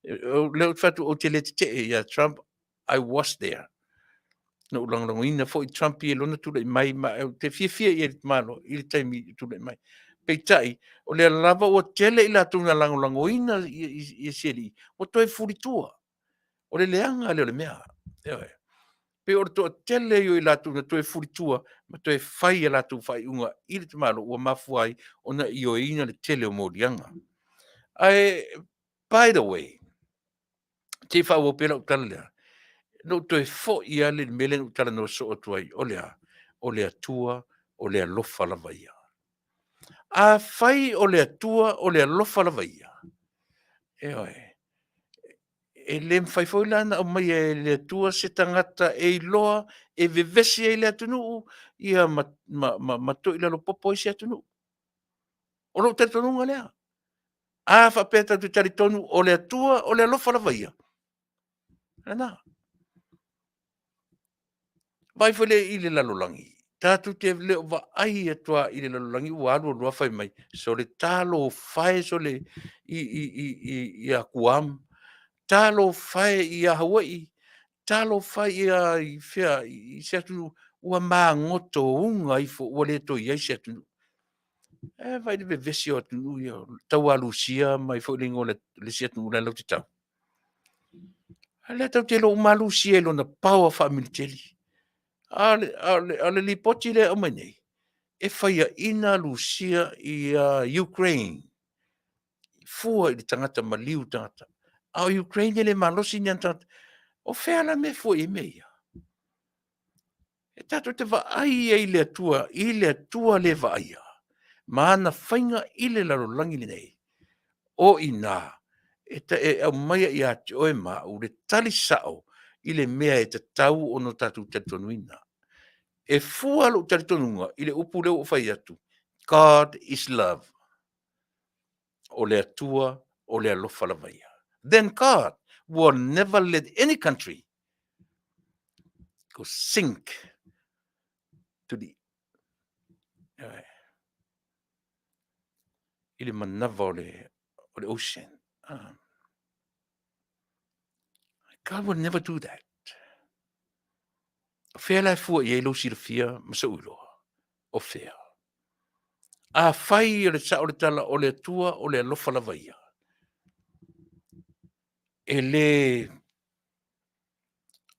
leo whatu o te le te ia Trump, I was there. No ulangoina fo i Trump i lona tula i mai ma te fia i le malo i le taimi tula i mai. Peitai, o le lava o tele i la tunga langoina i seri, o toi furitua. O le leanga le mea. Pe o to tele i la tunga toi furitua, ma toi fai la tu fai unga i le malo o mafuai ona i o ina le tele o morianga. By the way, te fa o pela o tala no toi fo i ale mele o tala no so o tuai, o le atua, o le alofa la vaia. A fai o le atua, o le alofa la vaia. E le mwhai foi lana o mai e le atua se tangata e loa, e vevesi e le atunu, ia mato i lalo popo i se atunu. O lo te tonunga lea. A fa peta tu tari tonu o le atua, o le alofa la vaia. Ana. Vai foi le i le lalolangi. Tātu te leo wa ai atua i le lalolangi ua alu lua fai mai. So le talo fai so le i a Guam. Talo fai i a Hawaii. Talo fai i a i fea i se atu ua maa ngoto unga i fo ua le to i se atu. Vai le vesi o atu i tau alusia mai fo le ngole le se atu ula lau te tau. Le tau te lo malusia lo na power family teli. Ale li poti le o mene. E whaia ina Lucia i Ukraine. Fua i tangata maliu tangata. A Ukraine le malosi ni tangata. O whea me fua i meia. E tato te wa ai e le atua le wa aia. Maana whainga i le larolangi le nei. O ina. E au maia i ati oe ma u le tali sao i le mea e te tau ono tatu te tonuina. E fua lo tari tonunga i le upu leo o whai atu. God is love. O le atua, o le alofa la vaia. Then God will never let any country go sink to the i le manava o le ocean. God will never do that. O whea lai fua i e lo sirafia masa uloa. O whea. A whai o le sa o le tala o le atua o le alofa la vaia. E le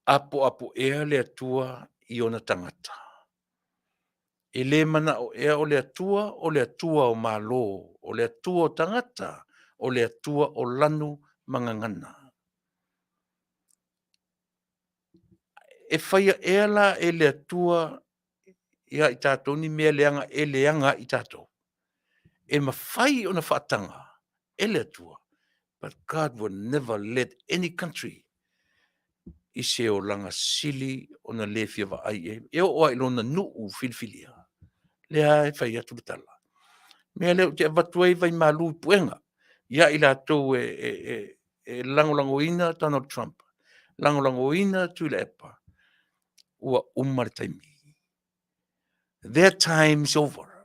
apo ea le atua i ona tangata. E le mana o ea o le atua o malo, o le atua o tangata, o le atua o lanu mangangana. E whaia ea la e le atua ia i tātou ni mea leanga e leanga i tātou. E mawhai o na whaatanga e le atua. But God will never let any country i se o langa sili o na lefia wa ai e. E o oa ilona nuu filfilia. Lea e whai atu tala. Mea leo te avatuai vai malu i puenga. Ia i lātou langolango ina Donald Trump. Langolango ina Tuilaepa. Ua umar taimi. Their time's over.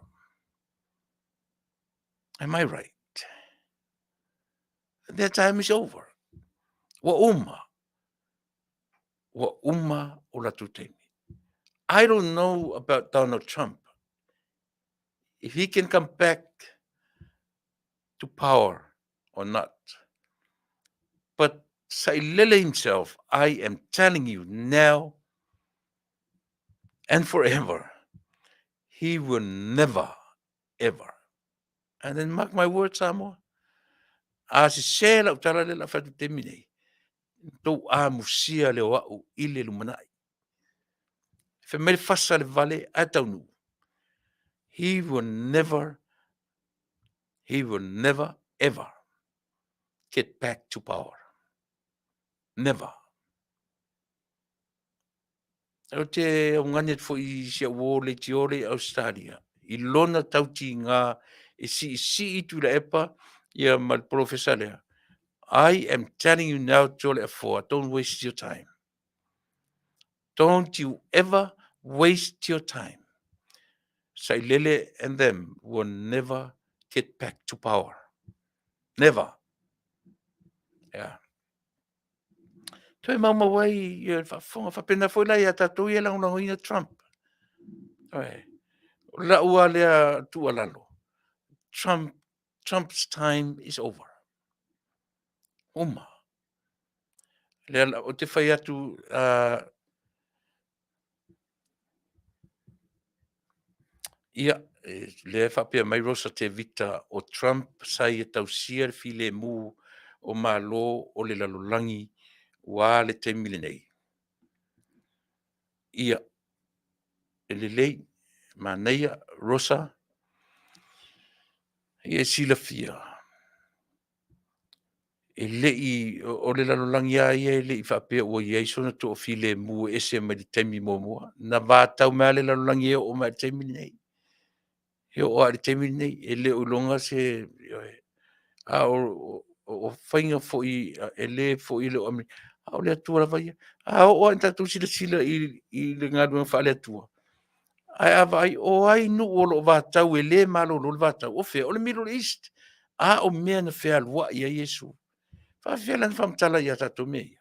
Am I right? Their time is over. Ua uma o latu taimi. I don't know about Donald Trump. If he can come back to power or not. But Sailele himself, I am telling you now and forever, he will never, ever. And then mark my words, Samoa. A se se la utala le la fatu temine. Tou a musia le wau ile lumanai. Fe me fasa le vale a Taunuu. He will never, ever get back to power. Never. O te ngane fo I se wole ti ole Australia. I lona tauti ngā si Tuilaepa ia mal professor lea. I am telling you now, Tole Afua, don't waste your time. Don't you ever waste your time. Sailele and them will never get back to power. Never. Yeah. Toi mama wai ia fa pena foi lai ata toi ela una hoina Trump. Ai. La ua lea tu alalo. Trump's time is over. Uma. Lea o te whai atu ia le whapea mai rosa te vita o Trump sai e tausia file mu o malo o le lalolangi wa le te milenei. Ia e le lei Manuia rosa ia sila fia. E lei o le lalolangi a ia e lei whapea o iei sona to o file mu e se mai te mi momoa. Na vātau mea le lalolangi e o mai te milenei. He o ari te milenei e le ulonga se a o whainga fo I e le fo I le o ami. A o le atua vai. A o anta tu sila I le ngadua whale atua. Ai avai o ai nu o lo vatau e le malo lo vatau o fe o le Middle East. A o mea na fea lua ia Yesu. Fa fea lan fam tala ia tato mea.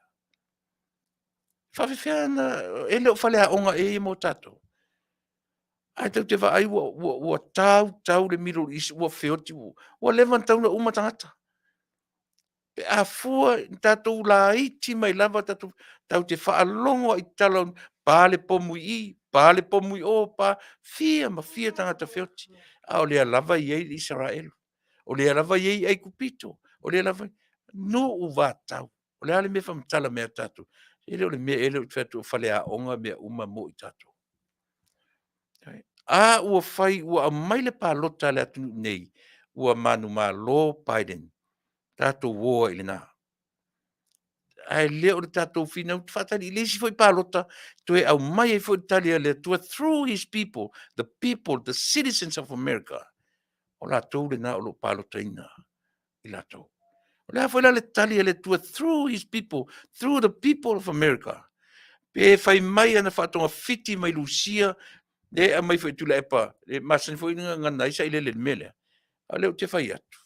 Fa fea na e le o whale a onga e mo tato. Ai tau te va ai wa tau le Middle East wa feoti wa levan tau na uma tangata. Pe a fua tatou la iti mai lava tatou tau te whaalongo I talon pāle pomu I o pa fia ma fia tangata whioti. A o lea lava I ei Israel. O lea lava I ei ai kupito. O lea lava no u vātau. O lea le me whamtala mea tatou. Ele o le mea ele o te whatu o whale a onga mea uma mo I tatou. A ua whai ua a maile pālota le atu nei. Ua manu mā lo Biden. Tatou woa I le nā. Ai leo le tatou fina u fatali le si foi palota to e au mai e foi Italia le to through his people, the citizens of America. O la tou le na o lo palota ina I la tou. O le foi la le Italia le to through his people, through the people of America. Pe fai mai ana fatonga fiti mai Lucia le a mai foi Tuilaepa, le masan foi nga nai sai le mele. A leo te fai atu.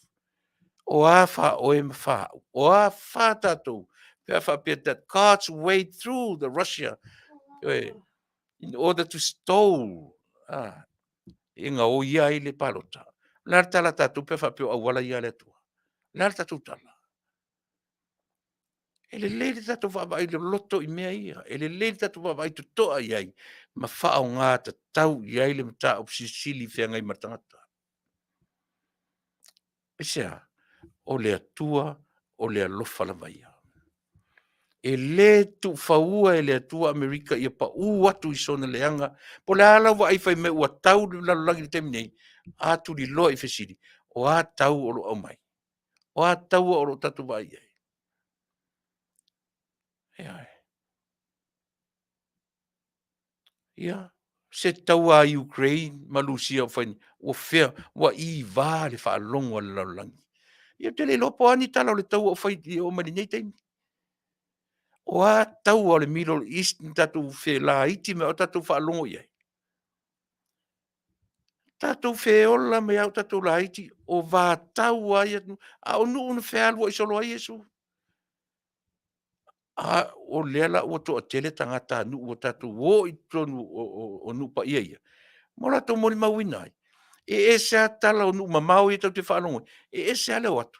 O a fa o e fa, o a fa tatou. That God's way through the Russia in order to stole inga o ia I le palota. Lar tala tatu pe whapio a wala ia le tua. Lar tatu tala. Ele leile tatu whawai le loto I mea ia. Ele leile tatu whawai tu toa iai. Ma whao ngā ta tau iai le mta o sisili whea ngai matangata. Esea, o le atua, o le alofa la vaia. E le tu faua e le atua Amerika ia pa u atu I sona leanga. Po le ala wa ai fai me ua tau la langi te minei. A tu li loa I fesiri. O a tau o lo au mai. O a tau o lo tatu vai ai. Ia. Se tau a Ukraine, malusia o fai. O fea, wa I Vale fa longo la langi. Ia te le lopo ani tala o le tau o fai o marinei teimi. O a tau o le Middle East ni tatu fe la iti me o tatu fa longo iai. Tatu fe ola me au tatu la iti o va tau ai a o nu fe alwa I solo ai Yesu. A o lela o to tele tangata nu o tatu o I tonu o nu pa ia. Mola to moni mawina ai. E se atala o nu mamau I tatu fa longo. E se ale watu.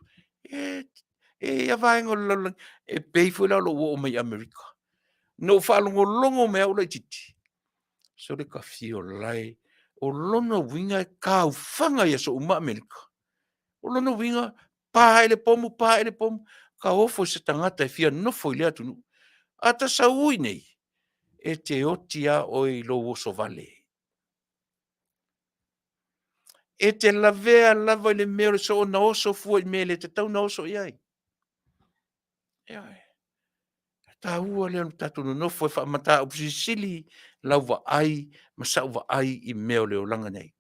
E vaenga lo e peifu la lo o mai Amerika. No fa longo me au la titi. So le ka fio lai o lona winga e ka ufanga ia so uma Amerika. O lona winga pa ele pomu, ka ofo se tangata e fia nofo I lea tunu. Ata sa ui nei, e te otia o I lo oso vale. E te lavea lava I le mea so o na oso fua I mele te tau na oso iai. Tāua lea tātou nonofo e whaamata o sili lau wa ai, masau wa ai I mea o leo langa nei.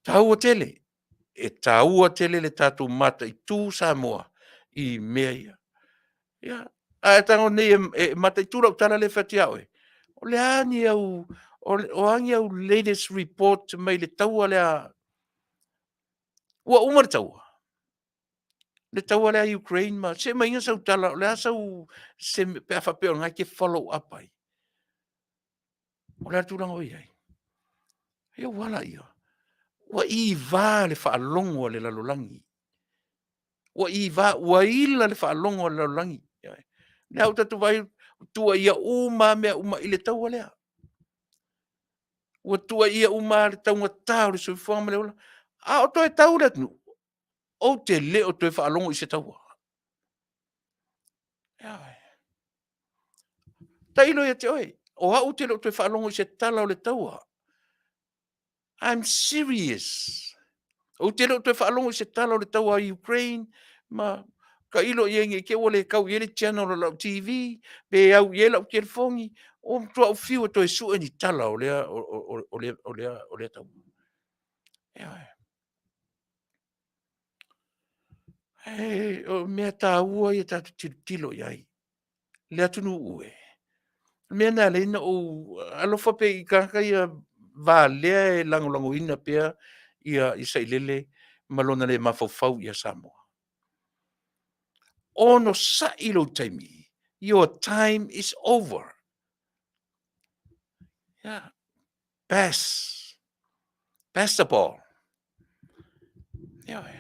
Tāua tele, e tāua tele le tātou mata I tū Samoa I mea ia. Ia, a tango nei e mata I tūra o tala le whatia oe. O le ani au, o angi au latest report mai le taua lea, ua umar taua. Le taua lea Ukraine ma, se mai inga sau tala, lea sau se pea whapeo ngai ke follow up ai. O lea tūranga oi ai. Ia wala ia. Ua I vā le whaalongo le lalolangi. Ua I vā, ua ila le whaalongo le lalolangi. Lea au tatu vai, tua ia uma mea uma I le taua lea. Ua tua ia uma le taunga tāu le soifua ma le ola. A o toi tau le tunu. O te le o toi whaalongo I se taua. Ta ilo ia te oe. O au te le o toi whaalongo I se tala o le taua. I'm serious. O te le o toi whaalongo I se tala o le taua I Ukraine. Ma ka ilo ia nge ke wale kau iele channel o lau TV. Be au iele au telefongi. O tua o fiu o toi su ni tala o lea o lea taua. Hey, o mea tā ua I tātu tilo iai. Lea tunu ue. Mea nā leina o alofa pe I kaka ia Vale e lango ina pea ia I sailele malona le mafofau ia Samoa. Ono sa ilo taimi. Your time is over. Yeah. Pass the ball. Yeah.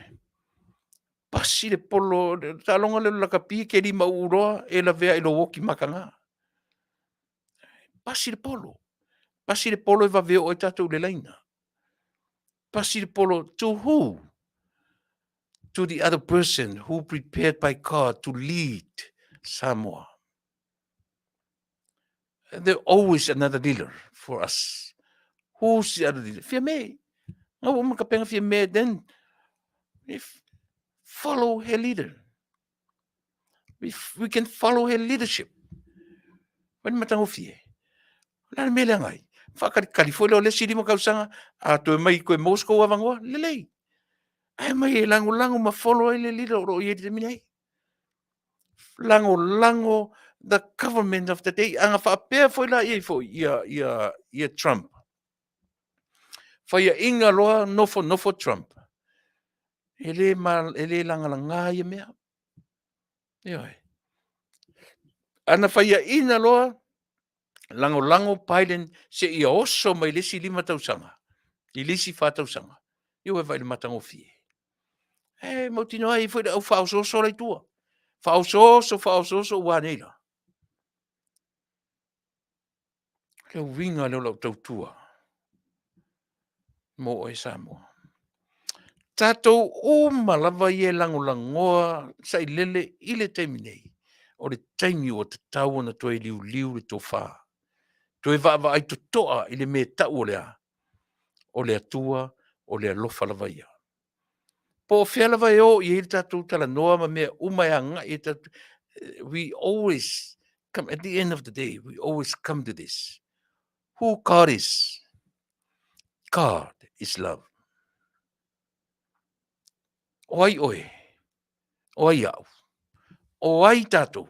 Pasi le polo, talonga le lakapi ke di mauroa e la vea ilo woki makanga. Pasi le polo. Pasi le polo e va veo o tatou le laina. Pasi le polo to who? To the other person who prepared by God to lead Samoa. There's always another leader for us. Who's the other leader? Fia me. No, makapenga fia me, then if follow her leader. We can follow her leadership. When matango fie. La me le ngai. Whakari California o le siri mo kausanga a to mai ko Moscow avangoa lelei. Ai mai e lango ma follow le leader o ye te minai. Lango the government of the day anga fa pe foi la ye foi ia Trump. Fa ia inga loa no for Trump. Ele langa ia mea. Ia. Ana fa ia ina loa lango Biden se ia oso mai lesi 5 tausanga. I lesi 4 tausanga. Io e vai le matango fie. Mo tino ai foi au fa so lai tua. Fa so wa neila. Ke winga le lo tautua. Mo e Samoa. Tatou o malava ia langoa sai lele I le taiminei. O le taimi o te tau na toi liu le tofa. Toi va ai to toa I le me tau o lea. O le atua, o le alofa lava ia. Po fea lava o I tatou tala noa ma mea umaianga I tatou. We always come, at the end of the day, we always come to this. Who God is? God is love. Oi oe. Oi au. Oi tatou.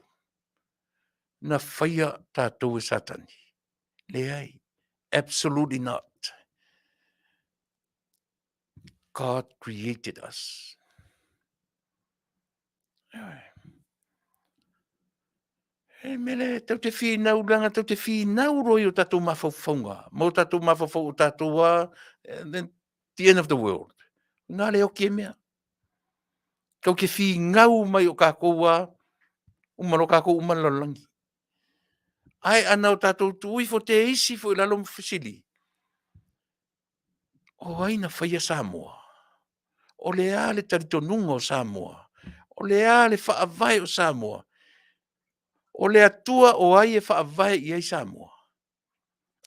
Na whaia tātou e satani. Leai. Absolutely not. God created us. E mele, tau te whinau langa, tau te whinau roi o tātou mawhauwhaunga. Mo tātou mawhauwhau o tātou wā, then the end of the world. Ngā leo ke mea. Kau ke whinau mai o kākou wā, umaro kākou umalalangi. Ai ana o tātou tui fo te isi fo ilalo mwhisili. O aina whaia Samoa. O le ale taritonunga o Samoa. O le ale whaavai o Samoa. O le atua o ai e whaavai I ai Samoa.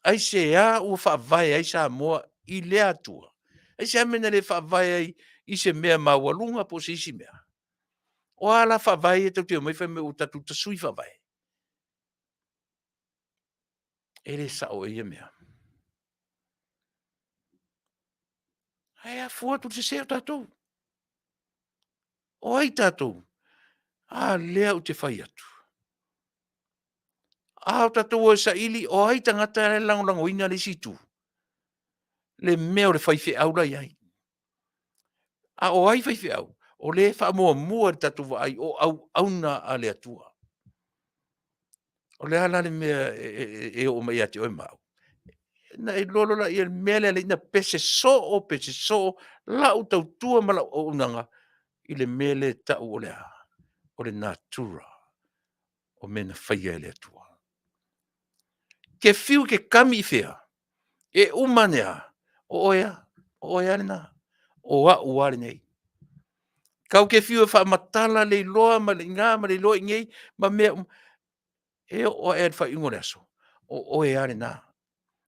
Ai se a ua whaavai ai Samoa I le atua. Ai se amena le whaavai ai I se mea mawalunga po se isi mea. O ala whawai e tau te mai whai me o tatu ta sui whawai. E le sa o ia mea. Ai a fua tu te se o tatou. O ai tatou. A lea o te whai atu. A o tatou o sa ili o ai tangata le langolango ina le situ. Le mea o le whai whi aura iai. A o ai whai whi au. O le wha mua mua le tatou wa ai o auna a le atua. O le ala le mea e o mai ate o mau. Na e lolo la i e mele le ina pese so la u tau tua mala o unanga i le mele ta o le natura o mena whaia le atua. Ke fiu ke kami i whea e umanea o oea na o a uare nei. Kau ke fiu e wha matala le loa ma le ngā ma le loa i ngei ma mea e o e wha ingore aso o oea na.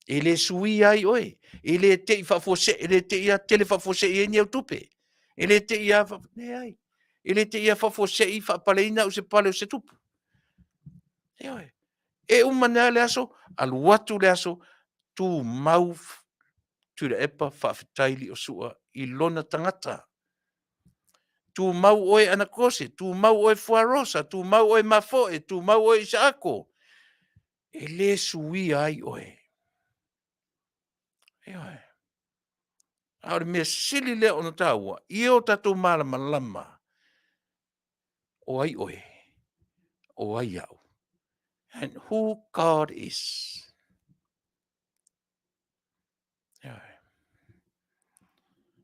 E le sui ai oe. E le te i whafose, e le te ia tele whafose i eni au tupe. E le te ia ne ai. E le te ia whafose i whapaleina o se pale o se tupu. E oe. E umana le aso, alu watu le aso, tu mau Tuilaepa Faafetai li o sua i lona tangata. Tu mau oe anakose, tu mau oe fuarosa, tu mau oe mafoe, tu mau oe isaako. E le sui ai oe. E oe. Aore mea sili lea ono tāua, i o tatou malama lama, o ai oe, o ai au. And who God is.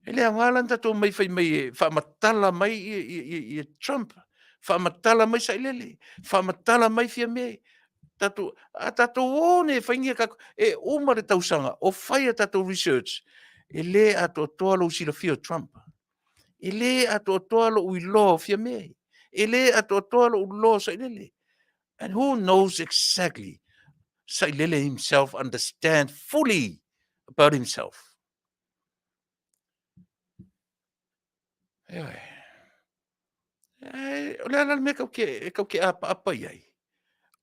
E lea ngālan tatou mai whai mai e whaamatala mai i Trump, whaamatala mai sa ilele, whaamatala mai fia me, tatou one whaingia kako, e umare tausanga, o whai a tatou research, e le ato toa lo sila fia Trump. E le ato toa lo ui lo fia me. E le ato toa lo lo sa ilele. And who knows exactly sa ilele himself understand fully about himself. Ewe. O le ala me kau ke apa iai.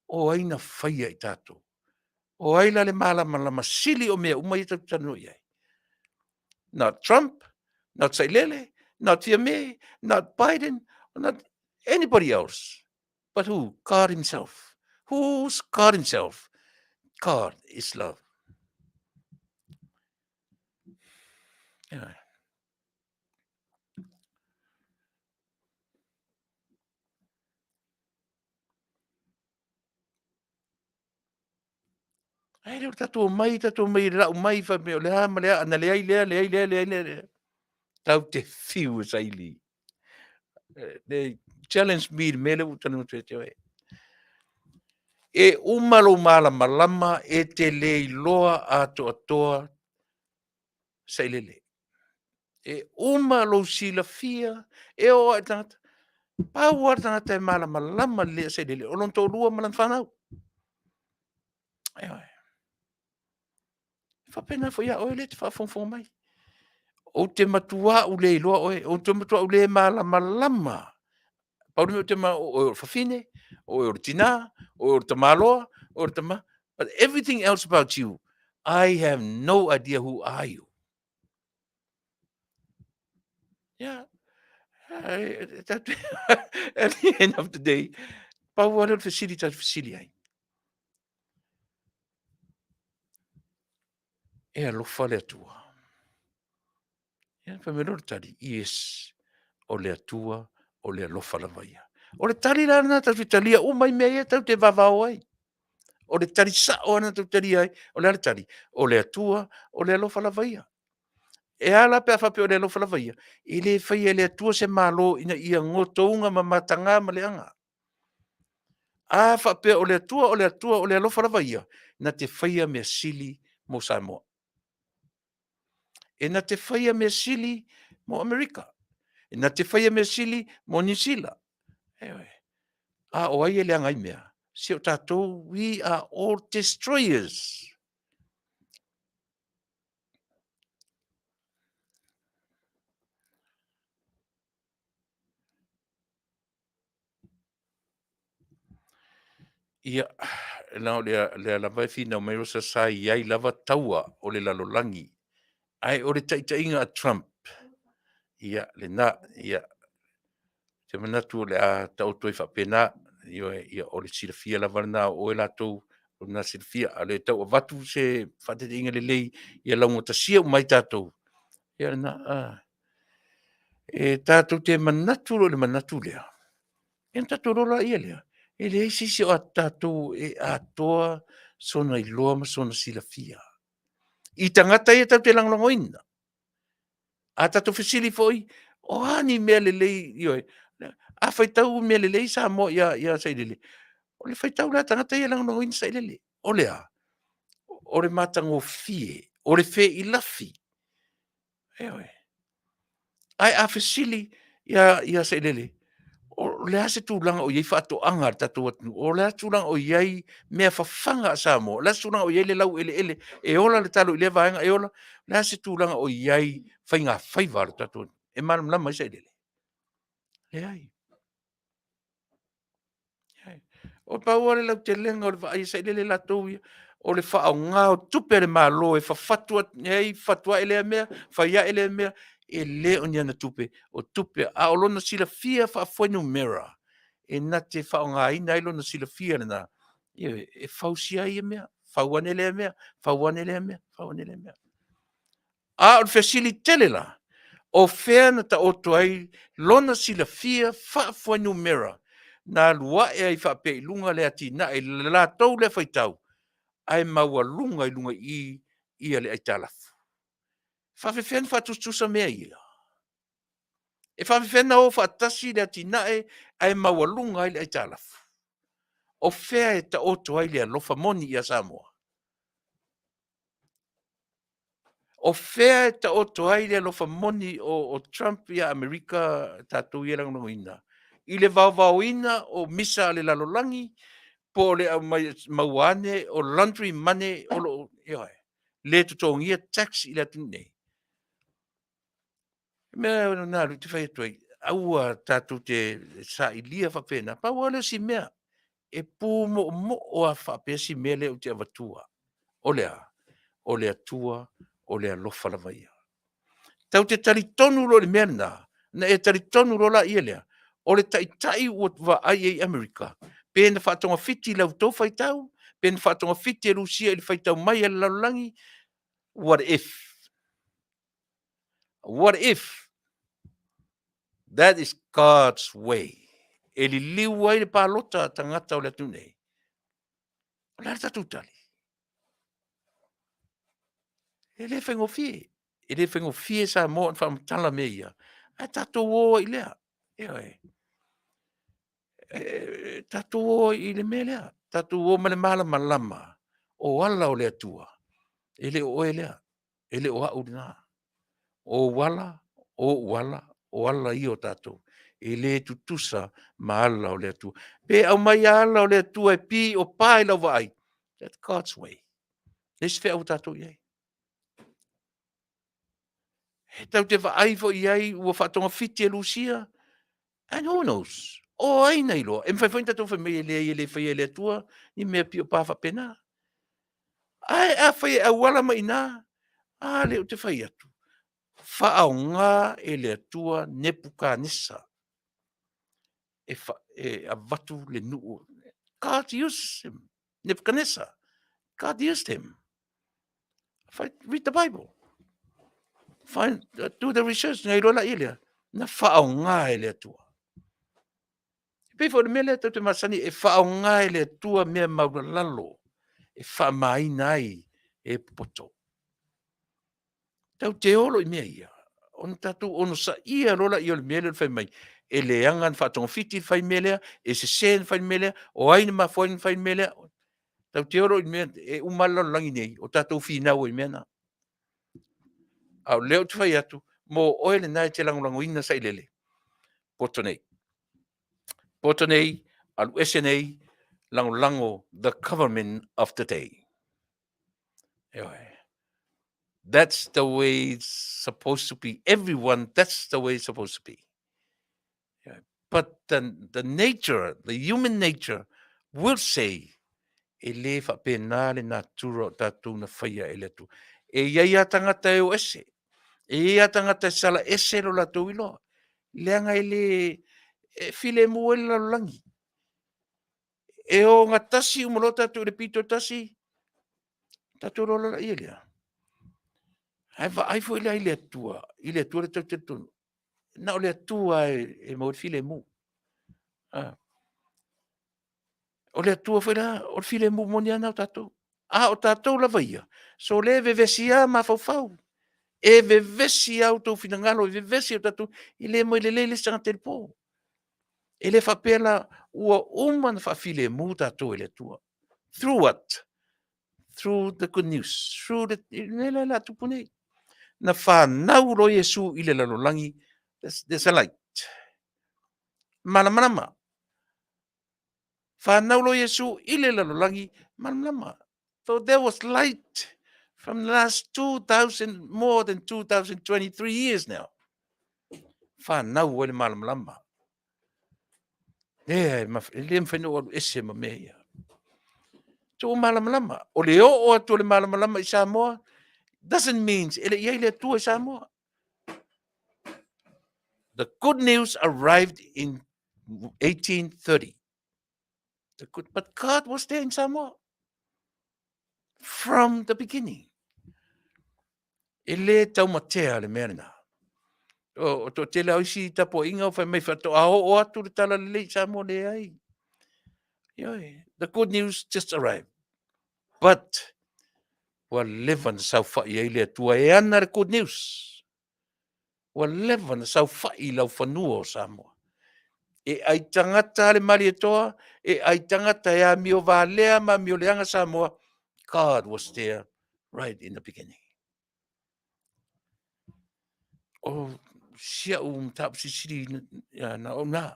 O aina whaia i tātou. O aila le malama sili o mea umai tau tanu iai. Not Trump, not Sailele, not Fiame, not Biden, not anybody else. But who? God himself. Who's God himself? God is love. Yeah. Ai le tatou mai la mai fa me le ama le ana le ai le. Tau te fiu saili. They challenge me mele utanu te te. E umalo malama e te le loa atoa sailele. E umalo sila fia e o atata. Pau atata e malama le sailele. O lon tō rua malan whanau. Ai. Whapena fo ia oe le te whafonfo mai. O te matua u le loa oe. O te matua u le malama. Pauri me o te ma o whawhine, o tina, o tamaloa, o tama. But everything else about you, I have no idea who are you. Yeah. At the end of the day, pau wale o fasili ai. E alofa le atua. Ia whamero le tari, yes, o le atua, o le alofa la vaia. O le tari lana tau talia, umai mea tau te vavao ai. O le tari sa o ana tau tari ai, o le tari, o le atua, o le alofa la vaia. E ala pe afape o le alofa la vaia. I le vaia le atua se malo ina ia ngotounga ma matanga ma le anga. A fape o le atua, o le alofa la vaia. Na te vaia mea sili mo Samoa. E na te whaia me sili mo Amerika. E na te whaia me sili mo New Zealand. Ewe. A o ai ele angai mea. Si o tātou, we are all destroyers. Ia, na le lava fina mai rosa sai ai lava taua o le lalolangi. Ai o le taʻitaʻiga a Trump. Ia, ia, te manatu o le a taoto i whapena, ia o le silafia lava na o e latou, o na silafia, a le tau avatu se whatetinga le lei, ia launga tasia o mai tātou. Ia na, e tātou te manatu o le manatu lea. E tātou rola ia lea. E le eisi o a tātou e atoa sona i loa ma sona silafia. I tangata ia tau te langlangoina. A tātou fesili foi, o ani mea le lei, ioi, a whaitau mea le lei sa mo ia sa ilele. O le whaitau la tangata ia langlangoina sa ilele. O lea, o le matango fie, o le fe i lafi. Ewe. Ai a fesili ia sa ilele. O le ase tūlanga o iei whaatoanga tatou atu. O le ase tūlanga o iei mea whawhanga sa mo. Le ase tūlanga o iei le lau ele. E ola le talo i le vaenga, e ola. Le ase tūlanga o iei whainga whaiva le tatou. E maram lama isa ilele. Le ai. O paua le lau te lenga o le vai isa ilele la tau ia. O le wha ngā o tupe le malo e whawhatua ei whatua ele mea, whaia ele mea, e le o niana tupe. O tupe a olona sila fia whaafwenu mera. E na te wha ngā ina ilona sila fia na. E whausia ia mea, whauane le mea, whauane le mea, whauane le mea. A o le fesili tele la. O fea na ta oto ai lona sila fia whaafwenu mera. Na lua e ai whape i lunga le ati na e la tau le whaitau. Ai maua lunga i lunga ia le ai talafu. Whawhiwhen whatustusa mea ia. E whawhiwhen o whatasi le ati na e ai maua lunga i le ai talafu. O fea e ta oto ai le alofa moni ia Samoa. O fea e ta oto ai le alofa moni o Trump ia Amerika tātou ia lango ina. I le vau ina o misa le lalolangi, po le mauane o laundry money o lo ioi. Le tutongia tax i le atu nei. Mea na lu te whai atoi. Aua tātou te sa i lia whapena. Pa wale si mea. E pū mo o a whapea si mea le o te avatua. O lea. O lea tua. O lea lofa lava ia. Tau te tari tonu lo le mea na. Na e tari tonu lo la ia lea. O le tai o wa ai ei Amerika. Pēna whātonga fiti lau tau whaitau. Pēna whātonga fiti e Rusia ili whaitau mai e laulangi. What if? What if? That is God's way. E li liu ai le pālota tangata o le atu nei. O le tatu tali. E le whengo fie. E le whengo fie sa mo an whamatala me ia. A tatu o i lea. Tatu o i le me lea. Tatu o ma le mala malama. O ala o le atua. E le o e lea. E le o au na. O wala. O ala i o tatu. E le tutusa ma ala o le atua. Pe au mai ala o le atua e pi o pai lau vai. That's God's way. Let's fe au tatu iei. E tau te vai fo iei ua whatonga fiti e Lucia. And who knows? O ai nei loa. E mwhai whainta tau whamei e le whai e le atua. Ni mea pi o pāwha pena. Ai a whai a wala mai nā. A leo te whai atu. Whaau ngā e le atua nepuka nisa. E a watu le nuu. God used him. Nebuchadnezzar. God used him. Read the Bible. Do the research. Ngai rola ilia. Na whaau ngā e le atua. Pefo le mele te masani e whaau ngā e le atua mea mauralalo. E wha mai nai e poto. Tau te olo i mea ia. On tatu ono sa ia rola i o le mele whai mai. E le angan whatonga fiti whai melea. E se sen whai melea. O aina ma whain whai melea. Tau te olo i mea e umalo langi nei. O tatou whinau i mea na. Au leo te whai atu. Mo oele nai te langulango ina sa ilele. Poto nei. Poto nei. Alu ese nei. Lango the government of the day. That's the way it's supposed to be. Everyone, that's the way it's supposed to be. But the nature, the human nature will say, e le whapena le nā tura o tātou na whaia e le tu. E iai a tangata e o ese. E iai a tangata e sala ese lo la tau iloa. Leanga e le file mua le lalangi. E o ngā tasi umalo tātou le pito tasi, tātou lo la ia lea. Ai fo ile le tua le tau te tonu. Na o le tua e mo file mu. O le tua fo la o file mu mo ni ana o tātou. O tātou la vaia. So le vevesia ma fau. E vevesi au tau finangalo, e vevesi au tātou, i le mo i le sanga te po. E le whapela ua man whawhile mu tātou e le tua. Through what? Through the good news. Through the... Nela la tupune. Na whanau lo Yesu i le lalolangi. There's a light. Malamalama. Whanau lo Yesu i le lalolangi. Malamalama. So there was light from the last 2,000, more than 2,023 years now. Whanau o le malamalama. Le mwhenu o ese ma mea. So malamalama. O le o atu le malamalama i Samoa doesn't mean ele ia le tua i Samoa. The good news arrived in 1830. But God was there in Samoa from the beginning. Ele taumatea le merina. O to te lau si tapo inga o whai mai whato o atu le tala le Samoa le ai. The good news just arrived. But wa levan sau whai ai le tua e ana le good news. Wa levan sau whai lau whanua o Samoa. E ai tangata le mari e toa, e ai tangata e a mio Valea ma mio leanga Samoa. God was there right in the beginning. O sia tap sisiri na o na.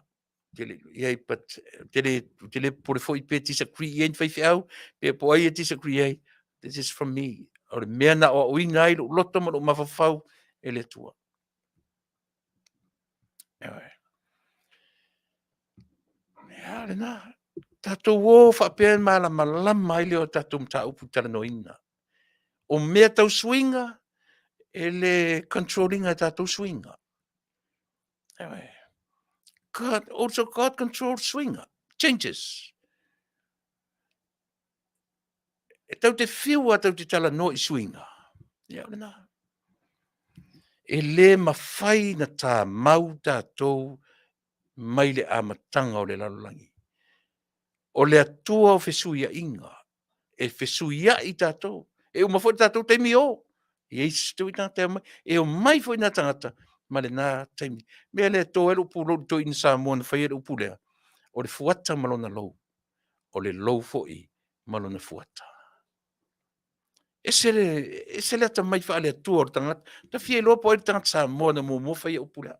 Tele pat tele por foi pe disagree en fai au pe po ai disagree. This is from me. O le mea na o inai lo loto mo mafafau ele tua. Ja, na. Tatou o whapea malama mai leo tatou mta upu tala no ina. O mea tau swinga, ele controllinga tatou swinga. God controls swinga, changes. E tau te whiua tau te tala no i swinga. Ia na. E le mawhai na tā mau tatou mai le amatanga o le lalolangi. O le atua o fesuia inga. E fesuia i tātou. E o mawhai tātou teimi o. E stu i tātou mai. E o mai fwoi nā tangata. Ma le nā teimi. Mea le tō elu pūlo tō ina Samoa na whai elu pūlea. O le fuata malona lou. O le lou fwoi malona fuata. E se le ata mai wha le atua o tangata. Ta fie loa po e tangata Samoa na mō whai elu pūlea.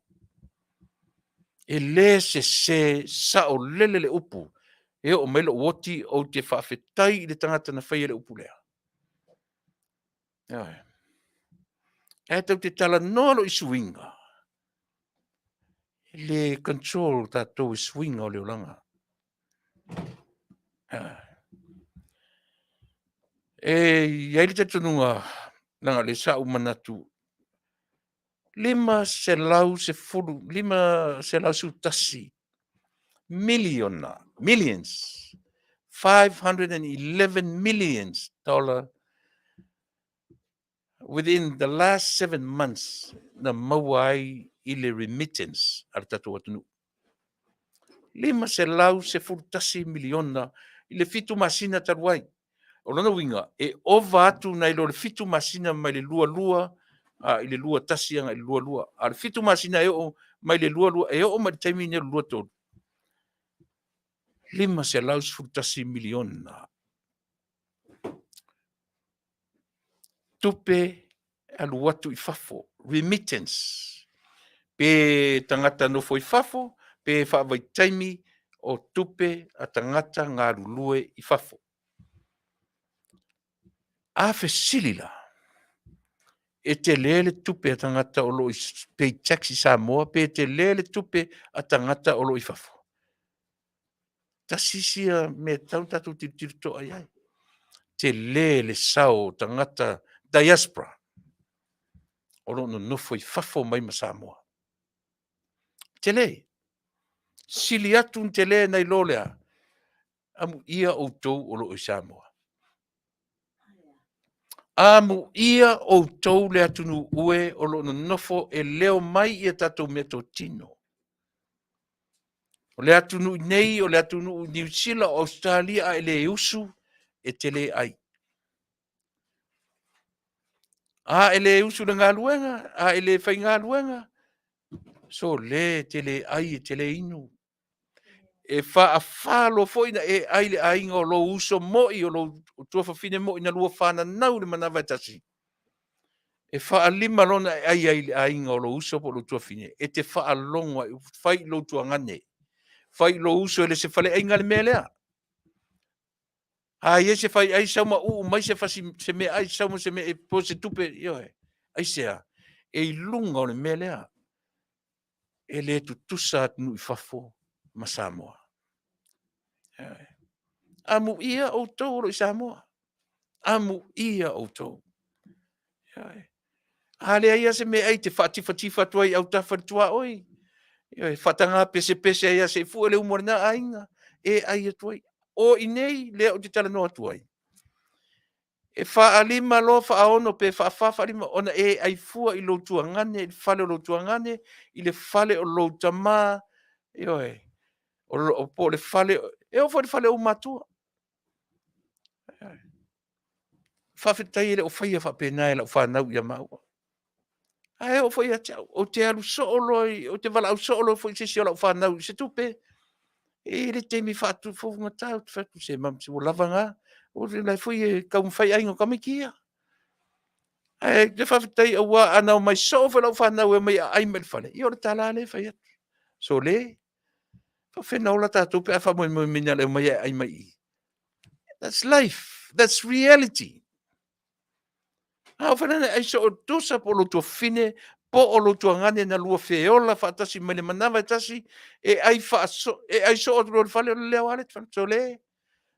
E le se sa o lele le upu. E o mele woti o te Faafetai i le tangata na whai le upu lea. E tau te tala nolo i swinga. Le control tātou i swinga o leo langa. E iai te tununga langa le sa umanatu. Lima se lau su tasi. Millions. $511 million within the last 7 months na mawai i le remittance ar tatu atunu. Lima se lau se furtasi miliona i le fitu masina taruai. O lana winga, e ova atu na ilo le fitu masina mai le lua, i le lua tasianga i le lua. A le fitu masina e o mai le lua, e o mai taimi ne lua tolu. Lima se lau se furtasi miliona. Tupe alu watu i fafo, remittance. Pe tangata no foi fafo, pe whaavai taimi o tupe a tangata ngā rulue i fafo. A fesilila, e te lele tupe a tangata o lo i pay taxi Samoa, pe te lele tupe a tangata o lo i fafo. tasisia me tau tatu tirito ai. Te le sao tangata diaspora. Olo no nofo I fafo mai ma Samoa. Te le. Sili atu te le nei lolea. Amu ia o tou olo I Samoa. Amu ia o tou le atunu ue olo no nofo e leo mai ia tatou meto tino. O le atunu nei, o le atunu New Zealand, Australia, a ele usu e tele ai. A ele usu le ngā luenga, a ele whai ngā luenga. So le tele ai e tele inu. E wha a whalo foina e ai le ainga o lo uso moi o lo tua whawhine moi na lua whana nau le manawa tasi. E wha a lima lona ai ai le ainga o lo uso po lo tua whine. E te wha a longa, whai lo tua ngane. Whai lo uso ele se whale ainga le melea. Ai se fai ai sama mai se fasi se me ai sama se me e po se tupe yo ai se e lunga o le melea e le tu tusa nu I fafo ma Samoa amu ia o toro I Samoa amu ia o to ale ai se me ai te fati tu ai au tafa tua oi yo fatanga pese ai se fu le umorna ainga e ai tu o inei le o te tala no tu ai e fa alima lo fa ono pe fa lima ona e ai fua I lo tuangane I fale o lo tuangane I le fale o lo tama yo o po le fale e o fale o matua Faafetai le o faia fa pena le fa nau ia mau ai o faia tau o te alu solo o te vala solo foi se solo fa nau se tupe e le te mi fa tu fo ngata fa tu se mam se o lavanga o le foi ka un fai ai ngo kamikia te Faafetai ua ana o mai sofa lau whanau e mai ai mel whale. I o le tala le whai atu. So le, whenau la tātou pe a whamoe mo mina le mai ai mai I. That's life. That's reality. Hau whanane ai so o dosa po lo tua fine, po o lo tua ngane na lua whiola whaatasi mai le manawa tasi, e ai so o lo whale o le leo ale. So le,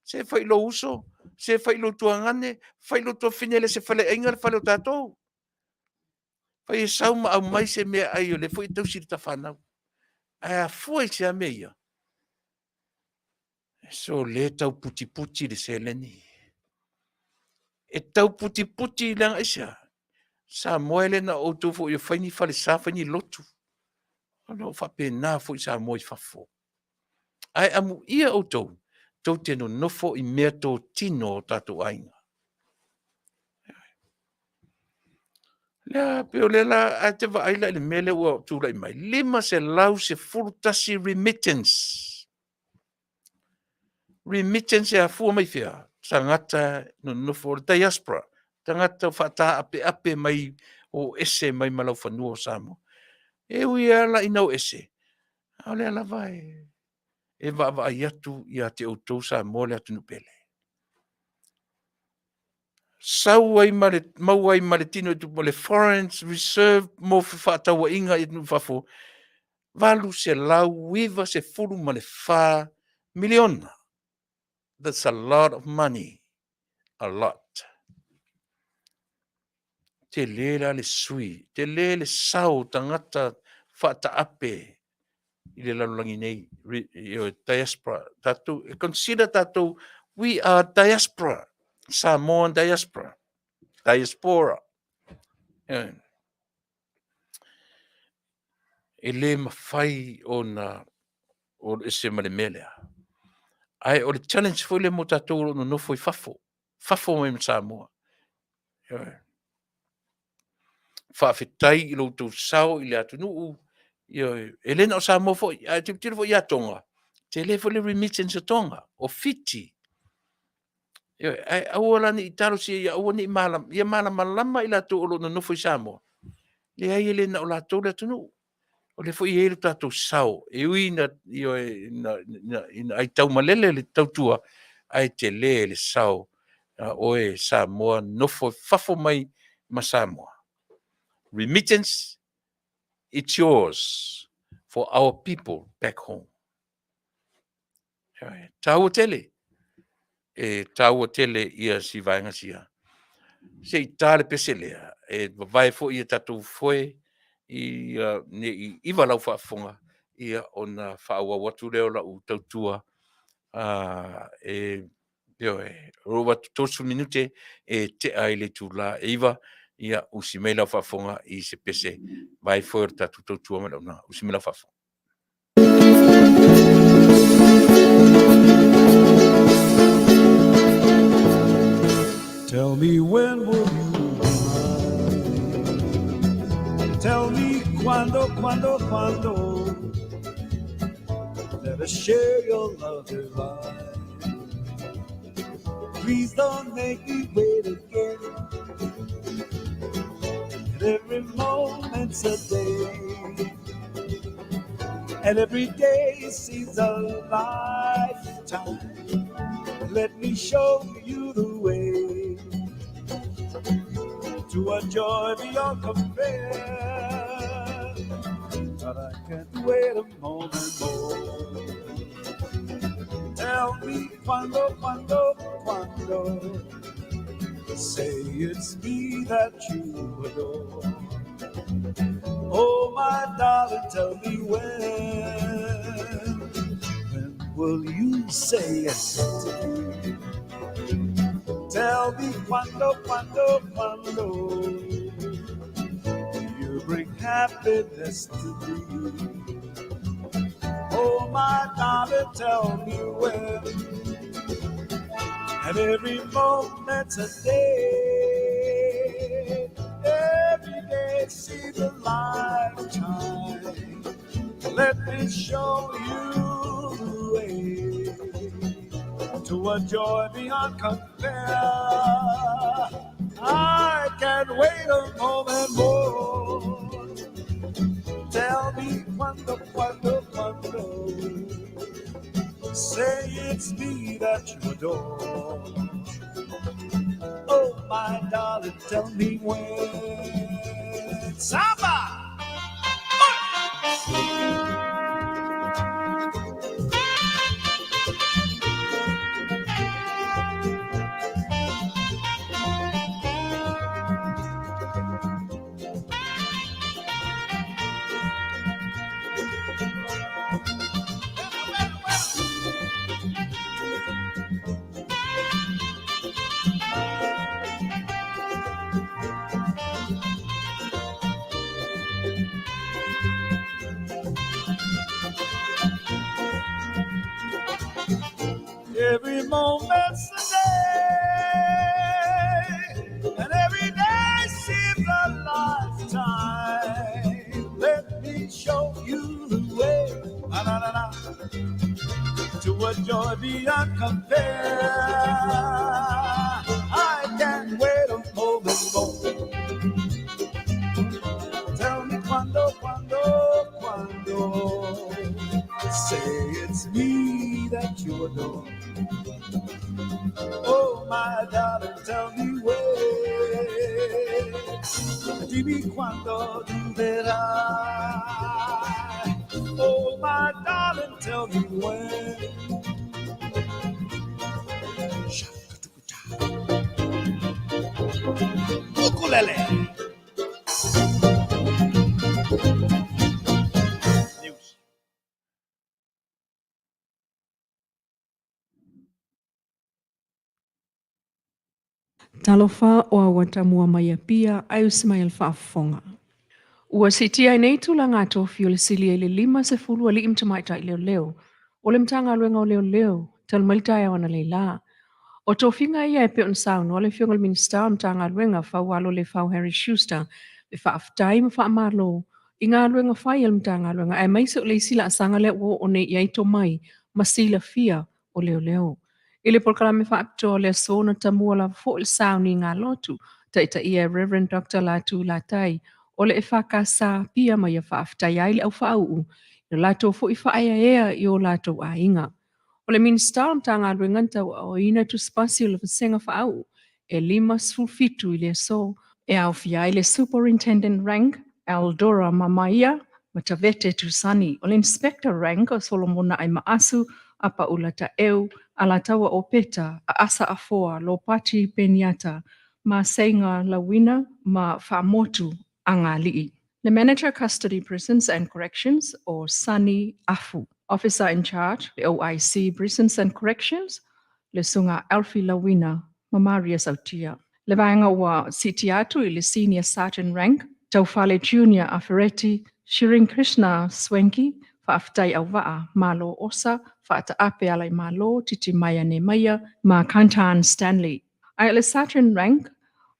se whai lo uso, se whai lo tua ngane, whai lo tua fine le se whale ainga le whale o tātou. Pai e sauma au mai se mea ai o le foi tau siri ta whanau. Ai a foi se a mea. So le tau puti le se leni. E tau puti lang isa. Sa moele na o tufo i whaini whale sa whaini lotu. Ano whapena foi sa moe whafo. Ai amu ia o tau. Tau teno nofo I mea tō tino o tatu ainga. Lea, peo lela, a te wa aila le mele ua tūlai mai. Lima se lau se furutasi remittance. Remittance e a fua mai fia. Tangata no nofo diaspora. Tangata whata ape mai o ese mai malau whanua o Samoa. E ui ala I nau ese. Ao lea lava e wa ai atu I a te outou Samoa le atu nupele. Mau ai male tino e tupo le Foreign Reserve mo whataua inga I nufafo. Valu se lau wiva se furu male wha miliona. That's a lot of money. A lot. Te lera le sui. Te le sau tangata whata ape. I le lalulangi nei. Diaspora. Tatu, consider tatu, we are diaspora. Samoan diaspora. Diaspora. E le mawhai o ese male melea. Ai, o le challenge foi le mo tatou no nofo I fafo. Fafo mai Samoa. Faafetai I loutou sao I le atunuu. E lena o Samoa foi. Ai, te tira foi I atonga. Te le foi le remittance o tonga. O fiti. Ai, au alani I taro si ia au ni malam. Ia malam malama I latou o no nofo I Samoa. Le ai lena o latou le atunuu. O le foi e tatou sao. E ui na ai tau malele le tautua. Ai te le sao. Oe Samoa nofo fafo mai ma Samoa. Remittance, it's yours for our people back home. Tau tele. Tau tele ia si vainga sia. Se tale peselea. Vai fo ia tatu foi ne i walau whaafonga ia ona whaawa watu leo la u tautua roa tosu minute te aile tu la iwa ia usimela whaafonga i se pese vai fo tatu tautua mena una usimela whaafonga. Tell me when will you be mine? Tell me cuando. Let us share your love divine. Please don't make me wait again. And every moment's a day, and every day seems a lifetime. Let me show you the way to a joy beyond compare. But I can't wait a moment more. Tell me cuando. Say it's me that you adore. Oh, my darling, tell me when. When will you say yes to me? Tell me cuando. You bring happiness to me. Oh, my darling, tell me when. And every moment's a day. Every day seems a lifetime. Let me show you the way to a joy beyond compare. I can't wait a moment more. Tell me cuando. Say it's me that you adore. Oh, my darling, tell me when. Samba! Every moment's a day, and every day seems a lifetime. Let me show you the way to a joy beyond compare. I can't wait a moment more. Tell me cuando. Say it's me that you adore. Oh, my darling, tell me when. Dimmi quando tu verrai. Oh, my darling, tell me when. Ukulele. Talofa o awatamua mai pia ai Ismail Faafofoga. Ua sitia nei tulanga tofi o le sili e le 50 li imtamaita i leo. O le mtanga luenga o leo. Talmalita ya wana leila. O tofinga ia e pe on sound o le fiongal minister mtanga luenga fawalo le fau Harry Schuster. Be Faafetai ma Faamarlo. Inga luenga fai el mtanga luenga. Ai maise o le sila asanga le o ne iaito mai. Masila fia o leo. Ile polkalame faapto le sona tamua la fo il sauni ngā lotu, ta ia Reverend Dr. Latu Latai, o le e whakasa pia mai a Faafetai ai le au whaau, le lato fo i whaaya ea i o lato a inga. O le minister ta ngā ruenganta o ina tu spasio le vasenga whaau, e 5 fitu i le so, e au fia i le superintendent rank, Eldora Mamaia, Matavete Tusani, o le inspector rank o Solomona ai maasu, apa ulata eu ala tawa o peta a asa afoa lo pati peniata ma seinga lawina ma whaamotu anga lii. The Manager Custody Prisons and Corrections, or Sani Afu, Officer in Charge, the OIC Prisons and Corrections, le sunga Alfie Lawina, Mamaria Sautia. Le vaenga wa sitiatu le Senior Sergeant Rank, Taufale Junior Afereti, Shirin Krishna Swenki, Faafetai Auaunaga, Malo Osa, Faataape alai Malo, Titi Maya Nemaya, Ma Kantan Stanley. Ai le Sergeant Rank,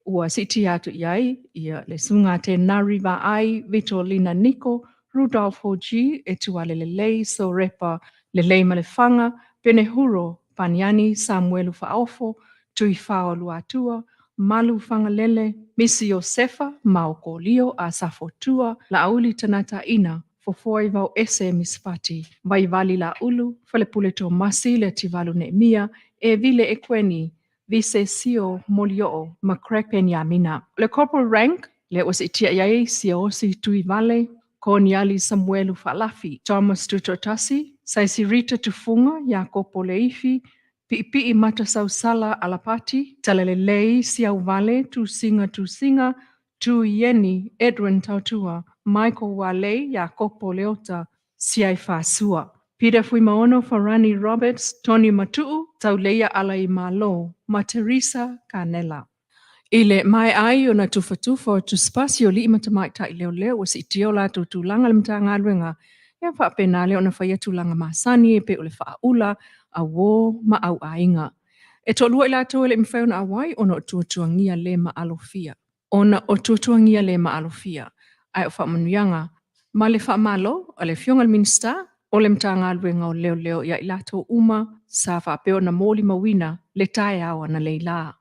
ua siti atu iai, ia le sunga te Nariva ai, Vitolina Nico, Rudolph Hoji, e tua le lei, so repa le lei malefanga, Penehuro, Paniani, Samuelu Faofo, Tui Fao Luatua, Malu Fangalele, Misi Josefa, Mauko Leo, a Safotua, La Auli Tanata Ina, Fofoi Vau Ese Mispati, Vai Vali La Ulu, Falepuleto Masi, Le Tivalu Nemia, e Vile Ekweni, Vise Sio Molio, Macrack Penyamina. Le corporal rank, le was itia yai siosi Tui Vale, Koniali Samuelu Falafi, Thomas Tutotasi, Saisirita Tufunga, Jacopo Leifi, Pi'i Mata Sausala Alapati, Talelei Siau Vale, Tu Singa, Tu Yeni, Edwin Tautua, Michael Wale, Jacopo Leota, Siai Fasua. Peter Fuimaono Farani Roberts, Tony Matu'u, Tauleia Alai Malo, Materisa Canela. Ile mai ai o na tufatufa o tu spasio li ima tamai tai leo o si tio la tu tulanga limta ngā luenga. Ia wha penale o na whaia tulanga masani e pe o le wha ula a wo ma au ainga. E tolua ila tō ele mwhau na awai o na o tuatuangia le ma alofia. O na o tuatuangia le ma alofia. Ai o wha manuianga. Ma le wha malo o le fionga minsta o le mta ngā luenga o leo ia ila tō uma sa wha peo na mōli mawina le tae awa na leila.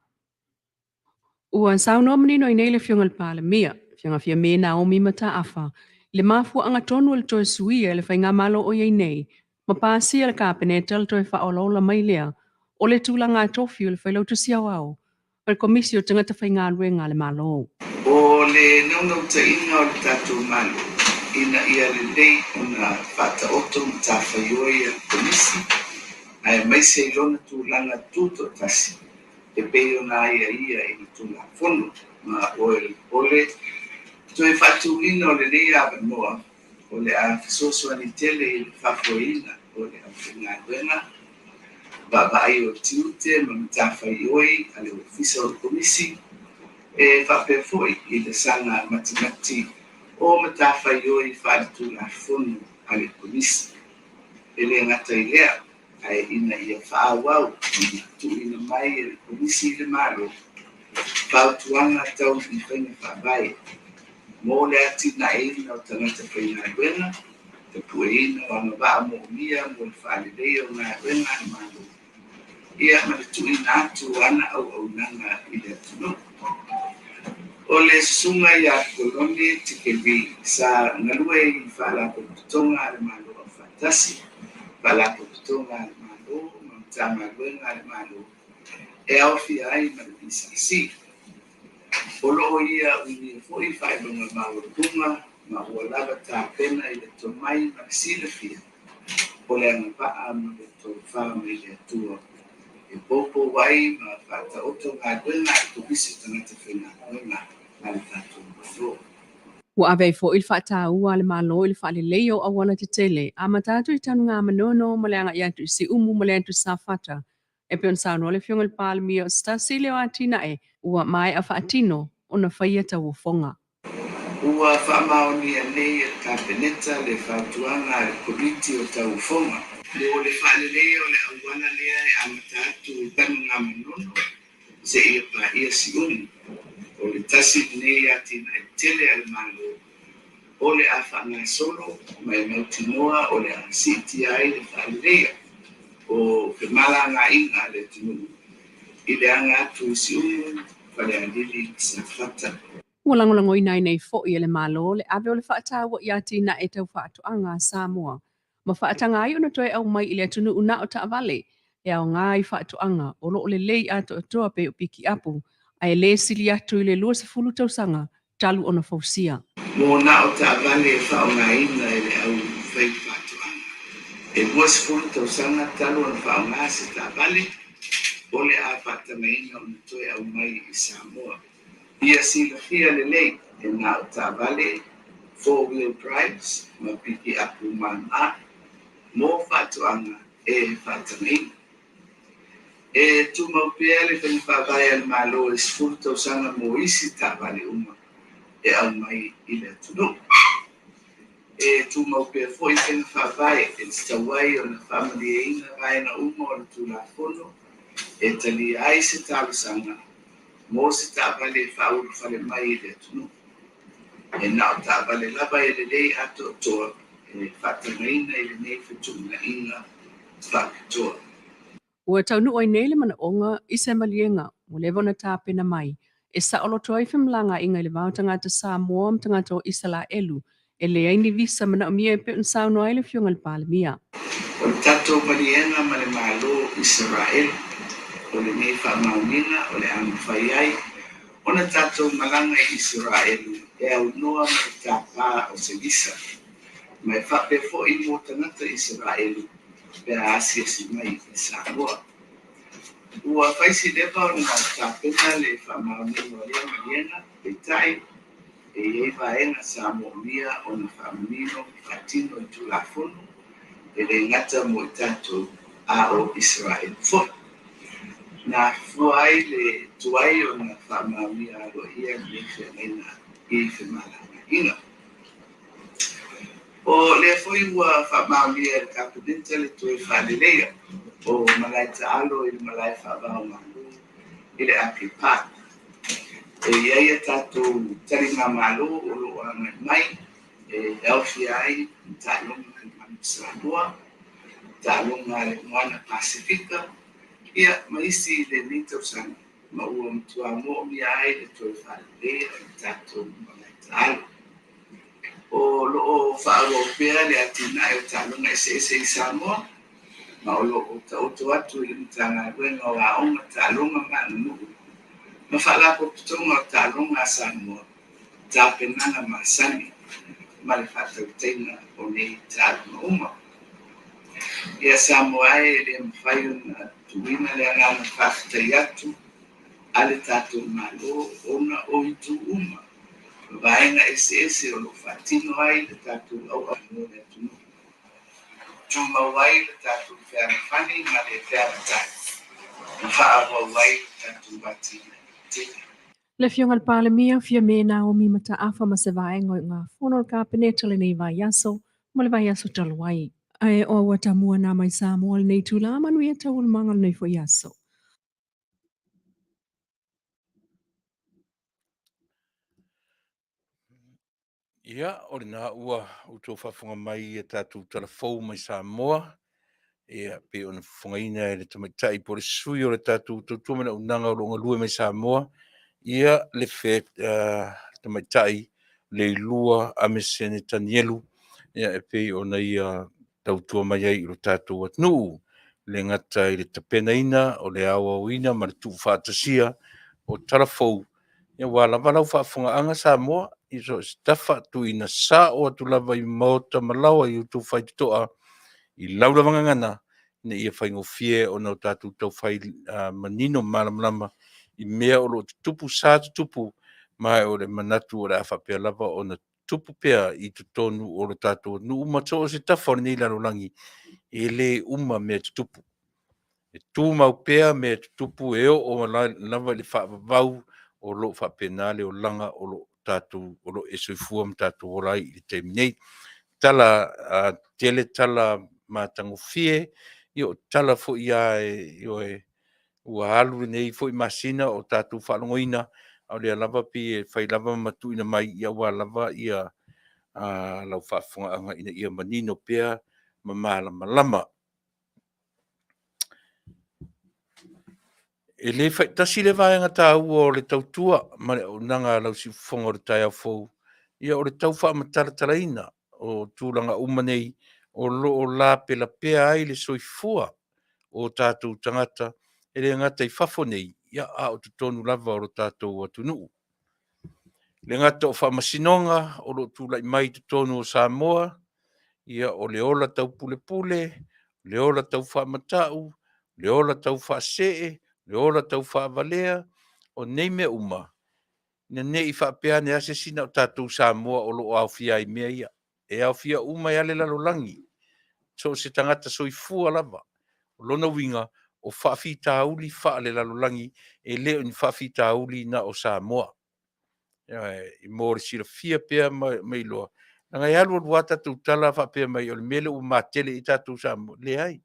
Ua sauno manino i nei le fionga le pāle mea, fionga fia me Naomi mata afa, le mafua anga tonu le toe suia le whainga malo o iei nei, ma pāsia le kāpeneta le toe whaolola mai lea, o le tūla ngā tofi o le whailau tu siau au, o le komisi o tangata whainga alue ngā le malo. O le naunau ta inga o le tātou malo, ina ia le lei o na whata oto mta whaioi a komisi, ai mai se ilona tūlanga tūto tasi. E peo na ia i tula fono ma ole toe fatuina o le lei ava noa o le a fisosoani tele i le Faafetai o le Auaunaga baba ai o tiute ma matawhaioi a le ofisa o le komisi e whapefoi i le sanga matimati o matawhaioi whaatula fono a le komisi e le ngata i lea ai ina ia whaawau tu ina mai e komisi le malo whautuanga tau i whainga whabai mō le ati na eina o tangata whainga wena te pueina o anga waa mō mia mō le whaalelei o ngā wena i malo ia ma le tu ina atu ana Auaunaga i le atunu o le sunga i a kolone te kewi sa ngalue i whaalapo putonga le malo o whatasi Valapo putonga le malo, mamtama luenga le malo. E awhi ai ma le disagreements. Olo ia uni foi fai longa malo tunga, ma ua lava tā pena i le tomai ma le silafia. O le anga paa ma le tō wha ma i le atua. E popo wai ma whata oto ngā luenga i tōpisi tangata whenga luenga ma le tātou mafo. Ua ave fo il fata ua le malo il fa le leo awana te tele a matatu i tanu ngā manono ma le anga i atu si umu ma le atu sa fata e peon sauno le fionga le palmi o stasi leo atina e ua mai a faatino o na whaia tau fonga. Ua whamaoni a nei e kāpeneta le whautuanga le komiti o tau fonga. Mo le whale leo le awana lea e a matatu i tanu ngā manono se ia pa ia si umu. O le tasi nei atina e tele al malo o le awhanga solo mai mautinoa o le asiti ai le whalea o ke mala ngā inga le tinu i le anga atu si umu whale andili sa whata. Ua langolango i nei fo i le malo le ave o le whaatawa i atina e tau whaatoanga Samoa. Ma whaatanga ai una toe au mai i le atunu una o ta Vale e au ngā i whaatoanga o lo le lei ato atoa pe o piki apu ai le sili atu i le lua se fulu tausanga talu ona fausia. Mo na o ta Vale e whaonga ina e le au whai whaatoanga. E mua sefulu tausaga talo ona faaogā se Vale o le a faatagaina ona toe au mai I Samoa. Ia silafia lelei e na o Vale 4-wheel drives ma piki aku mana mo faatoʻaga e faatagaina. E tumau pea le faifavae a le malo e sefulu tausaga mo isi Vale uma e au mai I le atunuu. E tumau pea foʻi faifavae e tatauai ona faamalieiga vaega uma o le tulafono e talia ai se talosaga mo se Vale e faaulu fale mai I le atunuu. E na o Vale lava e lelei atoatoa e faatagaina I lenei fetuunaʻiga faapitoa. Ua taunuu ai nei le manaʻoga I se maliega mo le ona tapena mai e saʻoloto ai femlagaʻiga I le vao tagata Samoa ma tagata o Isalaʻelu e leai ni visa manaʻomia e pe ona sauno ai le fioga le palemia. O le tatou maliega ma le malo Israel o lenei faamauniga o le amafai ai ona tatou malaga I Israel e aunoa ma le tapā o se visa ma e faapea foʻi mo tagata Israel pe a asiasi mai I Samoa. Ua faisilepa ona tapena le faamauniga o lea maliega Faafetai e iai vaega Samoia ona faamanino faatino I tulafono e le gata mo I tatou a o Israel foʻi. Na fua ai le tuai ona faamaunia aloaʻia nei feagaina I femalagaʻiga. O lea foʻi ua faamaunia le kapeneta le toe faaleleia o malae taalo I le malae faavaomālō I le Afiafi. E iai tatou talimamālō o loo agai mai e aofia ai taloga I le Samoa, taloga le moana Pasifika, ia ma isi le nitausaga ma ua matuamoʻomia ai le toe faaleleia I le tatou malae taalo. O loo faaaloa pea le atinaʻi o taloga eseese I Samoa ma o loo taoto atu I le matagaluega o aʻoga taloga manunuu ma faalapopotoga o taloga a Samoa tapenaga masani ma le faatautaiga o nei taloga uma. Ia Samoa e le mawhai ona tuina le angana Faafetai atu a le tatou malo ona o itu uma. Vaenga ese o lo fatino ai le tatou Auaunaga le atunuu. Tumau ai le tatou feagafani ma le feagatai. Ma faaauau ai le tatou watina tina. Le fioga le palemia fia me Naomi mataafa ma se vaenga o ngā fono o kapeneta le nei vaiaso ma le vaiaso talu ai. Ai o watamua na mai Samoa le nei tula Manuia tau le manga le nei fo iaso. Ia, o le nā ua uto whafunga mai e tātou telefou mai Samoa. Ia, pe ona whungaina e le tamaitai po le sui o le tātou tautumana unanga o longa lua mai Samoa. Ia, le whe tamaitai le lua a mesene tanielu. Ia, e pe ona ia tautua mai ai o tātou atnuu. Le ngata i le tapenaina o le auauina ma le tuwhātasia o telefou. Ia, wala walau whafunga Samoa. Iso stafa tu ina sa o tu lava I mota malawa I tu fai toa I laura vangangana ne ia fai ngofie o na tatu tau fai manino malamlama I mea o lo tupu sa tupu mai o le manatu o le afa pea lava o na tupu pea I tu tonu o lo tatu nu uma to se tafa o nei laro langi e le uma mea tupu e tu mau pea mea tupu e o lava le fa vau o lo fa penale o langa o lo tatu o lo e Soifua ma tatu o rai I te minei. Tala tele tala matango fie, io tala fo ia e ua alu nei fo I masina o tatu whalongoina, au lea lava pi e whai lava matuina mai ia ua lava ia lau whafunga ina ia manino pea ma malama. E le tasi le vaenga tā ua o le tautua, ma le nanga lau si whonga o le tai au fau. Ia o le tau wha matala o tūranga umanei o lo la pela pea ai le Soifua o tātou tangata. E le ngata I whafo nei, ia a o tonu lava o lo tātou atunuu. Le ngata o whamasinonga o lo tūlai mai tonu o Samoa, ia o le ola tau pule, le ola tau whaamatau, le ola tau whaasee, le ola tau whaavalea, o nei mea uma. Na nei whaapea ne ase sina o tātou Samoa o lo au fia i mea ia. E au fia uma i ale lalolangi. So se tangata soifua lava. O lona winga o whaafi tauli whaale lalolangi e leo ni whaafi tauli na o Samoa. I mōre sira fia pia mai loa. Nanga i alu wata tu tala whaapea mai o le mele o matele i tātou Samoa. Le ai.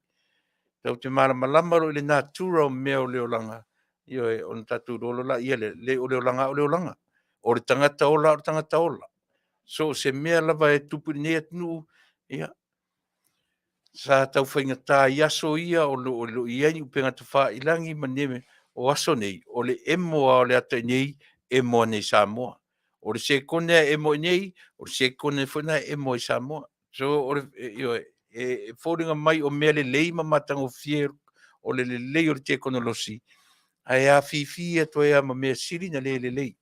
Tau te mara malamaro i le natura o mea o leolanga. Io e on tātou rolo la ia le o leolanga o leolanga. O le tangata ola o le tangata ola. So se mea lava e tupu ni atnu ia. Sa tau whainga tā i aso ia o lo iai upenga te wha ilangi maneme o aso nei. O le emoa o le ata nei emoa nei Samoa. O le se kone emoa nei, o le se kone whana emoa i Samoa. So o le e whoringa mai o mea le leima matango fier o le lei o le te konolosi. Ai a fifi to e ma me siri na le lei.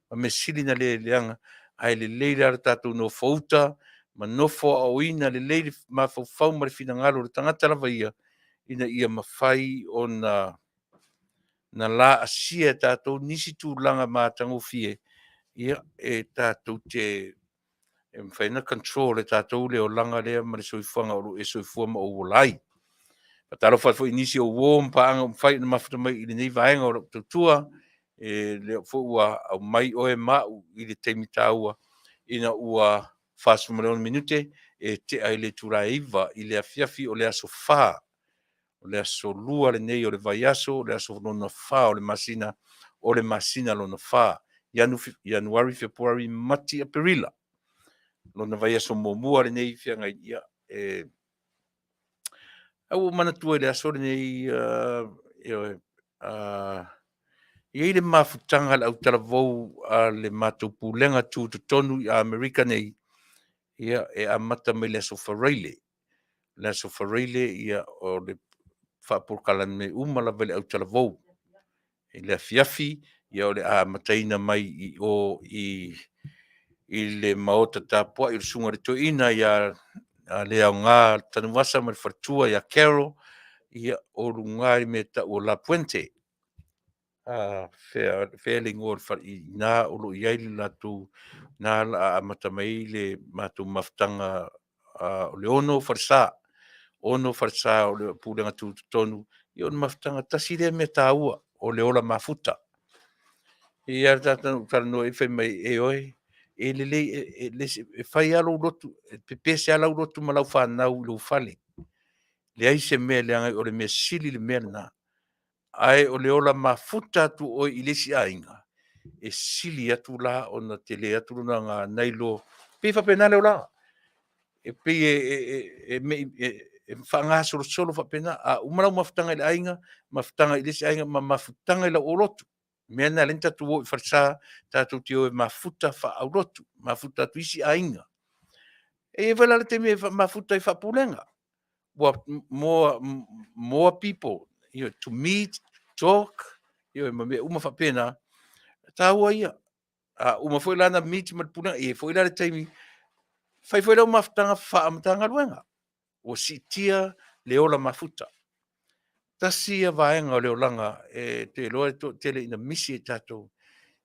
Ma me siri na le leanga. Ai le lei ra tatu no fouta, ma no fo o ina le lei ma fo fau ma fina ngalo le tangata lava ia. Ina ia mawhai o na la asia tatu nisi tu langa matango fie. Ia e tatu te e mwhaina control e tatu le o langa lea ma le soifuanga o e soifua ma o wolai. Patalo fa foi inisi o wom pa ang fai na mafuta mai i nei vaenga o tutua e le fo ua au mai o e ma i le teimi taua ina ua fasu milion minute e te ai le Tuilaepa i le afiafi o le aso fa o le aso lua le nei o le vaiaso o le aso lona fa o le masina lona fa January February mati Aprila lona vaiaso momua le nei fianga ia e au mana tua le aso nei i le mafutanga le au talavou a le matou pulenga tu tonu i Amerika nei ia e amata mai le aso whareile. Le aso whareile ia o le whapurkalan me umala vele au talavou. I le afiafi ia o le a mataina mai i le maota tāpua i le sunga le toina ia le au ngā tanuwasa ma le whartua ia Carol ia o rungai me ta o La Puente. Failing or na o lo iai le latu na la amata mai le matu maftanga o le ono farsa o le pulenga tu tonu i on maftanga tasire me taua o le ola mafuta. Ia tata no e fai mai e oi e le fai alo rotu pese alo rotu malau whanau lo fale. Le ai se mea le angai o le mea sili le mea na. Ai o le ola mafuta tu o i lesi ainga. E sili atu la o na tele atu na ngā nailo. Pei whapena leo la. E pei e whanga solo whapena. A umarau mafutanga i le ainga, mafutanga i lesi ainga, ma mafutanga i la olotu. Mea na lenta tu o i wharsa, tātou te o e mafuta wha aurotu, mafuta tu isi ainga. E wala le te me mafuta i whapulenga. More people, to meet, talk, me uma whapena, tāua ia. Uma foi lana meet matpuna, e foi la le taimi, fai foi lau mafutanga whaamatanga ruenga. O sitia leola mafuta. Tasi a vaenga o leolanga, te loa tele ina misi e tātou.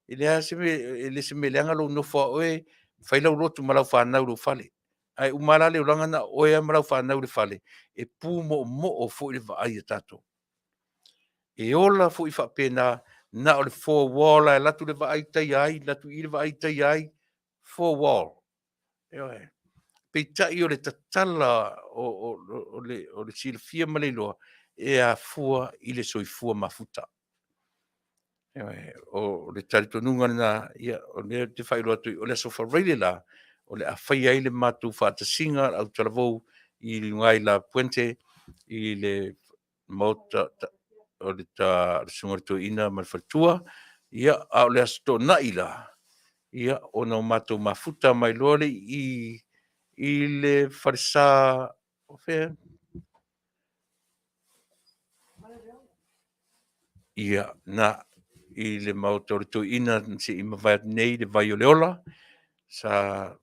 I lea se me leanga lo no fua oe, fai lau rotu malau whanau lo fale. Ai umala leolanga na oe malau whanau le fale. E pū mo o fo i le vaai e tātou. E ola fo i whapena na o le four wall e latu le vaai tai ai, latu i le vaai tai ai, four wall. Pei tai o le tatala o le silfia maleloa e a fua i le soifua mafuta. O le taritonunga na o le te whairoa tui o le sofa reile la o le a whai ai le matu whātasinga au talavou i ngai La Puente i le mauta o le sungarito ina malfatua ia a o le asto na ila ia o na matu mafuta mai lole i le farsa o fe ia na i le mauta o le to ina si i mawai nei le vai o leola sa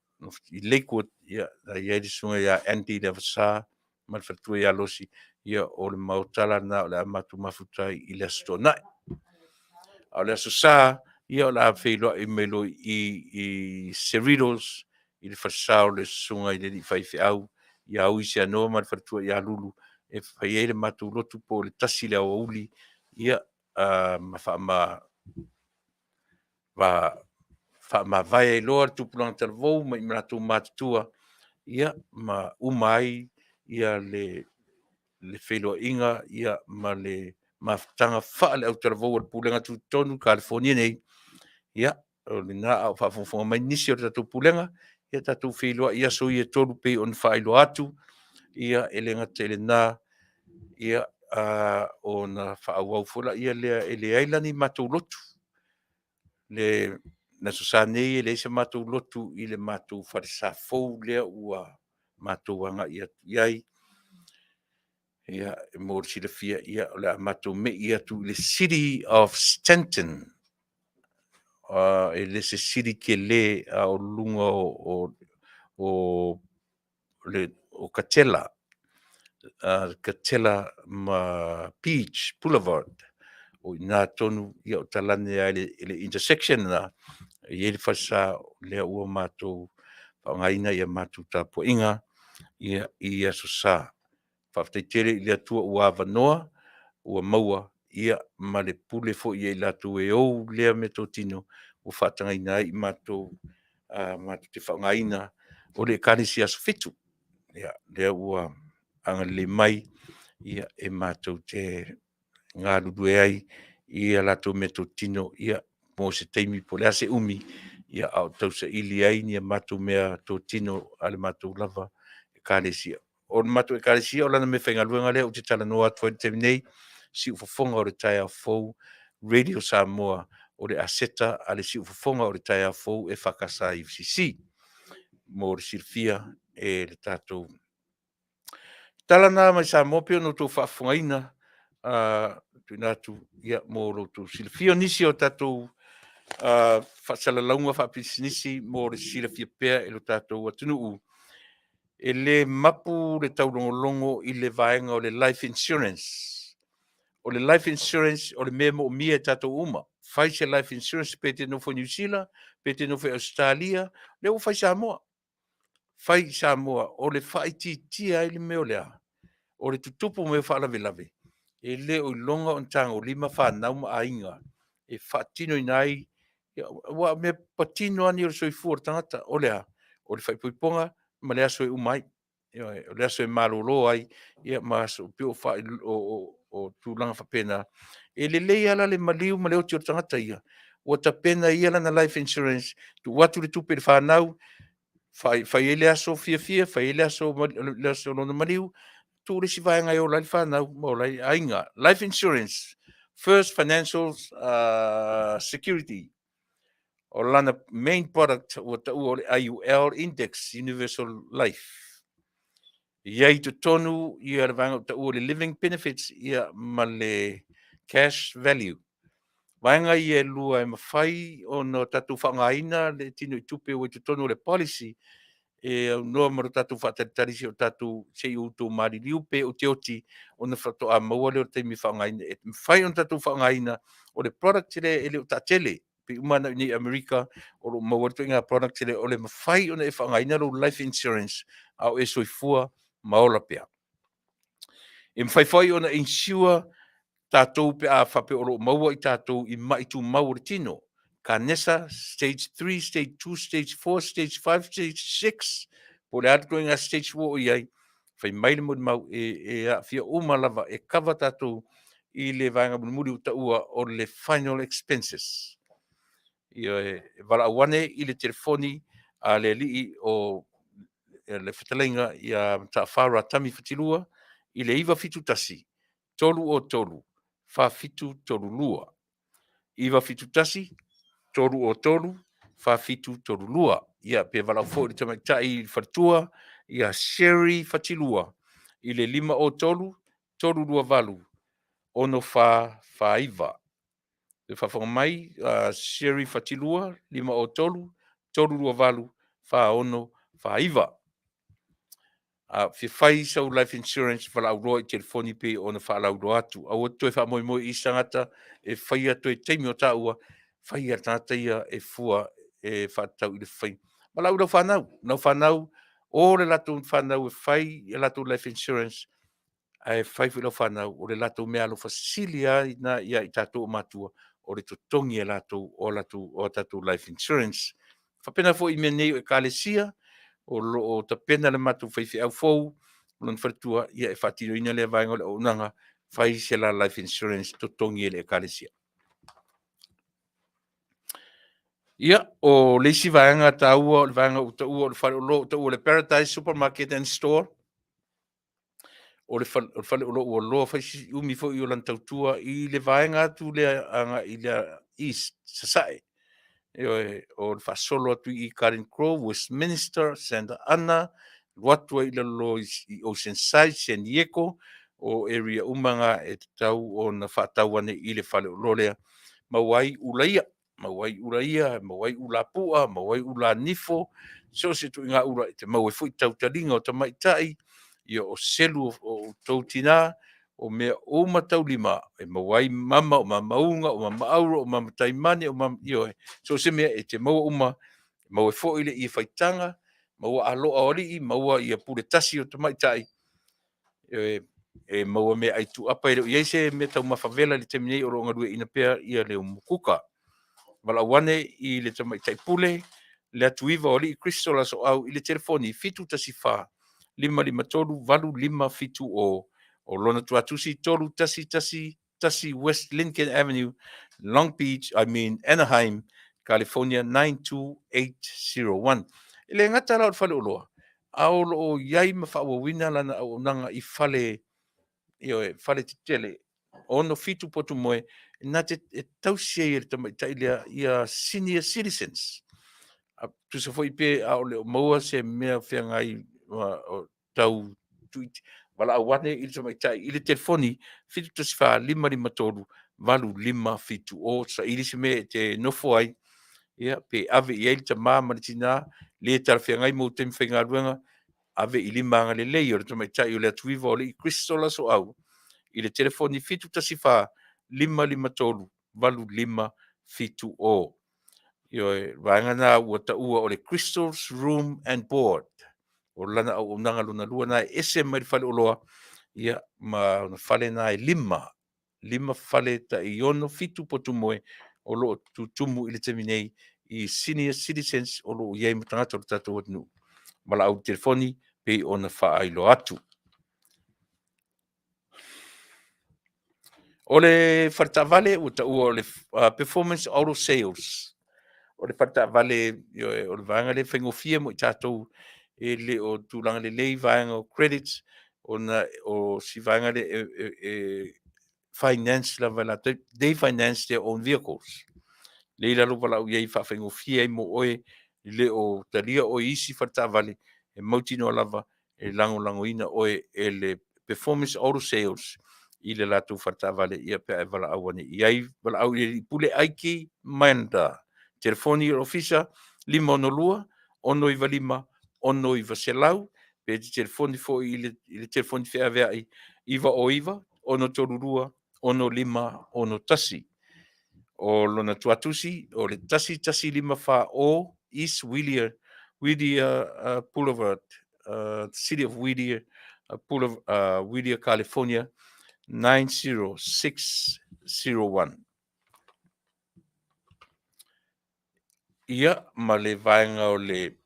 I Lakewood, ia le sunga ia Andy le Fasa, ma fatua ia losi, ia o le mautala na o le amatu mafutai I le astonai. O le asosa, ia o le awheiloa I melo I Cerritos, I le Fasa o le sunga I le li whaiwhi au, ia au isi anoa ma le fatua ia lulu, e whai le matu lotu po le tasi le au uli, ia ma vai e loa tupulanga talvou ma I manatou matatua ia ma umai ia le wheloa ia ma le mafutanga wha le au talvou al pulenga tu tonu California nei ia o le nga au whafonga mai nisi o tatou pulenga ia tatou wheloa ia so ia tolu pe on whailo atu ia elenga tele na ia o na whaawau fula ia lea ele ailani matou lotu le na so nei le se matou lotu I le matou farisa fou lea ua matou anga ia iai ia mo si le fia ia le matou me ia tu le city of Stanton le se city ke le o lunga o Katela Katela ma Beach Boulevard o ina tonu ia o talane ai le intersection na ia le fasa le ua matou whaongaina ia matou tapo inga ia sosa whaftetere I le atua ua wanoa ua maua ia ma le pule fo ia I latu e ou lea me tō tino o whatangaina ai I matou te whaongaina o le kanisi aso fitu ia lea ua anga le mai ia e matou te ngā lulue ai ia lato me tō tino ia mo se teimi po le ase umi ia au tau sa ili ai ni matou mea tō tino ale matou lava e kālesia. O le matou e kālesia o lana me whainga luenga lea o te tala noa atu te nei si ufafonga o le tai a fou Radio Samoa o le aseta ale si ufafonga o le tai a fou e whakasa I FCC mo le sirfia e le tātou. Tala nā mai Samoa pio no tō whaafongaina tuinatu ia mo roto silfio nisi o tatou whasalalaunga whapisinisi mo le silafia pea e lo tatou atunuu. E le mapu le taulongolongo I le vaenga o le life insurance. O le life insurance o le memo o mia tatou uma. Fai se life insurance pe te nofo New Zealand, pe te nofo Australia, le o fai Samoa. Fai Samoa o le fai tia I le meo lea. O le tutupu me whaalavelave. E le o longa on tango lima whanau ma ainga. E whatino inai. Wa me patino ani o Soifua o tangata. O lea. O le whaipuiponga. Ma lea soe umai. O lea soe malolo ai. Ia ma so pio whai o tūlanga whapena. E le lei ala le maliu ma leo tio tangata ia. O ta pena ia la na life insurance. Tu watu le tupe le whanau. Fai ele aso fia. Fai ele aso lono maliu. Tu le si vaenga o lai whanau, mo lai ainga. Life insurance, first financial security, o lana main product o ta o le IUL index, universal life. Ia I tu tonu, ia le vaenga o ta o le living benefits, ia ma le cash value. Vaenga ia lua e mawhai o no tatu whangaina, le tino I tupe o tu tonu le policy, e no maro tatu whatatarisi o tatu sei utu mari liu pe o te oti o na whato a maua leo te mi whangaina. E mwhai on tatu whangaina o le product le e leo tatele pe umana ni Amerika o lo maua to inga product le o le mwhai o na e whangaina lo life insurance au e soifua maola pea. E mwhai o na insure tātou pe a whape o lo maua I tātou I maitu maua tino. Kanesa, stage 3, stage 2, stage 4, stage 5, stage 6. Po le atu inga stage 4 o iai. Whai maile mo mau e a fia umalava e kawa tātou I le vaenga muri uta ua o le final expenses. Ia e wala awane I le telefoni a le lii o le whatalenga I a ta whara tami whatilua I le iwa fitu tasi. Tolu o tolu. Wha fitu tolu lua. Iwa fitu tasi. Toru o toru, whawhitu toru lua. Ia pe wala fo I tamaitai whatua, ia sherry whatilua. I le 5 o toru, toru lua walu. Ono whaiva. E whawhanga mai, sherry whatilua, 5 o toru, toru lua walu, whaono, whaiva. Whai sau life insurance whalauroa I telefoni pe o na whalauroa atu. Au atu e moi I sangata e whai atu e teimi o tāua, whai a tāta ia e fua e whatau I le whai. Malaura whanau, nau whanau, o le lato whanau e whai e lato life insurance, ai whai whilo whanau, o le lato mea lo fasilia na ia I tātou matua, o le tutongi e lato o tātou life insurance. Whapena fo I mea nei o e kālesia, o ta pena le matu whaifi au fou, lon whatua ia e whatiro ina le vaenga le Auaunaga, whai se la life insurance tutongi e le kālesia. Ia, o leisi vaenga taua, le vaenga o taua, o le whare o lo, taua le Paradise Supermarket and Store, o le whale o lo o loa whaisi umi fo I o lan tautua I le vaenga atu le anga I le East, Sasae. O le whasolo atu I Karen Crow, Westminster, Santa Ana, Watua I le lo I Oceanside, San Diego, o area umanga e tau o na whatawane I le whale o lolea, mawai ulaia, mawai ulapua, mawai ula nifo, so se tu inga ura te mau e fui tau taringa o tamaitai, ia o selu o tautina, o mea o matau lima, e mawai mama, o mamaunga, o mamaauro, o mamataimane, o ioe. So se mea e te maua uma, maua e fo ile I whaitanga, maua aloa ori, maua I a pure tasi o tamaitai, e maua mea ai tu apa ere, iei se mea tau mawhawela le teminei o ronga rue ina pea ia leo mukuka. Wala wane I le tamaitai pule, le atuiva ori I Kristola so au I le telefoni, fitu tasi wha, 553 555 o lona tuatusi tolu tasi West Lincoln Avenue, Long Beach, Anaheim, California 92801. Ile ngata la fale oloa. Ao lo yai mawhawawina lana Auaunaga I fale fale titele. Ono fitu potu moe, na te tausia I tamaitai ia senior citizens. Tu se foi pe ao le maua se mea whiangai o tau tuiti. Wala awane I tamaitai I le telefoni, fitu tasi wha 553 555 o sa ili se me te nofo ai. Ia, pe ave I eil ta maa maritina, le tala whiangai mo temi whainga ruenga, ave I lima anga le lei o le tamaitai o le atuiva o le I Kristola so au. I le telefoni fitu tasi wha 553 555 o. Io vaenga na ua ta ua o le Crystal's Room and Board. O lana Auaunaga luna lua na ese mai fale o loa. Ia ma fale na lima fale ta I ono fitu potu moe o lo tutumu I le teminei I senior citizens o lo iei matangata o tatou atinu. Mala au telefoni pe ona whaailo atu. O le Faafetai ua ta ua o le performance auto sales. O le Faafetai o le vaenga le whaingofia mo I tātou e le o tūlanga le lei vaenga o credits o si vaenga le finance la vala they finance their own vehicles. Le ila lupa lau iei whaingofia I mo oe le o talia o isi Faafetai e mautino lava e lango ina oe e le performance auto sales I le latu Faafetai ia pe vala awane iai vala au I pule aiki manda. Telefoni ofisa 512 195 196 pe telefoni fo I le telefoni fe avea iva o iva 132 15 1 o lona tuatusi o le tasi lima fa o East Whittier Boulevard, City of Whittier, Whittier, California 90601. Ia ma le vaenga o le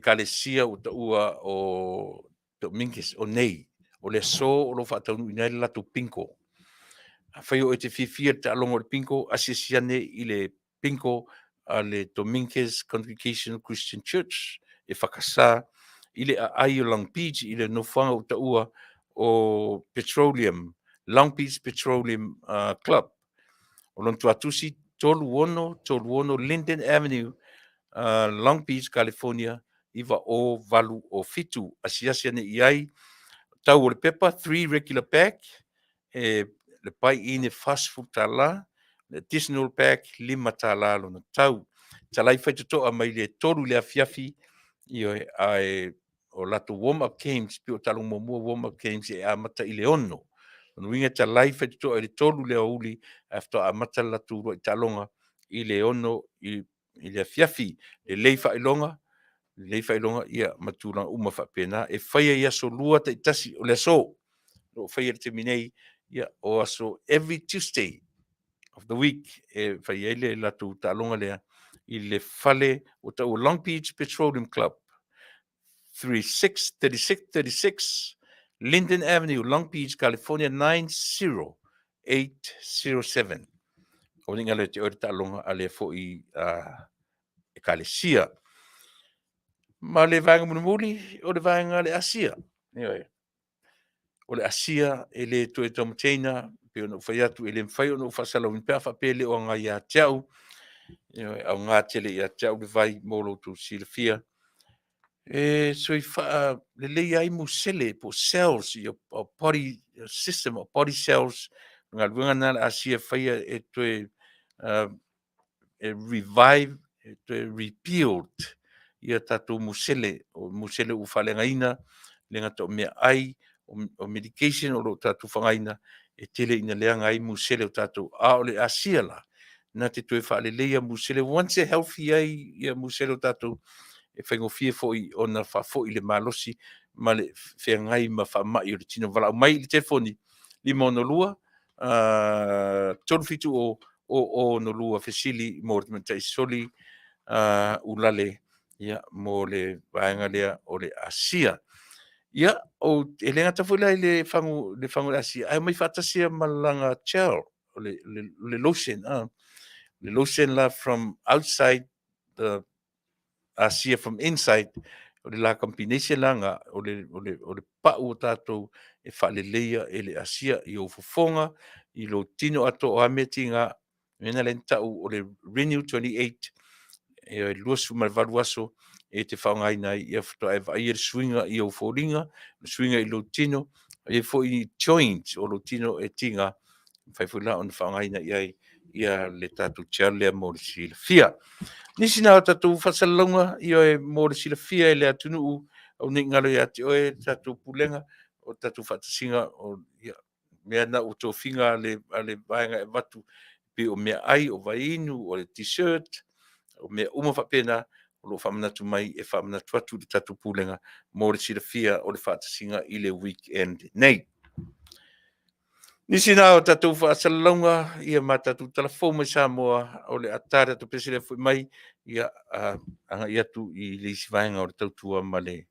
kalesia o ta ua o Dominguez o nei o le so o lo whaataunu ina le latu pinko. Whai o e te whiwhia te alongo le pinko asisiane I le pinko a le Dominguez Congregational Christian Church e whakasā I le ai o Long Beach I le nofanga o ta ua o Long Beach Petroleum Club. O lon tuatusi tolu ono Linden Avenue, Long Beach, California, iwa o valu o fitu. Asiasia ne iai, tau o le pepa, 3 regular pack, le pai I ne fast food tala, le additional pack, 5 tala lona tau. talai fai totoa mai le toru le afiafi o lato warm-up games, pio talo mua warm-up games amata i le ono. Nuinga talai fai totoa le toru le auli after amata latu roi talonga i le ono i le afiafi, le leifa ilonga, ia matula uma whapena, e whaia ia so lua te itasi o le so, o whaia te minei, ia o aso every Tuesday of the week, e whaia ile latu talonga lea, i le fale o tau Long Beach Petroleum Club, 3636 Linden Avenue, Long Beach, California, 90807. O ninga le te ore talonga a le fo i e kalesia. Ma le vanga munumuli, o le vanga le asia. O le asia, e le tue tamatena, pe ono whaiatu, e le mwhai ono whasala unpea whapele o ngā ia teau, au ngā tele ia teau le vai molo tu silafia. Soifua, le lei ai musele po cells, o body system, o body cells, ngā luenga nā asia whaia e tue revive, e tue rebuild, ia tatou musele, o musele u whalengaina, le ngata o mea ai, o medication o lo tatou whangaina, e tele ina leanga ai musele o tatou a o le asia la, na te tue whaale leia musele, once a healthy ai, ia musele o tatou, e whaingofie foi ona whafo i le malosi, ma le whengai ma whamai o le tino wala. O mai le telefoni, 5 tolfitu o no lua fesili mo le matai soli ulale ia mo le vaenga lea o le asia. Ia o e lenga tafula i le fangu le asia. Ai mai fatasia malanga gel o le lotion. Le lotion la from outside the asia from inside. O le la combination langa o le pa'u o tātou e whaaleleia e le asia i o fofonga i lo tino ato o ametinga mena le tau o le Renew 28 e luasu malvalu aso e te whaongaina i a whatoa e vai e swinga i o fōringa, swinga i lo tino e fo i joint o lo tino e tinga whaifula on whaongaina i ai ia le tātou tialea mo le silafia. Nisi nā tātou whasalonga i oe mo le silafia e le atunuu au ni ngalo i ati oe tātou pulenga o tātou whatasinga o mea na o tō whinga ale vaenga e watu pe o mea ai o vainu o le t-shirt o mea uma whapena o lo whamanatu mai e whamanatu atu le tātou pulenga mo le silafia o le whatasinga i le weekend nei. Nisi nā o tātou whaasalonga ia mā tātou telefon mai Samoa o le atare atu pesile fui mai ia anga i atu i le isi vaenga o le tautua ma le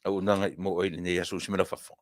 Auaunaga i mo oile nei aso simela whawha.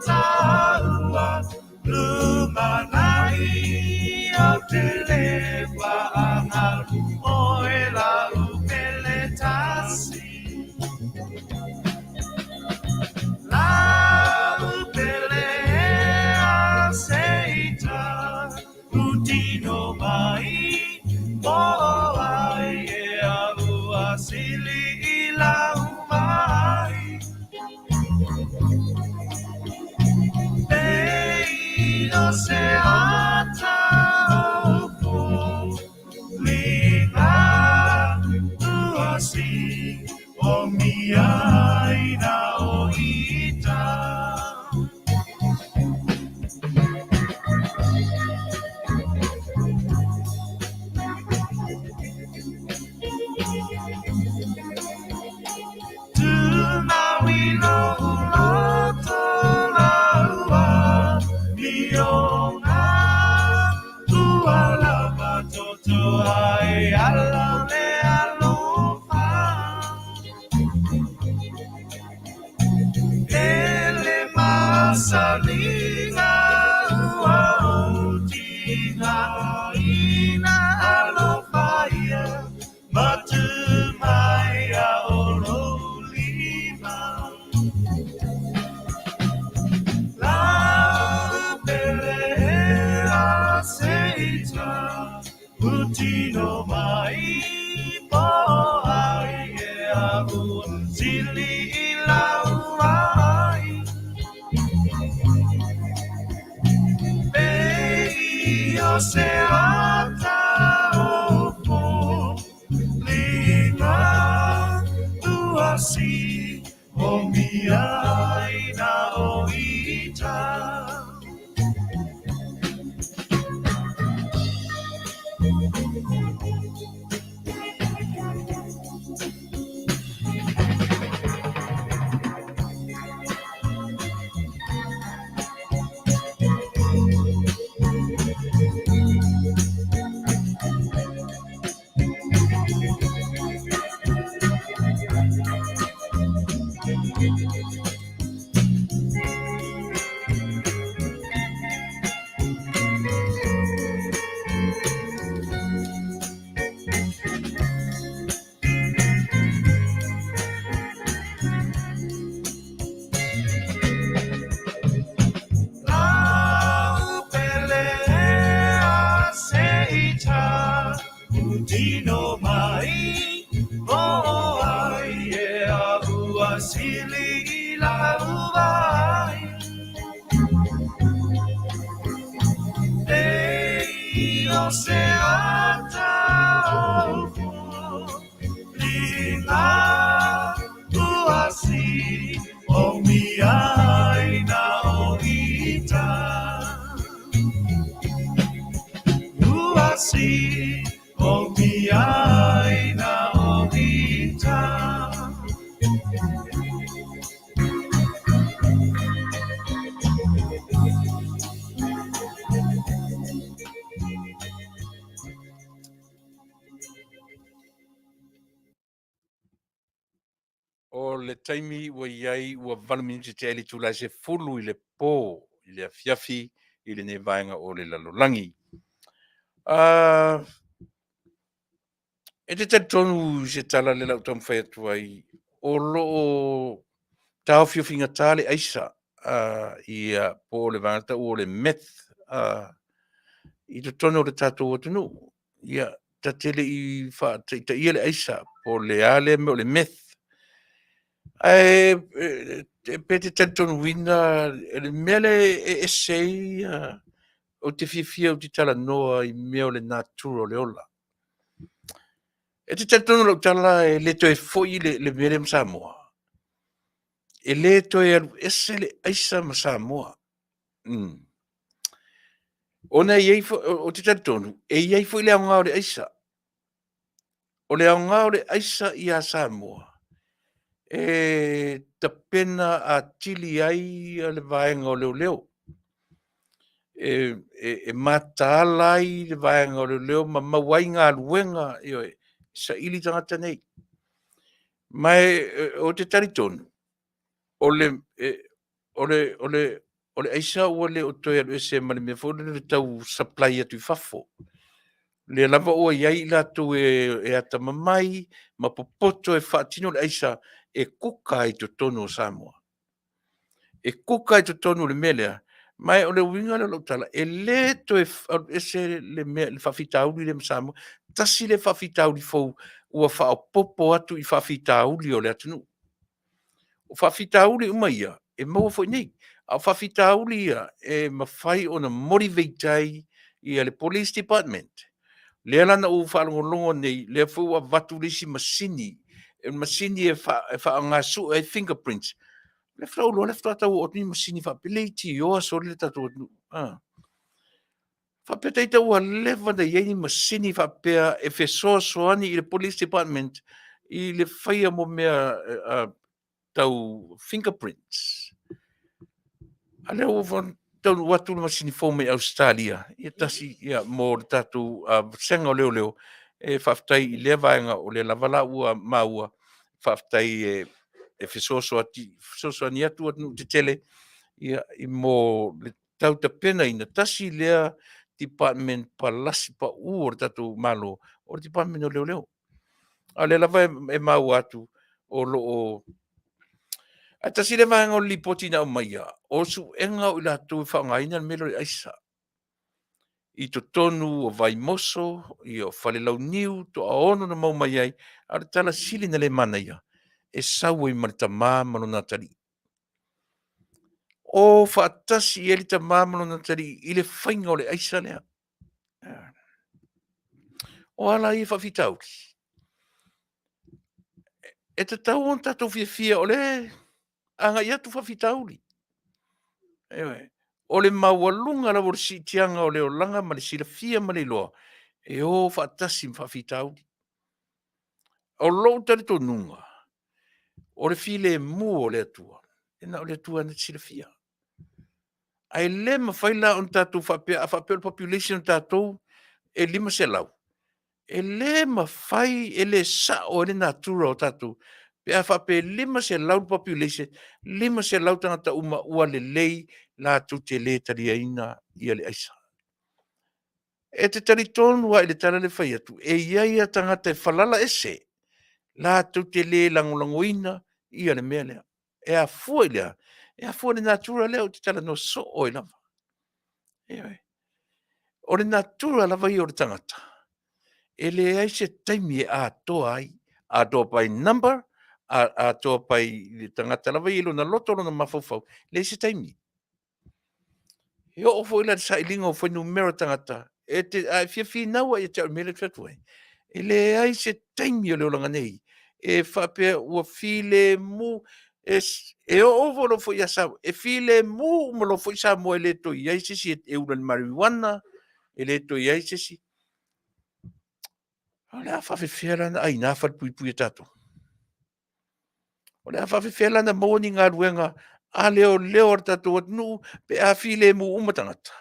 taua lumanai au te lewa angalu oe lau pele tasi. Lau pele a seita utino mai mo ai e aua sili I lau mai. Pei o se ata o linga tuasi o miaina o ita. Tunawino uloto laua Mionga Tualapa toto ai alale alofa Ele masalinga uautina ina alofaya Matumaya ololima La pelea seita Utino mai po ai e abu Sili ilauai Pei o se ata opo Lina tuasi o miaina o ita. Dino mai o ai e aua sili la uai Ei o se ata o lina tuasi o miaina o ita Tuasi o miaina o ita. O le taimi ua iai ua 20 minuti te ali tula se fulu I le pō I le afiafi I le nevaenga o le lalolangi. E te tonu se tala le lau tamu whai atu ai o loo tau whiwhinga tale aisa I pō le vangata o le meth I te tonu o le tātou atunu. Ia ta tele I wha ta ia le aisa po le ale me o le meth. Pe te tonu wina le mele e sei o te whiwhia o te tala noa I mea o le naturo le ola. E te tonu lau tala e le toi foi le mele ma Samoa. E le toi alu ese le aisa ma Samoa. Ona iei o te tonu, e iei foi le aunga o le aisa. O le aunga o le aisa I a Samoa. E ta pena a tili ai le vaenga o leo leo. E matala ai le vaenga o leo leo, ma mawainga aluenga sa ili tangata nei. Mai o te taritonu, o le ole aisa ua le o toi alu ese ma le mea fo le tau supply atu i fafo. Le lava ua iai latou e ata mamai, ma popoto e whaatino le aisa e kuka i to tonu o Samoa. E kuka i to tonu le melea, mai o le winga le lotala, e le to ese le mea le whawhitauli le Samoa, tasi le whawhitauli fau ua whaopopo atu i whawhitauli o le atunu. O whawhitauli umaia, e maua fo nei. A whawhitauli ia e mawhai o na motivate i le police department. Lea lana u whaalongolongo nei, lea fu a vatu lisi masini, e masini e whaangasu e fingerprints. Le whaulo, le whaatau o ni masini whapeleiti i oa sori le tatu. Whapeta ita ua lewa na iei masini whapea e whesoasoani i le police department i le whaia mo mea tau fingerprints. Ale o tau watu le masini fome Australia, ia tasi ia mo le tatu senga o leo e whaftai i le vaenga o le lavala ua maua whaftai e whesoasoani atu atu te tele ia i mo le tau ta pena ina tasi lea department palasi pa u o le tatu malo o le department o leo. A le lava e maua atu o loo a tasi le vaenga o lipoti na o maia o su enga o la tu whaangaina le melo le aisa. I to tonu o vai moso, i o whalelau niu, to a ono na mau mai ai, a le tala sili na le mana ia, e sau i marita māmano na tari. O whaatasi i elita māmano na tari, i le whainga o le aisa lea. O ala i whawhitauri. E te tau on tatou fia o le, anga i atu whawhitauri. Ewe. O le maualunga la si tianga o le olanga ma le sila fia ma le loa. E o whaatasi mwhawhitauri. O lou tari tō nunga. O le file mu o le atua. E na o le atua na sila fia. Ai le mawhaila on tatou whapea, a whapea le population tatou e 5 lau. E le mawhai e le sa o le natura o tatou. Pe a whape 5 lau population, 5 lau tangata ua le lei la tu te le tari aina i le aisa. E te tari tonu wa i le tala le whai atu, e iai a tangata e whalala ese, la tu te le langolangoina i le mea lea. E a fua i lea, e a fua le natura lea o te tala no so o i lava. O le natura lava i o le tangata. E le aise taimi e a toa ai, a toa pai number, a toa pai le tangata lava i lo na loto lo na mafofau, le aise taimi. E o fo ila sa ilinga o fo numero tangata. E te Afiafi naua i te mele tatuai. E le ai se taimi o le olanga nei. E whapea ua file mu. E o ovo lo fo i asa. E file mu mo lo fo i sa mo e le to i aisesi e ulan marijuana. E le to i aisesi. O le a whawhewhia lana ai nā what pui pui tato. O le a whawhewhia lana mōni ngā ruenga. A leo ar tato at nu. Pe a file mu umatangata.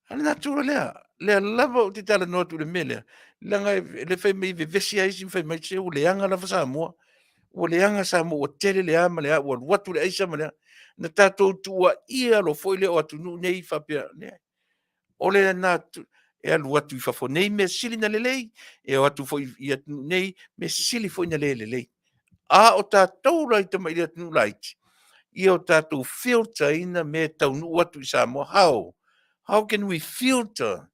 Ana natura lea lava o te tala notu le mele. Langa le fai mei vesi aisi fai mai se o le anga lava Samoa. O le anga Samoa o tele le ama lea, o watu le aisa ma lea. Na tatou tua ia lo foi le o atu nu nei whapea. O le natu, e alu watu i whafo nei me sili na lelei, e o atu foi i atu nei me sili foi na lelei. A o tatou rai tama i atu nu laiti. I o tatou filter ina me tau nu watu i Samoa. How can we filter?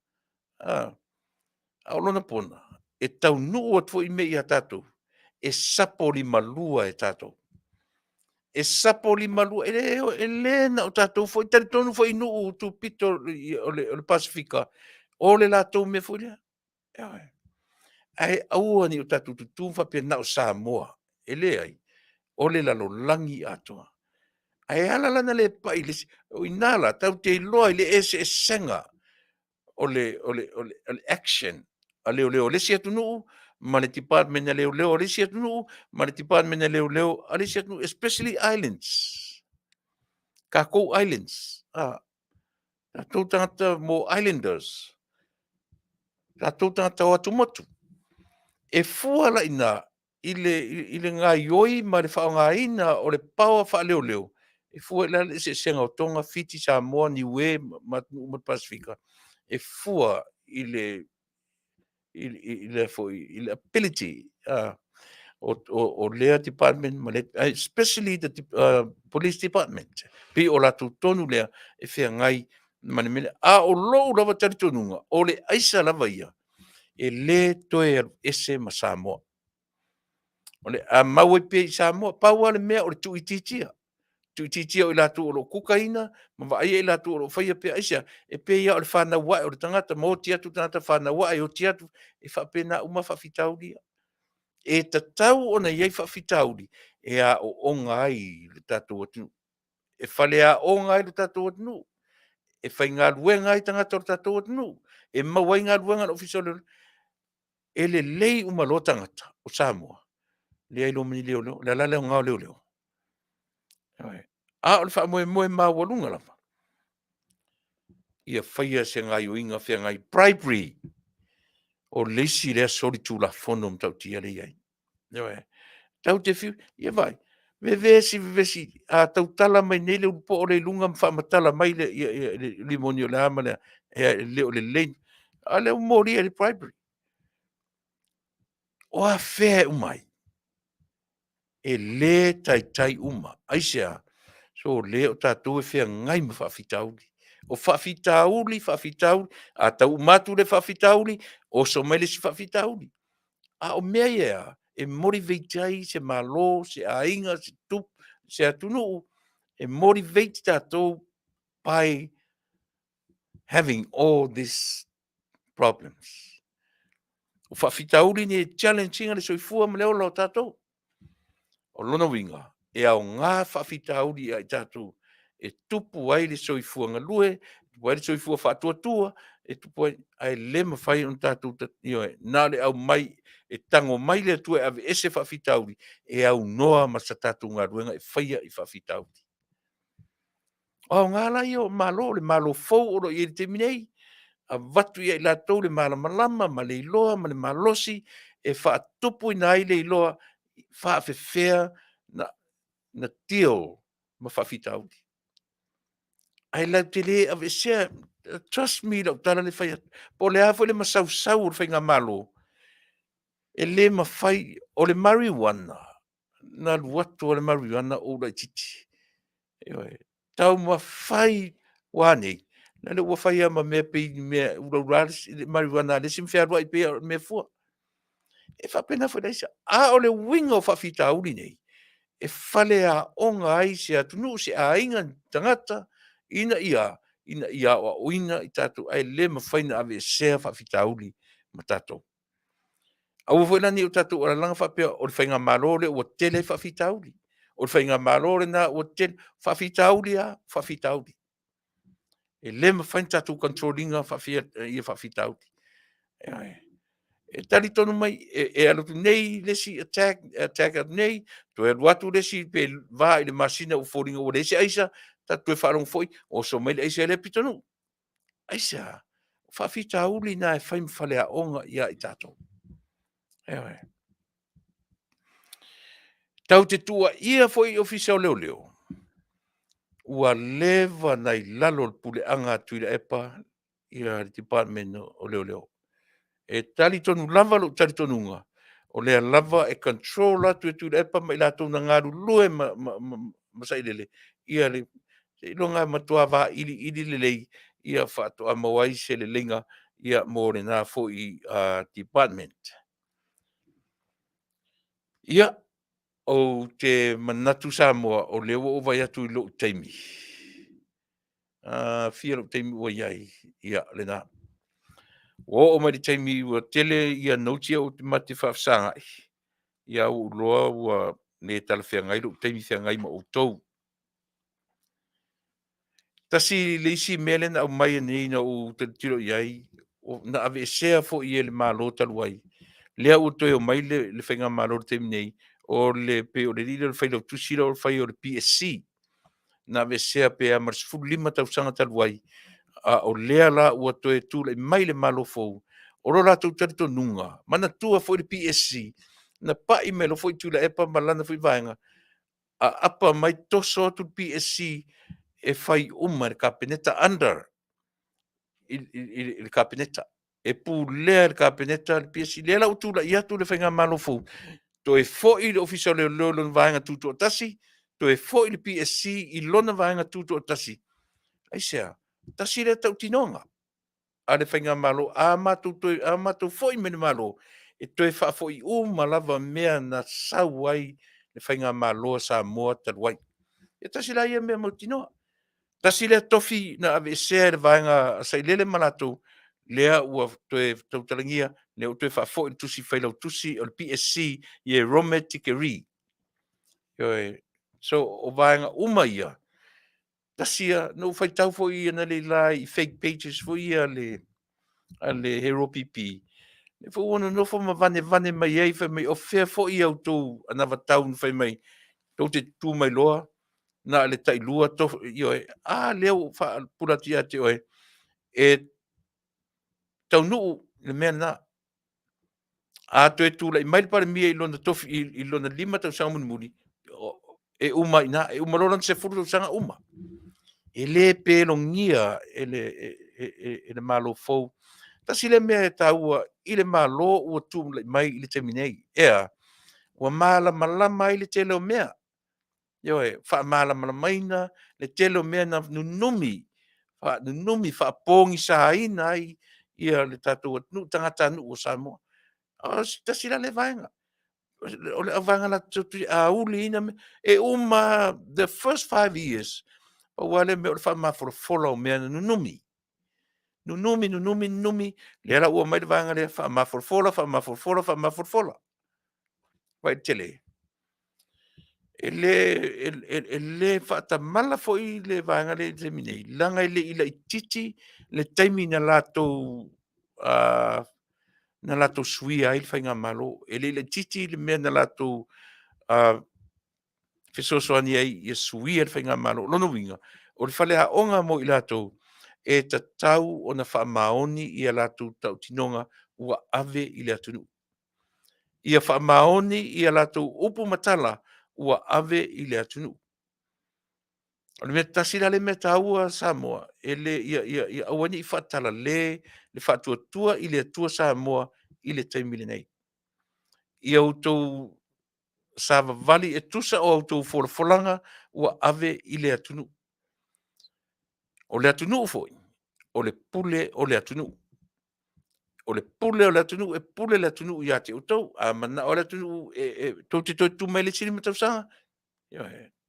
Aolona pona. E tau nuu atu i mei a tātou. E sapo li malua e tātou. E sapo li malua. E lena o tātou foi. Tari tonu foi nuu tu pito o le Pasifika. O le lātou me foi lea. Ai aua ni o tātou tu whapea na o Samoa. E le ai. O le lalo langi atoa. Ai alalana le pai. O inala tau te iloa le ese senga. O le action a leo le sia tunu ma le department leo le sia tunu ma le department leo a le sia tunu especially islands Kako Islands tau tangata mo islanders tau tangata o atu motu e fuala ina ile ngā ioi ma le whaongaina o le paua whaaleo. E fua la le se senga o tonga Fiji Samoa Niue ma Pasifika. E fua ile ability o lea department ma le, especially the police department. Pi o la tonu lea e whea ngai mane mene. A o lou lava taritonunga o le aisa lava ia. E le toe ese ma Samoa. O le a maua pe i Samoa, paua le mea o le tuititia. Tuititia o i latu o lo kukaina, ma va ai latu o lo whaia pe aisa, e pe ia o le whana wae o le tangata, mo tiatu tangata whana wae o tiatu, e whapena uma whawhitauria. E tatau o na iei whawhitauri, e a o onga ai le tatu atunu. E whale a onga ai le tatu atunu. E whai ngā luenga ai tangata o le tatu atunu. E mawai ngā luenga o fisole, e le lei uma lo tangata o Samoa. Le ai lo mini leo leo, le ala leo ngao leo leo. A o le wha moe walunga lama. Ia whaia se ngai o inga whea ngai bribery. O leisi lea sori tū la whono mtau tia le iai. Tau te whiu, ia vai. Vevesi, a tau tala mai nele upo o le lunga mwha matala mai le moni o le ama le o le lein. A le umori e le bribery. O a whea umai. E le tai uma. Aisea. So le o tātou e whea ngai ma whawhitauri. O whawhitauri, a tau matu le whawhitauri, o so mai le si whawhitauri. A o mea ia, e motivate se malo, se ainga, se tup, se atunu, e motivate tātou by having all these problems. O whawhitauri ni e challenging le soifua ma leo lo tātou. O lona winga, e au ngā whawhitauri ai tātou, e tupu ai le soifua ngalue, tupu ai le soifua whātua, e tupu ai le mawhai on tātou, nā le au mai, e tango mai le tue ave ese whawhitauri, e au noa ma sa tātou ngā ruenga, e whaia i whawhitauri. O ngā lai o malo, le malo fau oro i te minei, a watu i la tau le malamalama, ma le iloa, ma le malosi, e whaatupu i nai le iloa, whaafefea na deal ma whawhitauri. Ai lau te le ave sea, trust me, lau tala le whaia, po le hafo le masau o le whainga malo, e le mawhai o le marijuana, na luatu o le marijuana o la titi. Tau mawhai wane, na le ua whai ama mea pei mea uraurales, marijuana, le sim whea rua i pea mea fua. E whapena whanaisa, a o le winga o whawhitauri nei, e whale a onga ai se atunu, se a inga tangata, ina ia o oina i tātou, ai le mawhaina ave sea whawhitauri ma tātou. Au whaina ni o tātou o la langa whapea o le whainga marore o tele whawhitauri. O le whainga marore na o tele whawhitauri. E le mawhaina tātou controllinga ia whawhitauri. E tali tonu mai, e alotu nei lesi attack nei, to e watu lesi pe va i le masina o fōringa o lesi aisa, tatu e wharong foi, o so mai le aisa e le pitonu. Aisa, whawhitauri na e whaim whalea onga ia i tātou. Tau te tua ia foi official leo. Ua leva nei lalo pule anga Tuilaepa ia department o leo. E tali tonu lava lo tali tonunga. O lea lava e control atu e Tuilaepa ma ila tonu ngaru lue ma sailele. Ia le ilonga matua va ili lelei ia whato a mawai se le lenga ia mo le nā fo i department. Ia o te manatu Samoa o leo o vai atu i lo teimi. Fia lo teimi o iai ia le nā. O mai teimi o tele ia nautia o te mate whafsanga. Ia o loa ua ne tala whea ngai lo teimi whea ngai ma o tau. Tasi leisi melen au mai nei na o te tiro iai. Na ave sea fo i ele malo taluai. Lea o toi o mai le whenga malo teimi nei. O le pe o le lilo le whailo tusira o le whai o le PSC. Na ave sea pe a marsifuru 5 tausanga taluai. O lea la ua toe tūle mai le malo fou. O lo la tau tarito nunga. Mana tua fo le PSC. na pa'i me lo foi Tuilaepa malana foi vaenga a apa mai toso tu PSC e fai uma le kapeneta under il kapeneta e pu lea le kapeneta le PSC le la utula ia tu le whainga malofo to e foi le official le lolo vaenga tutu o tasi to e foi le PSC i lona vaenga tutu o tasi ai sea tasi le tau tinonga a le whainga malo a matu foi mene malo e to e wha foi lava mea na sau ai le whainga malo Samoa taruai e tasi la ia mea mautinoa tasi le tofi na ave sea le vaenga sai lele malato lea ua toe tautalangia le toe fa fo tusi faila tusi o le PSC ye Rome Tikeri so o vaenga uma ia tasia no fai tau fo ia na le lai fake pages fo ia le hero PP le fo ona no fo ma vane mai ai fa mai o fe fo ia to anava town fai mai to te tu mai loa na le tai lua to leo fa pulatia te oe e Taunuu le mea na a to e tula i mai pare mia i lona tofi i lona 5 tau sanga muni e uma ina e uma lona se furu sanga uma e le pelongia e le malo fou tasi le mea e taua i le malo ua tu mai i le teminei ea ua malama i le tele o mea fa malamaina le tele o mea na nunumi fa pongi sa ina ai ia le tatou nu tangata nu o Samoa tasi la le vaenga o le avanga la tutu a uli ina e uma the first 5 years o wale me o fa ma follow me nunumi le la ua mai le vaenga le fa ma follow vai tele ele fa ta mala foi le vaenga le terminei langa ile ila titi le taimi na lato na lato suia ai whainga malo, e le titi le mea na lato whesosoani ai i suia le whainga malo, lono winga, o le whale ha onga mo i lato, e ta tau o na wha maoni i a lato tau tinonga ua ave i le atunu. Ia wha maoni i a lato upu matala ua ave i le atunu. O le mea tasira le mea taua Samoa, e le ia awani i whatala le whatua tua i le atua Samoa i le taimile nei. I autou sava vali e tusa o autou folanga ua ave i le atunu. O le atunu foi, o le pule o le atunu. O le pule o le atunu e pule le atunu i ate autou, a mana o le atunu tau te toi tu mai le siri matau sanga,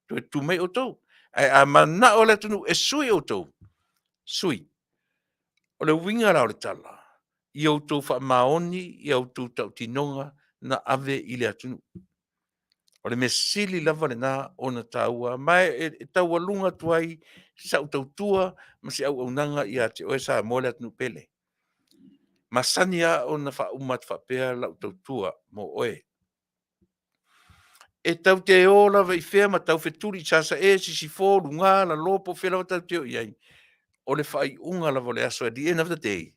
toi tu mai autou. A mana o le atunu e sui autou, sui. O le winga la o le tala, i autou wha maoni, i autou tau tinonga na ave i le atunu. O le mesili lava le na o na taua, mai e taua lunga tuai, sa utau tua, ma si Auaunaga i a te oe sa mole atunu pele. Masani a o na wha umat wha pea la utau tua mo oe. E tau te ola vei fea ma tau feturi sasa e si fō lunga la lopo fela o tau te o iai. O le whai unga la vole aso at the end of the day.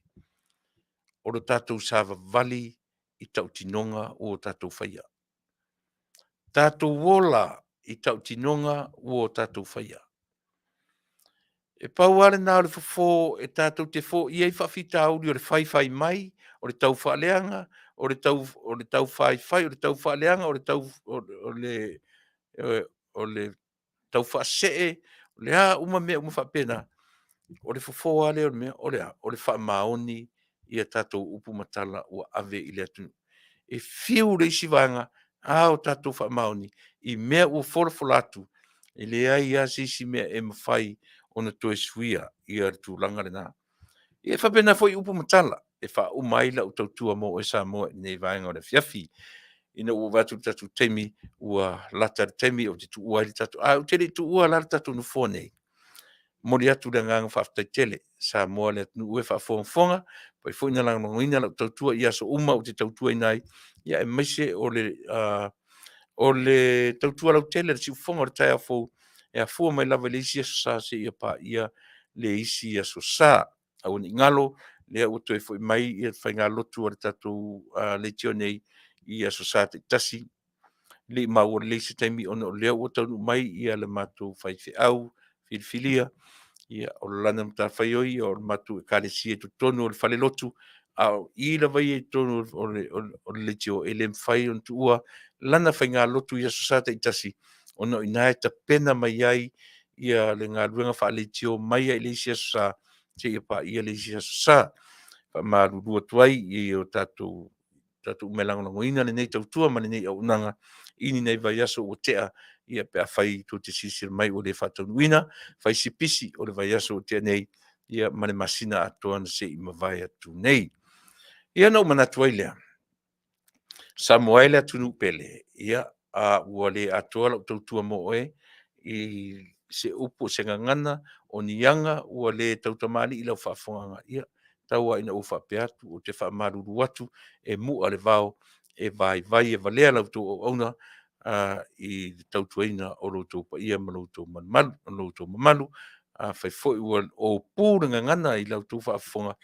O le tatou sava vali i tau tinonga o tatou whaia. Tatou wola i tau tinonga o tatou whaia. E pau ale nā o le fofo e tatou te fo i ei whawhita auri o le whai mai, o le tau whaaleanga, o le tau whai, o le tau whaaleanga, o le tau whaasee, o le a uma mea uma whapena, o le fofo ale o le mea, o le wha maoni i a tatou upu matala o ave i le atunu. E fiu le isi vanga, o tatou wha maoni, i mea ua folatu, i le ai a sisi mea e mawhai ona toe suia i ar tūlanga le nā. I e whapena foi upu matala, e wha umaila o tautua mo e Samoa nei vaenga o le Afiafi, ina ua watu tatu teimi, ua lata teimi o te tu ua ili tatu, o tele tu ua lata tatu no fōnei. Mori atu le nganga whaftai tele, Samoa le atu ue whafonga, pai fo ina langa mongoina la tautua i aso uma o te tautua inai, ia e maise o le tautua lau tele, le si ufonga o le tai a fōu, e a fua mai lava le isi aso sa se ia pa ia le isi aso sa au ni ngalo le ua toe foi mai ia whai ngā lotu o le tatu le tio nei ia so sa te tasi le mau le se taimi ona o lea ua taunu mai ia le matou faifeau filifilia ia o lana matawhaioi o le matou e kalesia totonu o le falelotu au i la vai e tonu o le tio e le mwhai on tua lana whai ngā lotu ia so sa te itasi ono i nai ta pena mai ai ia le ngā ruenga wha le tio mai ai le isia so sa te ia pa ia le isia so sa pa marurua tuai i o tatu melangolangoina le nei tautua ma le nei Auaunaga ini nei vai aso o tea ia pe a whai tu te sisir mai o le whataunuina whai sipisi o le vai aso o tea nei ia ma le masina atoa na se i mawai atu nei. Ia nau manatu ai lea. Samoa le atunu pele. Ia a ua le atoa lau tautua mo oe i se upo se ngangana o nianga ua le tautamani i lau Faafofoga'aga. Ia taua ina ufa pe atu o te whaamaruru atu e mua le vao e vai e valea lau tau Auaunaga i tautuaina o loutou pa ia ma loutou mamalu fai foi ua o pūra ngangana i lau tau Faafofoga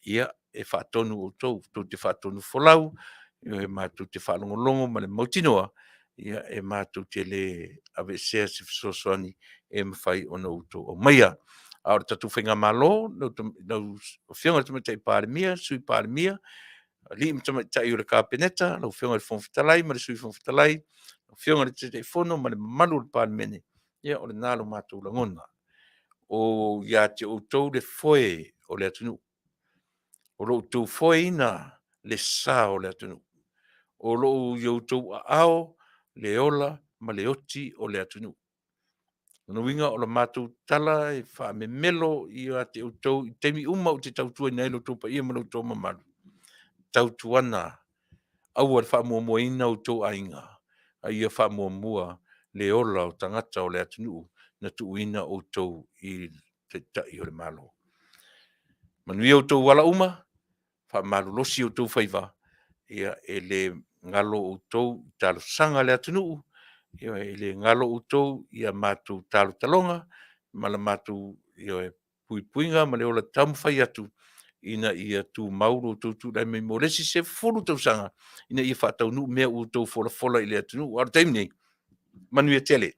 ia e whaatonu o tau te whaatonu folau e mātou te whaalongolongo ma le mautinoa ia e mātou te le ave sea se fisosoani e mawhai o noutou o maia. Aora tatu whainga malo, nau whionga te matai pāremia, sui pāremia, li mta matai o le kāpeneta, nau whionga le whongwhitalai, ma le sui whongwhitalai, nau whionga le te whono, ma le malu le pāremene, ia o le nalo mātou langona. O ia te outou le foe o le atunu. O lo outou foe ina le sā o le atunu. O lo outou ao, le ola, ma le oti o le atunu. Ono winga o la mātou tala e wha me melo i a te outou, i teimi uma o te tautua i nailo tōpa ia ma loutou mamalu. Tautuana, au ar wha mua ina o tō ainga, a ia wha mua le ola o tangata o le atunu na tu ina o tō i te tai o le malo. Manuia o tō wala uma, wha malu losi o tō whaiva, ia e le ngalo o tō talo sanga le atunu, ia e le ngalo o tō ia mātou talo talonga, ma la mātou ia e puipuinga, ma le ola tamu whai atu, ina ia tu mauro o tō tūrai mei mo lesi se furu tau sanga, ina ia wha taunu mea o tō fola i le atunu, o taimi nei, Manuia tele,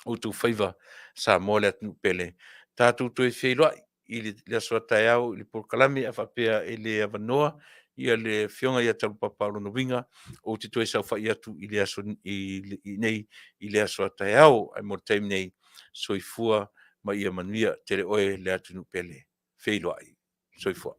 o tō whaiva sa mo le atunu pele, tātou tō e wheiroa, i le asoa tai au, i le porkalame, a whapea e le avanoa, ia le whionga ia talu paparo no winga, o te toe sau whai atu i le aso i le aso atai au, ai mo taimi nei, Soifua, ma ia Manuia, tere oe le atunu pele, wheiroa ai, Soifua.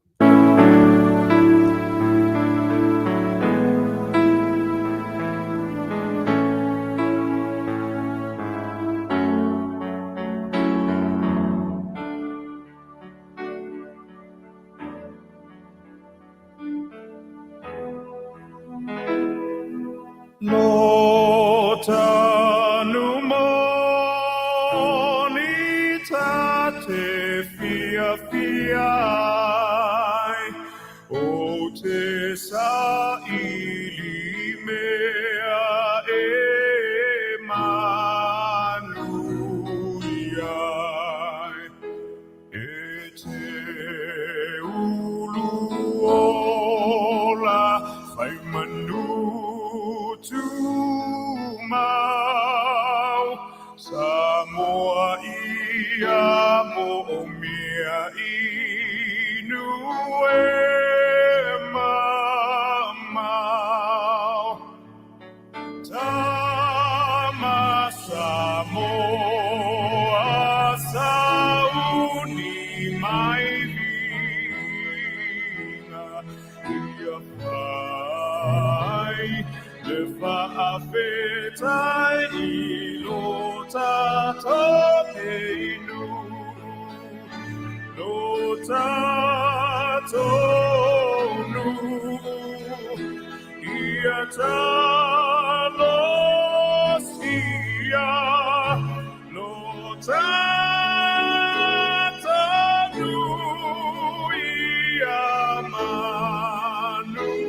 No tanu moni tate fiafiai o te sa ili mea e Manuia e te ulu ola fai manu tu mau Samoa ia mo mia inu e mamau tama Samoa sauni mai vina ia pai le Faafetai I lo tatopeinu lo tatonuu ia talosia lo tatonuu ia Manuia.